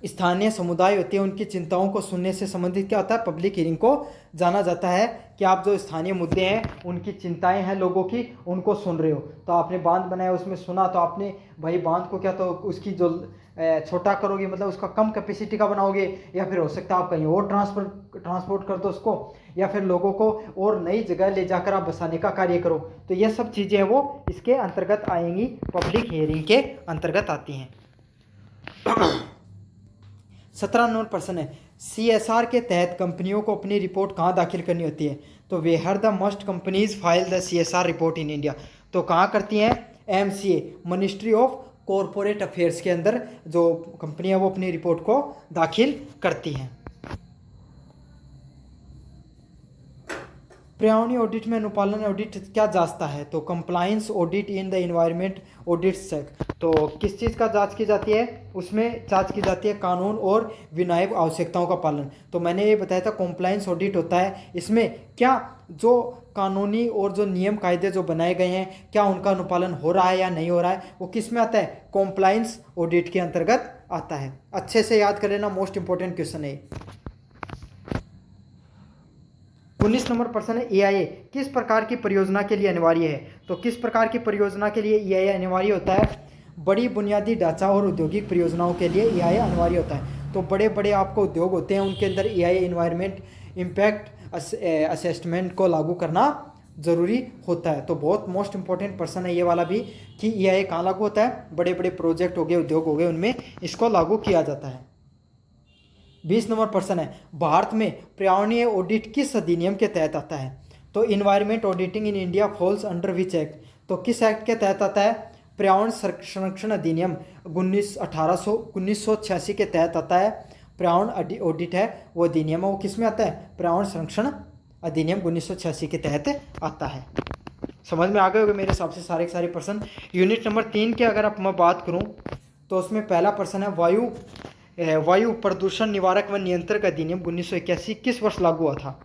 स्थानीय समुदाय होते हैं उनकी चिंताओं को सुनने से संबंधित क्या होता है, पब्लिक हियरिंग को जाना जाता है कि आप जो स्थानीय मुद्दे हैं उनकी चिंताएं हैं लोगों की, उनको सुन रहे हो। तो आपने बांध बनाया उसमें सुना, तो आपने भाई बांध को क्या तो उसकी जो छोटा करोगे, मतलब उसका कम कैपेसिटी का बनाओगे, या फिर हो सकता है आप कहीं और ट्रांसपोर्ट कर दो उसको, या फिर लोगों को और नई जगह ले जाकर आप बसाने का कार्य करो। तो ये सब चीज़ें हैं वो इसके अंतर्गत आएंगी, पब्लिक हियरिंग के अंतर्गत आती हैं। 17 नंबर प्रश्न है, CSR के तहत कंपनियों को अपनी रिपोर्ट कहाँ दाखिल करनी होती है? तो where the must companies file the CSR report in India. तो कहाँ करती हैं? MCA, ministry of corporate affairs के अंदर जो कंपनियां वो अपनी रिपोर्ट को दाखिल करती हैं। पर्यावरणीय ऑडिट में अनुपालन ऑडिट क्या जांचता है? तो compliance audit in the environment audit check. तो किस चीज़ का जांच की जाती है? उसमें जांच की जाती है कानून और विनियम आवश्यकताओं का पालन। तो मैंने ये बताया था कंप्लायंस ऑडिट होता है, इसमें क्या जो कानूनी और जो नियम कायदे जो बनाए गए हैं क्या उनका अनुपालन हो रहा है या नहीं हो रहा है, वो किस में आता है? कंप्लायंस ऑडिट के अंतर्गत आता है। अच्छे से याद कर लेना, मोस्ट इंपॉर्टेंट क्वेश्चन है। 19 नंबर प्रश्न है, EIA किस प्रकार की परियोजना के लिए अनिवार्य है? तो किस प्रकार की परियोजना के लिए EIA अनिवार्य होता है? बड़ी बुनियादी ढांचा और औद्योगिक परियोजनाओं के लिए EIA अनिवार्य होता है। तो बड़े बड़े आपको उद्योग होते हैं उनके अंदर EIA इन्वायरमेंट इम्पैक्ट असेसमेंट को लागू करना ज़रूरी होता है। तो बहुत मोस्ट इंपॉर्टेंट प्रश्न है ये वाला भी कि EIA कहाँ लागू होता है? बड़े बड़े प्रोजेक्ट हो गए, उद्योग हो गए, उनमें इसको लागू किया जाता है। 20 नंबर प्रश्न है, भारत में पर्यावरणीय ऑडिट किस अधिनियम के तहत आता है? तो environment auditing in India falls under which act. तो किस एक्ट के तहत आता है? पर्यावरण संरक्षण अधिनियम 1986 के तहत आता है। पर्यावरण ऑडिट है वो अधिनियम है, वो किस में आता है? पर्यावरण संरक्षण अधिनियम 1986 के तहत आता है। समझ में आ गए होंगे मेरे हिसाब से सारे प्रश्न। यूनिट नंबर 3 की अगर आप मैं बात करूं तो उसमें पहला प्रश्न है, वायु प्रदूषण निवारक व नियंत्रक अधिनियम 1981 किस वर्ष लागू हुआ था?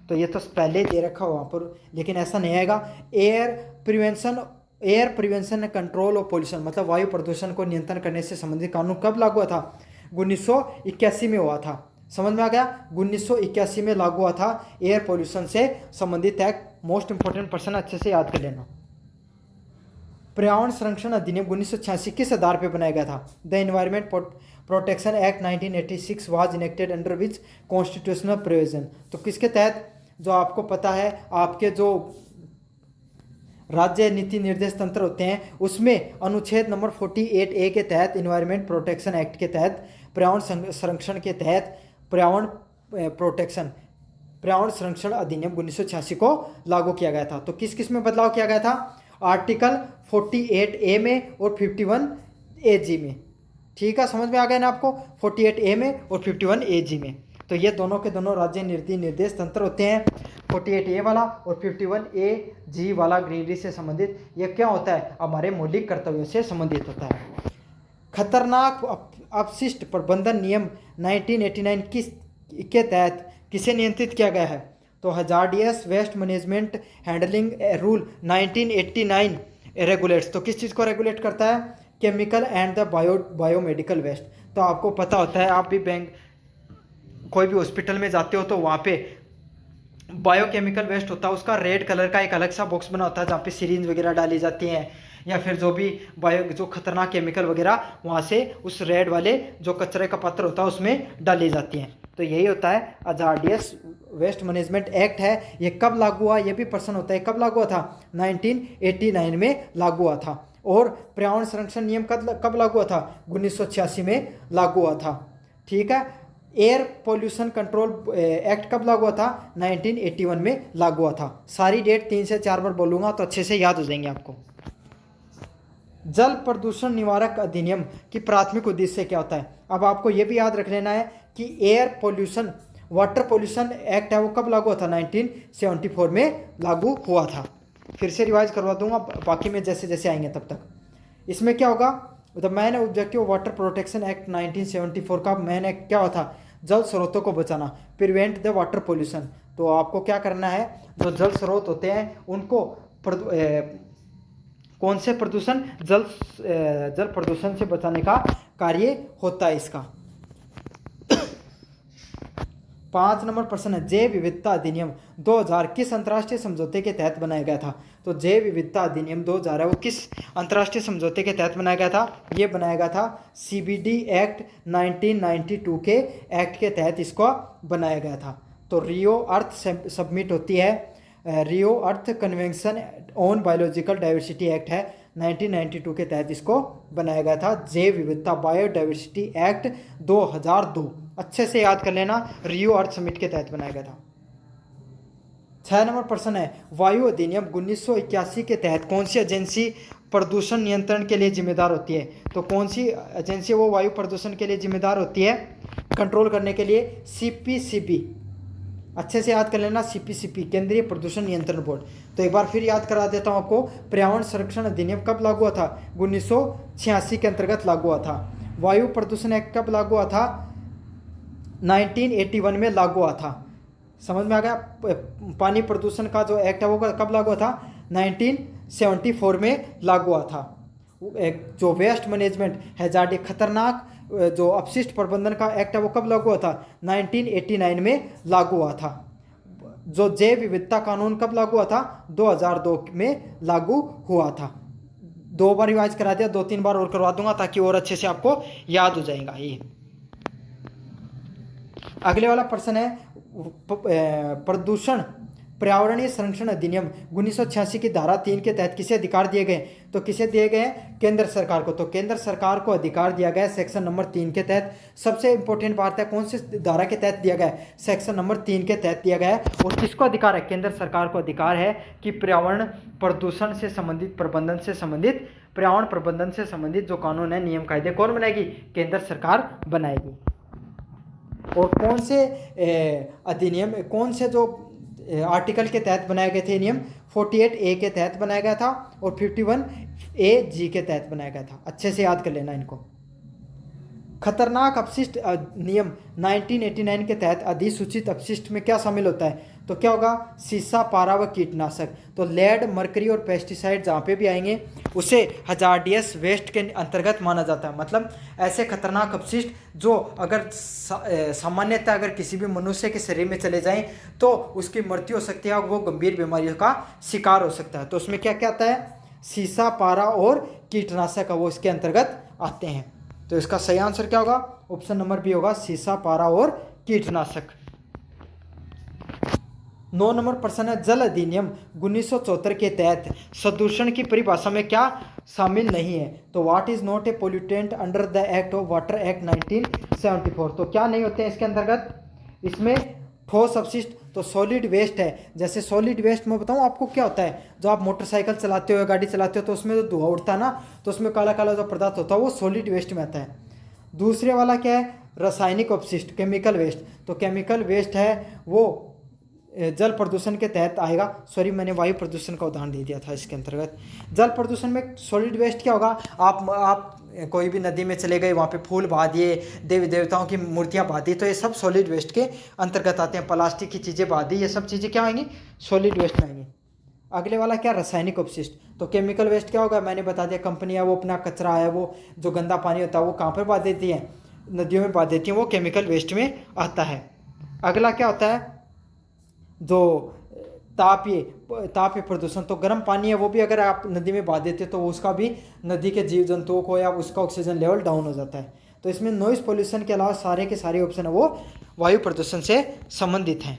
तो ये तो पहले दे रखा वहाँ पर, लेकिन ऐसा नहीं आएगा। Air prevention control of pollution, मतलब वायु प्रदूषण को नियंत्रण करने से संबंधित कानून कब लागू हुआ था? 1981 में हुआ था। समझ में आ गया? 1981 में लागू हुआ था एयर पोल्यूशन से संबंधित एक्ट। मोस्ट इंपॉर्टेंट प्रश्न, अच्छे से याद कर लेना। पर्यावरण संरक्षण अधिनियम 1986 किस आधार पर बनाया गया था? The environment protection act 1986 was enacted under which constitutional provision. तो किसके तहत? जो आपको पता है आपके जो राज्य नीति निर्देश तंत्र होते हैं उसमें अनुच्छेद नंबर 48A के तहत एनवायरमेंट प्रोटेक्शन एक्ट के तहत पर्यावरण संरक्षण के तहत पर्यावरण संरक्षण अधिनियम 1986 को लागू किया गया था। तो किस किस में बदलाव किया गया था? आर्टिकल 48A में और 51AG में। ठीक है, समझ में आ गया ना आपको? 48A में और 51AG में। तो ये दोनों के दोनों राज्य नीति निर्देश तंत्र होते हैं। 48A वाला और 51AG वाला ग्रीनरी से संबंधित, ये क्या होता है? हमारे मौलिक कर्तव्यों से संबंधित होता है। खतरनाक अपशिष्ट प्रबंधन नियम 1989 के तहत किसे नियंत्रित किया गया है? तो hazardous waste management handling rule 1989 regulates. तो किस चीज़ को रेगुलेट करता है? Chemical and the biomedical waste. तो आपको पता होता है, आप भी बैंक कोई भी हॉस्पिटल में जाते हो तो वहाँ पे बायोकेमिकल वेस्ट होता है, उसका रेड कलर का एक अलग सा बॉक्स बना होता है जहाँ पे सिरिंज वगैरह डाली जाती हैं, या फिर जो भी जो खतरनाक केमिकल वगैरह वहाँ से उस रेड वाले जो कचरे का पात्र होता है उसमें डाली जाती हैं। तो यही होता है हजार्डियस वेस्ट मैनेजमेंट एक्ट है। ये कब लागू हुआ? ये भी प्रश्न होता है, कब लागू हुआ था? 1989 में लागू हुआ था। और पर्यावरण संरक्षण नियम कब लागू हुआ था? 1986 में लागू हुआ था। ठीक है। एयर पोल्यूशन कंट्रोल एक्ट कब लागू हुआ था? 1981 में लागू हुआ था। सारी डेट 3 से 4 बार बोलूँगा तो अच्छे से याद हो जाएंगे आपको। जल प्रदूषण निवारक अधिनियम की प्राथमिक उद्देश्य क्या होता है? अब आपको ये भी याद रख लेना है कि air pollution water pollution act है वो कब लागू हुआ था? 1974 में लागू हुआ था। फिर से रिवाइज करवा दूंगा, बाकी में जैसे जैसे आएंगे तब तक। इसमें क्या होगा? The man objective water protection act 1974 का मैन एक्ट क्या होता? जल स्रोतों को बचाना, प्रिवेंट द वाटर पोल्यूशन। तो आपको क्या करना है? जो जल स्रोत होते हैं उनको कौन से प्रदूषण? जल प्रदूषण से बचाने का कार्य होता है इसका। 5 नंबर प्रश्न है, जैव विविधता अधिनियम 2000 किस अंतर्राष्ट्रीय समझौते के तहत बनाया गया था? तो जैव विविधता अधिनियम 2000 है वो किस अंतर्राष्ट्रीय समझौते के तहत बनाया गया था? ये बनाया गया था CBD एक्ट 1992 के एक्ट के तहत इसको बनाया गया था। तो रियो अर्थ सबमिट होती है, Rio earth convention on biological diversity act है 1992 के तहत इसको बनाया गया था। जैव विविधता बायोडाइवर्सिटी एक्ट 2002 अच्छे से याद कर लेना, रियो अर्थ समिट के तहत बनाया गया था। 6 नंबर प्रश्न है, वायु अधिनियम 1981 के तहत कौन सी एजेंसी प्रदूषण नियंत्रण के लिए जिम्मेदार होती है? तो कौन सी एजेंसी वो वायु प्रदूषण के लिए जिम्मेदार होती है कंट्रोल करने के लिए? CPCB, अच्छे से याद कर लेना, CPCB केंद्रीय प्रदूषण नियंत्रण बोर्ड। तो एक बार फिर याद करा देता हूँ आपको, पर्यावरण संरक्षण अधिनियम कब लागू हुआ था? 1986 के अंतर्गत लागू हुआ था। वायु प्रदूषण एक्ट कब लागू हुआ था? 1981 में लागू हुआ था। समझ में आ गया? पानी प्रदूषण का जो एक्ट है वो कब लागू हुआ था? 1974 में लागू हुआ था। जो वेस्ट मैनेजमेंट हैजार्ड खतरनाक जो अपशिष्ट प्रबंधन का एक्ट है वो कब लागू हुआ था? 1989 में लागू हुआ था। जो जैव विविधता कानून कब लागू हुआ था? 2002 में लागू हुआ था। 2 बार रिवाइज करा दिया, 2-3 बार और करवा दूंगा ताकि और अच्छे से आपको याद हो जाएगा। ये अगले वाला प्रश्न है, प्रदूषण पर्यावरणीय संरक्षण अधिनियम 1986 की धारा 3 के तहत किसे अधिकार दिए गए? तो किसे दिए गए? केंद्र सरकार को। तो केंद्र सरकार को अधिकार दिया गया सेक्शन नंबर 3 के तहत। सबसे इंपॉर्टेंट बात है, कौन से धारा के तहत दिया गया? सेक्शन नंबर 3 के तहत दिया गया है। और किसको अधिकार है? केंद्र सरकार को अधिकार है कि पर्यावरण प्रदूषण से संबंधित प्रबंधन से संबंधित पर्यावरण प्रबंधन से संबंधित जो कानून है, नियम कायदे कौन बनाएगी? केंद्र सरकार बनाएगी। और कौन से अधिनियम, कौन से जो आर्टिकल के तहत बनाए गए थे नियम? 48A के तहत बनाया गया था और 51AG के तहत बनाया गया था। अच्छे से याद कर लेना इनको। खतरनाक अपशिष्ट नियम 1989 के तहत अधिसूचित अपशिष्ट में क्या शामिल होता है? तो क्या होगा? शीशा, पारा व कीटनाशक। तो लेड, मरकरी और पेस्टिसाइड जहाँ पे भी आएंगे उसे हजार्डियस वेस्ट के अंतर्गत माना जाता है। मतलब ऐसे खतरनाक अपशिष्ट जो अगर सामान्यतः अगर किसी भी मनुष्य के शरीर में चले जाएं तो उसकी मृत्यु हो सकती है और वो गंभीर बीमारियों का शिकार हो सकता है। तो उसमें क्या क्या आता है? शीशा, पारा और कीटनाशक वो इसके अंतर्गत आते हैं। तो इसका सही आंसर क्या होगा? ऑप्शन नंबर बी होगा, शीशा, पारा और कीटनाशक। 9 नंबर प्रश्न है, जल अधिनियम 1974 के तहत प्रदूषण की परिभाषा में क्या शामिल नहीं है? तो what is not a pollutant under the act of water act 1974। तो क्या नहीं होते हैं इसके अंतर्गत? इसमें ठोस अपशिष्ट, तो सॉलिड वेस्ट है। जैसे सॉलिड वेस्ट में बताऊं आपको क्या होता है, जो आप मोटरसाइकिल चलाते हो, गाड़ी चलाते हो तो उसमें जो धुआं उठता है ना, तो उसमें काला काला जो पदार्थ होता है वो सॉलिड वेस्ट में आता है। दूसरे वाला क्या है? रासायनिक अपशिष्ट, केमिकल वेस्ट। तो केमिकल वेस्ट है वो जल प्रदूषण के तहत आएगा। सॉरी, मैंने वायु प्रदूषण का उदाहरण दे दिया था इसके अंतर्गत। जल प्रदूषण में सॉलिड वेस्ट क्या होगा? आप कोई भी नदी में चले गए, वहाँ पे फूल बहा दिए, देवी देवताओं की मूर्तियाँ बहा दी, तो ये सब सॉलिड वेस्ट के अंतर्गत आते हैं। प्लास्टिक की चीज़ें बहा दी, ये सब चीज़ें क्या आएंगी? सॉलिड वेस्ट में आएंगी। अगले वाला क्या? रासायनिक अपशिष्ट। तो केमिकल वेस्ट क्या होगा? मैंने बता दिया, कंपनियाँ वो अपना कचरा है, वो जो गंदा पानी होता है वो कहाँ पर बहा देती हैं? नदियों में बहा देती हैं, वो केमिकल वेस्ट में आता है। अगला क्या होता है? जो तापीय प्रदूषण। तो गर्म पानी है वो भी अगर आप नदी में बहा देते तो उसका भी नदी के जीव जंतुओं को या उसका ऑक्सीजन लेवल डाउन हो जाता है। तो इसमें नॉइज पोल्यूशन के अलावा सारे के सारे ऑप्शन है वो वायु प्रदूषण से संबंधित हैं।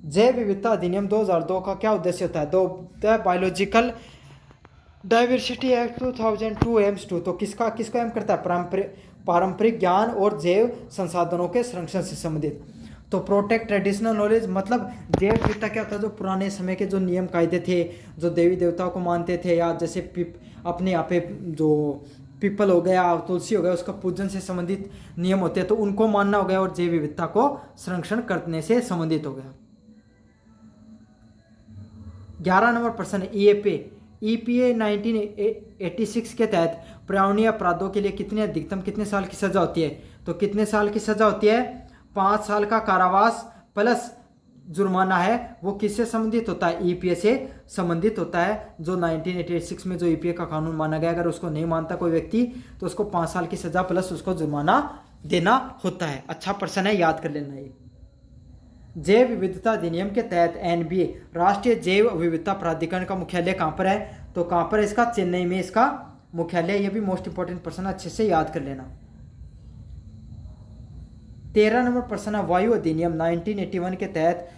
जैव विविधता अधिनियम 2002 का क्या उद्देश्य होता है? The biological diversity act 2002 aims to. तो किसको एम करता है? पारंपरिक ज्ञान और जैव संसाधनों के संरक्षण से संबंधित। तो प्रोटेक्ट ट्रेडिशनल नॉलेज, मतलब जैव विविधता क्या होता है? जो पुराने समय के जो नियम कायदे थे, जो देवी देवताओं को मानते थे, या जैसे अपने यहाँ पे जो पीपल हो गया, तुलसी हो गया, उसका पूजन से संबंधित नियम होते हैं, तो उनको मानना हो गया, और जैव विविधता को संरक्षण करने से संबंधित हो गया। 11 नंबर प्रश्न है, EPA 1986 के तहत पर्यावरणीय अपराधों के लिए कितने साल की सजा होती है? तो कितने साल की सजा होती है? 5 साल का कारावास प्लस जुर्माना है। वो किससे संबंधित होता है? EPA से संबंधित होता है। जो 1986 में जो EPA का कानून माना गया, अगर उसको नहीं मानता कोई व्यक्ति तो उसको 5 साल की सजा प्लस उसको जुर्माना देना होता है। अच्छा प्रश्न है, याद कर लेना ये। जैव विविधता अधिनियम के तहत एनबीए राष्ट्रीय जैव विविधता प्राधिकरण का मुख्यालय कहाँ पर है? तो कहाँ पर है इसका? चेन्नई में इसका मुख्यालय। ये भी मोस्ट इंपॉर्टेंट प्रश्न, अच्छे से याद कर लेना। 13 नंबर प्रश्न है, वायु अधिनियम 1981 के तहत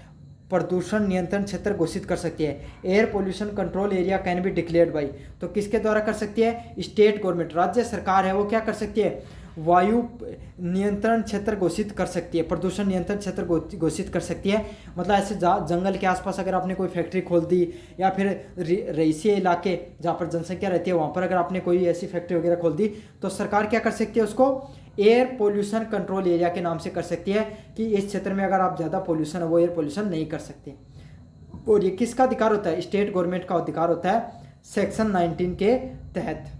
प्रदूषण नियंत्रण क्षेत्र घोषित कर सकती है। Air pollution control area can be declared by. तो किसके द्वारा कर सकती है? स्टेट गवर्नमेंट, राज्य सरकार है वो क्या कर सकती है? वायु नियंत्रण क्षेत्र घोषित कर सकती है, प्रदूषण नियंत्रण क्षेत्र घोषित कर सकती है। मतलब ऐसे जंगल के आसपास अगर आपने कोई फैक्ट्री खोल दी, या फिर रईसी इलाके जहाँ पर जनसंख्या रहती है वहाँ पर अगर आपने कोई ऐसी फैक्ट्री वगैरह खोल दी, तो सरकार क्या कर सकती है? उसको एयर पोल्यूशन कंट्रोल एरिया के नाम से कर सकती है कि इस क्षेत्र में अगर आप ज़्यादा पोल्यूशन है वो एयर पोल्यूशन नहीं कर सकते। और ये किसका अधिकार होता है? स्टेट गवर्नमेंट का अधिकार होता है, सेक्शन 19 के तहत,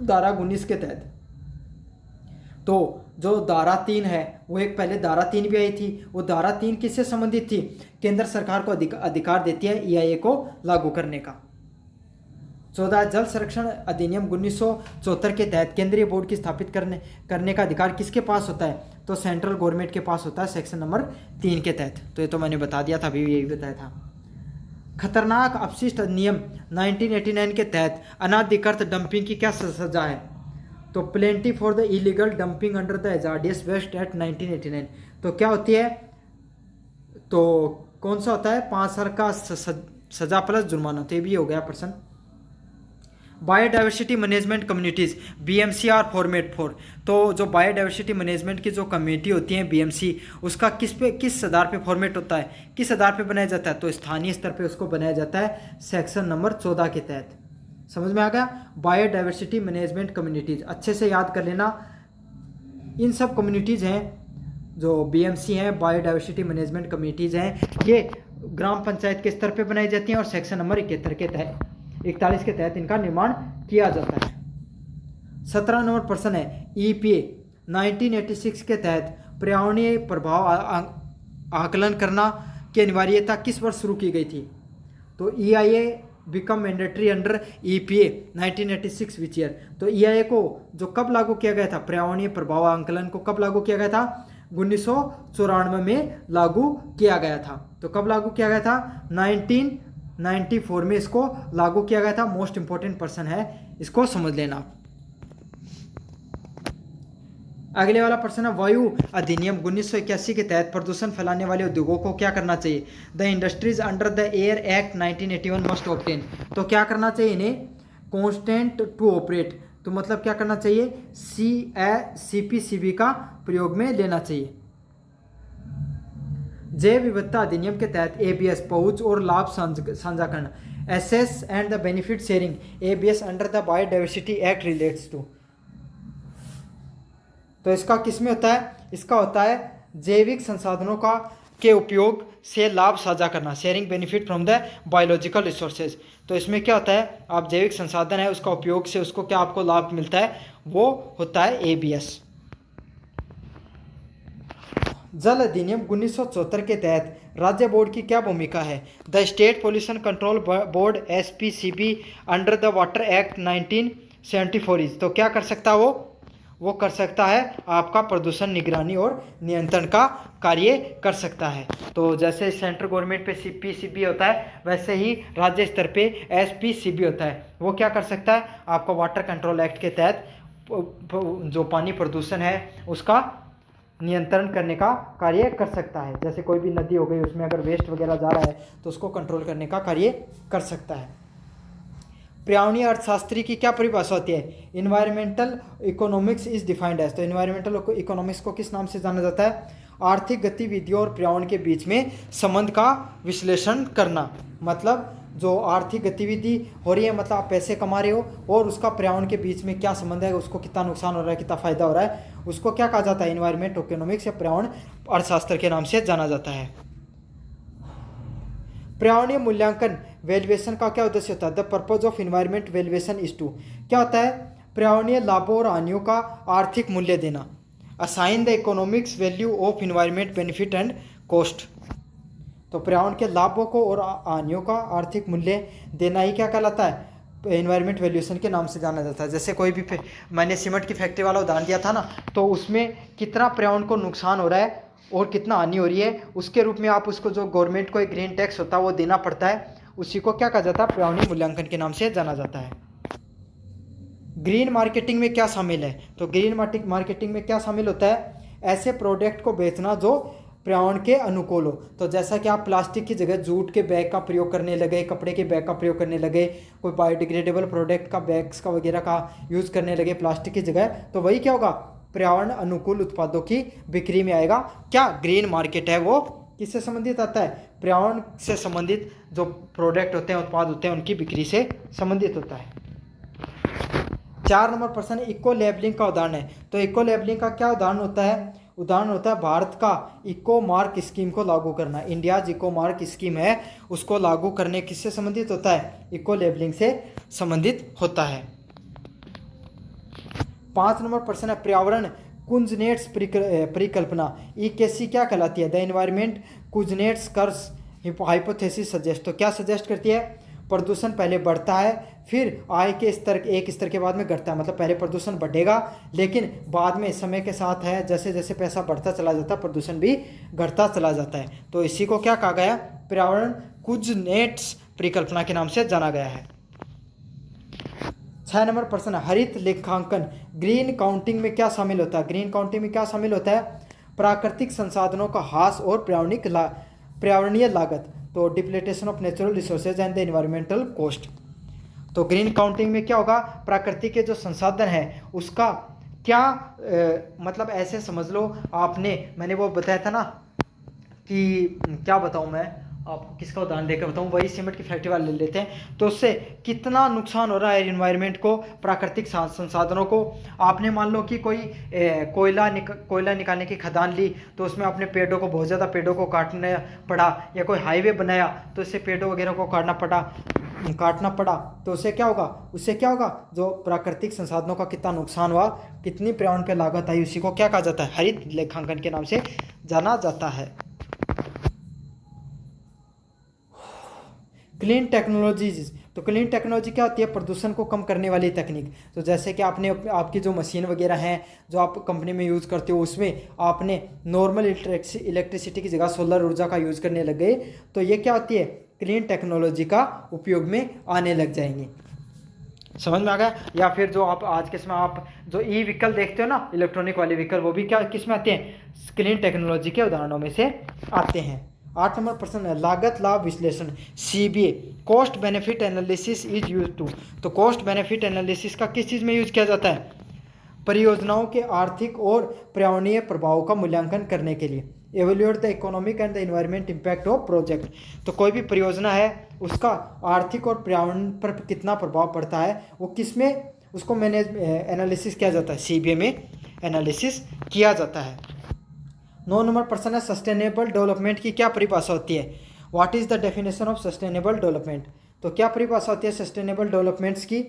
धारा 19 के तहत। तो जो धारा 3 है वो एक पहले धारा 3 भी आई थी, वो धारा 3 किससे संबंधित थी? केंद्र सरकार को अधिकार देती है EIA को लागू करने का। 14 जल संरक्षण अधिनियम 1974 के तहत केंद्रीय बोर्ड की स्थापित करने का अधिकार किसके पास होता है? तो सेंट्रल गवर्नमेंट के पास होता है, सेक्शन नंबर 3 के तहत। तो ये तो मैंने बता दिया था, अभी यही बताया था। खतरनाक अपशिष्ट अधिनियम 1989 के तहत अनाधिकृत डंपिंग की क्या सजा है? तो penalty for the illegal dumping under the hazardous waste act 1989। तो क्या होती है? तो कौन सा होता है? 5 साल का सजा प्लस जुर्माना। तो ये भी हो गया प्रश्न। Biodiversity management communities BMC are format for. तो जो बायोडाइवर्सिटी मैनेजमेंट की जो कम्युनिटी होती है BMC, उसका किस आधार पे फॉर्मेट होता है, किस आधार पे बनाया जाता है? तो स्थानीय स्तर पे उसको बनाया जाता है, सेक्शन नंबर 14 के तहत। समझ में आ गया? बायोडाइवर्सिटी मैनेजमेंट कम्युनिटीज़ अच्छे से याद कर लेना। इन सब कम्युनिटीज़ हैं जो BMC हैं, बायोडाइवर्सिटी मैनेजमेंट कम्युनिटीज़ हैं, ये ग्राम पंचायत के स्तर पे बनाई जाती हैं और सेक्शन नंबर 41 के तहत इनका निर्माण किया जाता है। 17 नंबर प्रश्न है, EPA 1986 के तहत पर्यावरणीय प्रभाव आकलन करना की अनिवार्यता किस वर्ष शुरू की गई थी? तो EIA become mandatory under EPA 1986 which year. तो EIA को जो कब लागू किया गया था, पर्यावरणीय प्रभाव आंकलन को कब लागू किया गया था? 1994 में लागू किया गया था। तो कब लागू किया गया था? 1994 में इसको लागू किया गया था। मोस्ट इंपॉर्टेंट पर्सन है, इसको समझ लेना। अगले वाला प्रश्न है, वायु अधिनियम 1981 के तहत प्रदूषण फैलाने वाले उद्योगों को क्या करना चाहिए? The industries under the air act 1981 must obtain. तो क्या करना चाहिए इन्हें? Consent to operate. तो मतलब क्या करना चाहिए? CPCB का प्रयोग में लेना चाहिए। जैव विविधता अधिनियम के तहत ABS पहुंच और लाभ साझाकरण, access and the benefit sharing ABS under the biodiversity act relates to. तो इसका किसमें होता है? इसका होता है जैविक संसाधनों का के उपयोग से लाभ साझा करना, sharing benefit from the biological resources. तो इसमें क्या होता है? आप जैविक संसाधन है उसका उपयोग से उसको क्या आपको लाभ मिलता है? वो होता है ABS। जल अधिनियम 1974 के तहत राज्य बोर्ड की क्या भूमिका है? The state pollution control board SPCB under the water act 1974 is. तो क्या कर सकता है वो कर सकता है आपका प्रदूषण निगरानी और नियंत्रण का कार्य कर सकता है। तो जैसे सेंट्रल गवर्नमेंट पे CPCB होता है, वैसे ही राज्य स्तर पे SPCB होता है। वो क्या कर सकता है? आपका वाटर कंट्रोल एक्ट के तहत जो पानी प्रदूषण है उसका नियंत्रण करने का कार्य कर सकता है। जैसे कोई भी नदी हो गई, उसमें अगर वेस्ट वगैरह जा रहा है तो उसको कंट्रोल करने का कार्य कर सकता है। पर्यावरणीय अर्थशास्त्री की क्या परिभाषा होती है? Environmental economics is defined as. तो इन्वायरमेंटल इकोनॉमिक्स को किस नाम से जाना जाता है? आर्थिक गतिविधियों और पर्यावरण के बीच में संबंध का विश्लेषण करना। मतलब जो आर्थिक गतिविधि हो रही है, मतलब आप पैसे कमा रहे हो और उसका पर्यावरण के बीच में क्या संबंध है, उसको कितना नुकसान हो रहा है, कितना फायदा हो रहा है, उसको क्या कहा जाता है? इन्वायरमेंट इकोनॉमिक्स या पर्यावरण अर्थशास्त्र के नाम से जाना जाता है। पर्यावरणीय मूल्यांकन वैल्यूएशन का क्या उद्देश्य होता है? The purpose of environment valuation is to. क्या होता है? पर्यावरणीय लाभों और हानियों का आर्थिक मूल्य देना। Assign the economics value of environment benefit and cost. तो पर्यावरण के लाभों को और हानियों का आर्थिक मूल्य देना ही क्या कहलाता है? एनवायरनमेंट वैल्यूएशन के नाम से जाना जाता है। जैसे कोई भी मैंने सीमेंट की फैक्ट्री वाला उदाहरण दिया था ना, तो उसमें कितना पर्यावरण को नुकसान हो रहा है और कितना हानि हो रही है, उसके रूप में आप उसको जो गवर्नमेंट को एक ग्रीन टैक्स होता है वो देना पड़ता है, उसी को क्या कहा जाता है, पर्यावरणीय मूल्यांकन के नाम से जाना जाता है। ग्रीन मार्केटिंग में क्या शामिल है, तो ग्रीन मार्केटिंग में क्या शामिल होता है, ऐसे प्रोडक्ट को बेचना जो पर्यावरण के अनुकूल हो। तो जैसा कि आप प्लास्टिक की जगह जूट के बैग का प्रयोग करने लगे, कपड़े के बैग का प्रयोग करने लगे, कोई बायोडिग्रेडेबल प्रोडक्ट का बैग्स का वगैरह का यूज़ करने लगे प्लास्टिक की जगह, तो वही क्या होगा, पर्यावरण अनुकूल उत्पादों की बिक्री में आएगा। क्या ग्रीन मार्केट है वो किससे संबंधित आता है, पर्यावरण से संबंधित जो प्रोडक्ट होते हैं, उत्पाद होते हैं, उनकी बिक्री से संबंधित होता है। 4 नंबर प्रश्न इको लेबलिंग का उदाहरण है। तो इको लेबलिंग का क्या उदाहरण होता है, उदाहरण होता है भारत का इको मार्क स्कीम को लागू करना। इंडियाज इको मार्क स्कीम है, उसको लागू करने किससे संबंधित होता है, इको लेबलिंग से संबंधित होता है। 5 नंबर प्रश्न है पर्यावरण कुंजनेट्स परिकल्पना, ये कैसी क्या कहलाती है, the environment Kuznets curve hypothesis suggest. तो क्या सजेस्ट करती है, प्रदूषण पहले बढ़ता है, फिर आय के स्तर एक स्तर के बाद में घटता है। मतलब पहले प्रदूषण बढ़ेगा, लेकिन बाद में समय के साथ है, जैसे जैसे पैसा बढ़ता चला जाता है, प्रदूषण भी घटता चला जाता है। तो इसी को क्या कहा गया, पर्यावरण कुंजनेट्स परिकल्पना के नाम से जाना गया है। 6 नंबर प्रश्न हरित लेखांकन, ग्रीन काउंटिंग में क्या शामिल होता है, ग्रीन काउंटिंग में क्या शामिल होता है, प्राकृतिक संसाधनों का ह्रास और पर्यावरणीय लागत। तो depletion of natural resources and the environmental cost. तो ग्रीन काउंटिंग में क्या होगा, प्राकृतिक के जो संसाधन है उसका क्या मतलब ऐसे समझ लो, मैंने वो बताया था ना कि क्या बताऊं मैं आपको, किसका उदाहरण देकर बताऊं, वही सीमेंट की फैक्ट्री वाले ले लेते हैं। तो उससे कितना नुकसान हो रहा है एनवायरनमेंट को, प्राकृतिक संसाधनों को। आपने मान लो कि कोई कोयला निकालने की खदान ली, तो उसमें आपने पेड़ों को, बहुत ज़्यादा पेड़ों को काटना पड़ा, या कोई हाईवे बनाया तो इससे पेड़ों वगैरह को काटना पड़ा, तो उससे क्या होगा, जो प्राकृतिक संसाधनों का कितना नुकसान हुआ, कितनी पर्यावरण पे लागत आई, उसी को क्या कहा जाता है, हरित लेखांकन के नाम से जाना जाता है। क्लीन टेक्नोलॉजीज, तो क्लीन टेक्नोलॉजी क्या होती है, प्रदूषण को कम करने वाली तकनीक। तो जैसे कि आपकी जो मशीन वगैरह हैं जो आप कंपनी में यूज़ करते हो, उसमें आपने नॉर्मल इलेक्ट्रिसिटी की जगह सोलर ऊर्जा का यूज़ करने लग गए, तो ये क्या होती है, क्लीन टेक्नोलॉजी का उपयोग में आने लग जाएंगे। समझ में आ गया। या फिर जो आप आज के समय आप जो ई व्हीकल देखते हो ना, इलेक्ट्रॉनिक वाले व्हीकल, वो भी क्या किस में आते हैं, क्लीन टेक्नोलॉजी के उदाहरणों में से आते हैं। 8 नंबर प्रश्न है लागत लाभ विश्लेषण, CBA cost benefit analysis is use to. तो कॉस्ट बेनिफिट एनालिसिस का किस चीज़ में यूज किया जाता है, परियोजनाओं के आर्थिक और पर्यावरणीय प्रभाव का मूल्यांकन करने के लिए। Evaluate the economic and the environment impact of project. तो कोई भी परियोजना है उसका आर्थिक और पर्यावरण पर कितना प्रभाव पड़ता है, वो किस में उसको एनालिसिस किया जाता है, CBA में एनालिसिस किया जाता है। 9 नंबर प्रश्न है सस्टेनेबल डेवलपमेंट की क्या परिभाषा होती है, what is the definition of sustainable development. तो क्या परिभाषा होती है सस्टेनेबल डेवलपमेंट्स की,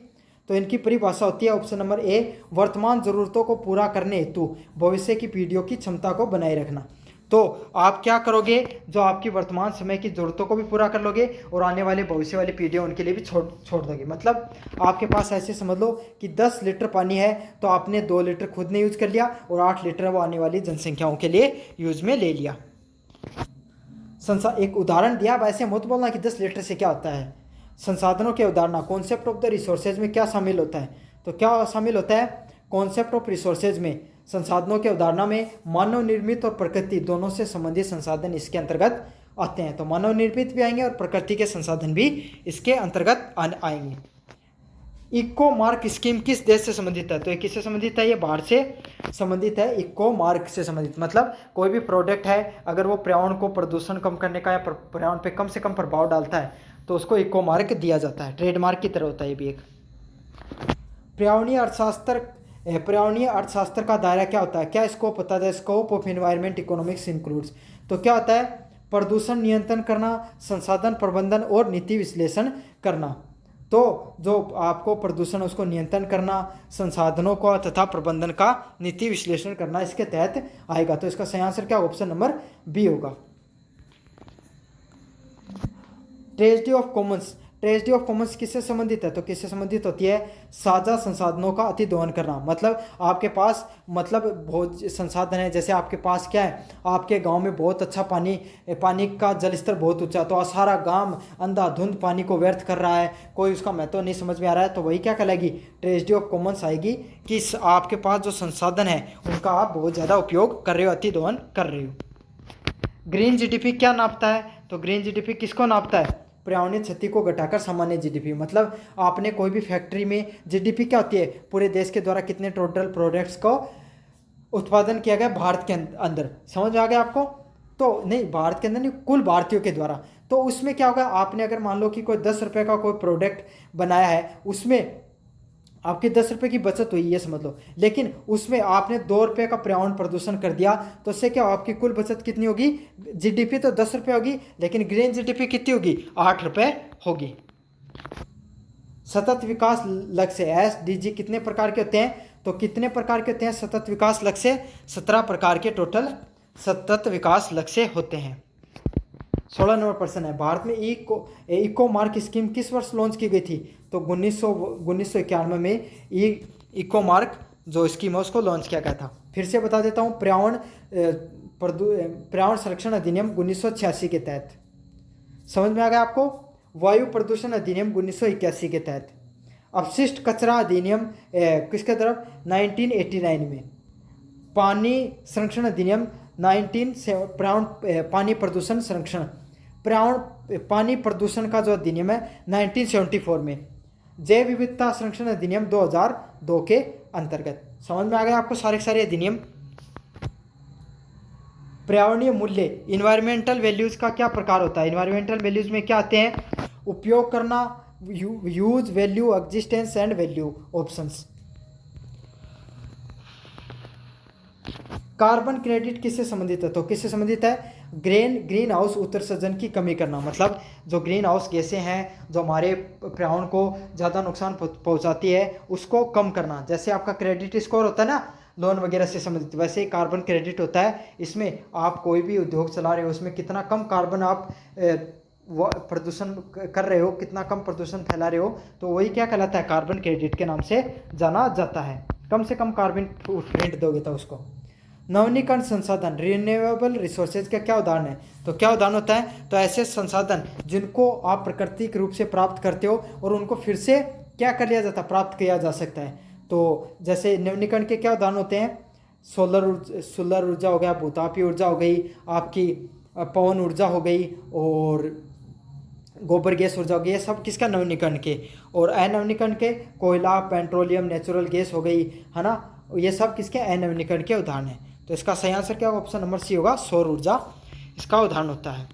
तो इनकी परिभाषा होती है ऑप्शन नंबर A वर्तमान ज़रूरतों को पूरा करने हेतु भविष्य की पीढ़ियों की क्षमता को बनाए रखना। तो आप क्या करोगे, जो आपकी वर्तमान समय की ज़रूरतों को भी पूरा कर लोगे और आने वाले भविष्य वाली पीढ़ियाँ उनके लिए भी छोड़ दोगे। मतलब आपके पास ऐसे समझ लो कि 10 लीटर पानी है, तो आपने 2 लीटर खुद ने यूज़ कर लिया और 8 लीटर वो आने वाली जनसंख्याओं के लिए यूज़ में ले लिया। एक उदाहरण दिया, अब ऐसे मत बोलना कि 10 लीटर से क्या होता है। संसाधनों के अवधारणा, कॉन्सेप्ट ऑफ द रिसोर्सेज में क्या शामिल होता है, तो क्या शामिल होता है, कॉन्सेप्ट ऑफ रिसोर्सेज में संसाधनों के अवधारणा में मानव निर्मित और प्रकृति दोनों से संबंधित संसाधन इसके अंतर्गत आते हैं। तो मानव निर्मित भी आएंगे और प्रकृति के संसाधन भी इसके अंतर्गत आएंगे। इको मार्क स्कीम किस देश से संबंधित है, तो ये किससे संबंधित है, ये बाहर से संबंधित है। इको मार्क से संबंधित मतलब कोई भी प्रोडक्ट है, अगर वो पर्यावरण को प्रदूषण कम करने का या पर्यावरण पे कम से कम प्रभाव डालता है तो उसको इको मार्क दिया जाता है। ट्रेडमार्क की तरह होता है ये भी एक। पर्यावरणीय अर्थशास्त्र का दायरा क्या होता है, क्या स्कोप होता है, scope of environment economics includes. तो क्या होता है, प्रदूषण नियंत्रण करना, संसाधन प्रबंधन और नीति विश्लेषण करना। तो जो आपको प्रदूषण उसको नियंत्रण करना, संसाधनों को तथा प्रबंधन का नीति विश्लेषण करना इसके तहत आएगा। तो इसका सही आंसर क्या, ऑप्शन नंबर B होगा। Tragedy of Commons, tragedy of Commons किससे संबंधित है? तो किससे संबंधित होती है? साझा संसाधनों का अति दोहन करना। मतलब आपके पास बहुत संसाधन है, जैसे आपके पास क्या है, आपके गांव में बहुत अच्छा पानी का जल स्तर बहुत ऊंचा, तो सारा गांव अंधाधुंध पानी को व्यर्थ कर रहा है, कोई उसका महत्व नहीं समझ में आ रहा है, तो वही क्या कहलाएगी? ट्रेजेडी ऑफ कॉमन्स आएगी कि आपके पास जो संसाधन है उनका आप बहुत ज़्यादा उपयोग कर रहे हो, अति दोहन कर रहे हो। ग्रीन जीडीपी क्या नापता है? तो ग्रीन जीडीपी किसको नापता है? पर्यावरणीय क्षति को घटाकर सामान्य जीडीपी। मतलब आपने कोई भी फैक्ट्री में, जीडीपी क्या होती है? पूरे देश के द्वारा कितने टोटल प्रोडक्ट्स को उत्पादन किया गया भारत के अंदर। समझ में आ गया आपको? तो नहीं, भारत के अंदर नहीं, कुल भारतीयों के द्वारा। तो उसमें क्या होगा, आपने अगर मान लो कि कोई 10 रुपये का कोई प्रोडक्ट बनाया है, उसमें आपके 10 रुपये की बचत हुई, ये समझ लो, लेकिन उसमें आपने 2 रुपये का पर्यावरण प्रदूषण कर दिया, तो उससे क्या आपकी कुल बचत कितनी होगी? जीडीपी तो 10 रुपये होगी, लेकिन ग्रीन जीडीपी कितनी होगी? 8 रुपये होगी। सतत विकास लक्ष्य एसडीजी कितने प्रकार के होते हैं? तो कितने प्रकार के होते हैं सतत विकास लक्ष्य? 17 प्रकार के टोटल सतत विकास लक्ष्य होते हैं। 16 नंबर प्रश्न है, भारत में इको मार्क स्कीम किस वर्ष लॉन्च की गई थी? तो 1991 में इको मार्क जो स्कीम है उसको लॉन्च किया गया था। फिर से बता देता हूँ, पर्यावरण संरक्षण अधिनियम 1986 के तहत। समझ में आ गया आपको? वायु प्रदूषण अधिनियम 1981 के तहत। अपशिष्ट कचरा अधिनियम किसके तरफ? 1989 में। पानी संरक्षण अधिनियम पानी प्रदूषण संरक्षण पानी प्रदूषण का जो अधिनियम है 1974 में। जैव विविधता संरक्षण अधिनियम 2002 के अंतर्गत। समझ में आ गया आपको सारे अधिनियम? पर्यावरणीय मूल्य, इन्वायरमेंटल वैल्यूज का क्या प्रकार होता है? इन्वायरमेंटल वैल्यूज में क्या आते हैं? उपयोग करना, use, value, existence and value options. Carbon credit किससे संबंधित है? तो किससे संबंधित है? ग्रीन हाउस उत्सर्जन की कमी करना। मतलब जो ग्रीन हाउस गैसें हैं जो हमारे पर्यावरण को ज़्यादा नुकसान पहुंचाती है, उसको कम करना। जैसे आपका क्रेडिट स्कोर होता है ना लोन वगैरह से संबंधित, वैसे ही कार्बन क्रेडिट होता है। इसमें आप कोई भी उद्योग चला रहे हो, उसमें कितना कम कार्बन आप प्रदूषण कर रहे हो, कितना कम प्रदूषण फैला रहे हो, तो वही क्या कहलाता है? कार्बन क्रेडिट के नाम से जाना जाता है। कम से कम कार्बन फुटप्रिंट दोगे तो उसको। नवीनीकरण संसाधन, रिन्यूएबल रिसोर्सेज का क्या उदाहरण है? तो क्या उदाहरण होता है? तो ऐसे संसाधन जिनको आप प्राकृतिक रूप से प्राप्त करते हो और उनको फिर से क्या कर लिया जाता है? प्राप्त किया जा सकता है। तो जैसे नवीनीकरण के क्या उदाहरण होते हैं? सोलर ऊर्जा हो गया, भूतापीय ऊर्जा हो गई, आपकी पवन ऊर्जा हो गई, और गोबर गैस ऊर्जा हो गई। ये सब किसका? नवीनीकरण के। और अनवीनीकरण के कोयला, पेट्रोलियम, नेचुरल गैस हो गई, है ना, ये सब किसके? अनवीनीकरण के उदाहरण हैं। तो इसका सही आंसर क्या होगा? ऑप्शन नंबर सी होगा, सौर ऊर्जा इसका उदाहरण होता है।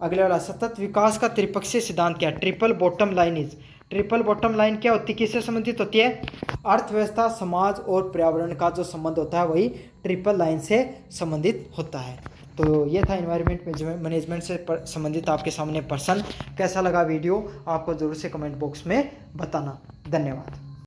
अगले वाला, सतत विकास का त्रिपक्षीय सिद्धांत क्या है? Triple bottom line is. Triple bottom line क्या होती है? किससे संबंधित होती है? अर्थव्यवस्था, समाज और पर्यावरण का जो संबंध होता है वही ट्रिपल लाइन से संबंधित होता है। तो ये था इन्वायरमेंट मैनेजमेंट से संबंधित आपके सामने प्रश्न। कैसा लगा वीडियो आपको जरूर से कमेंट बॉक्स में बताना। धन्यवाद।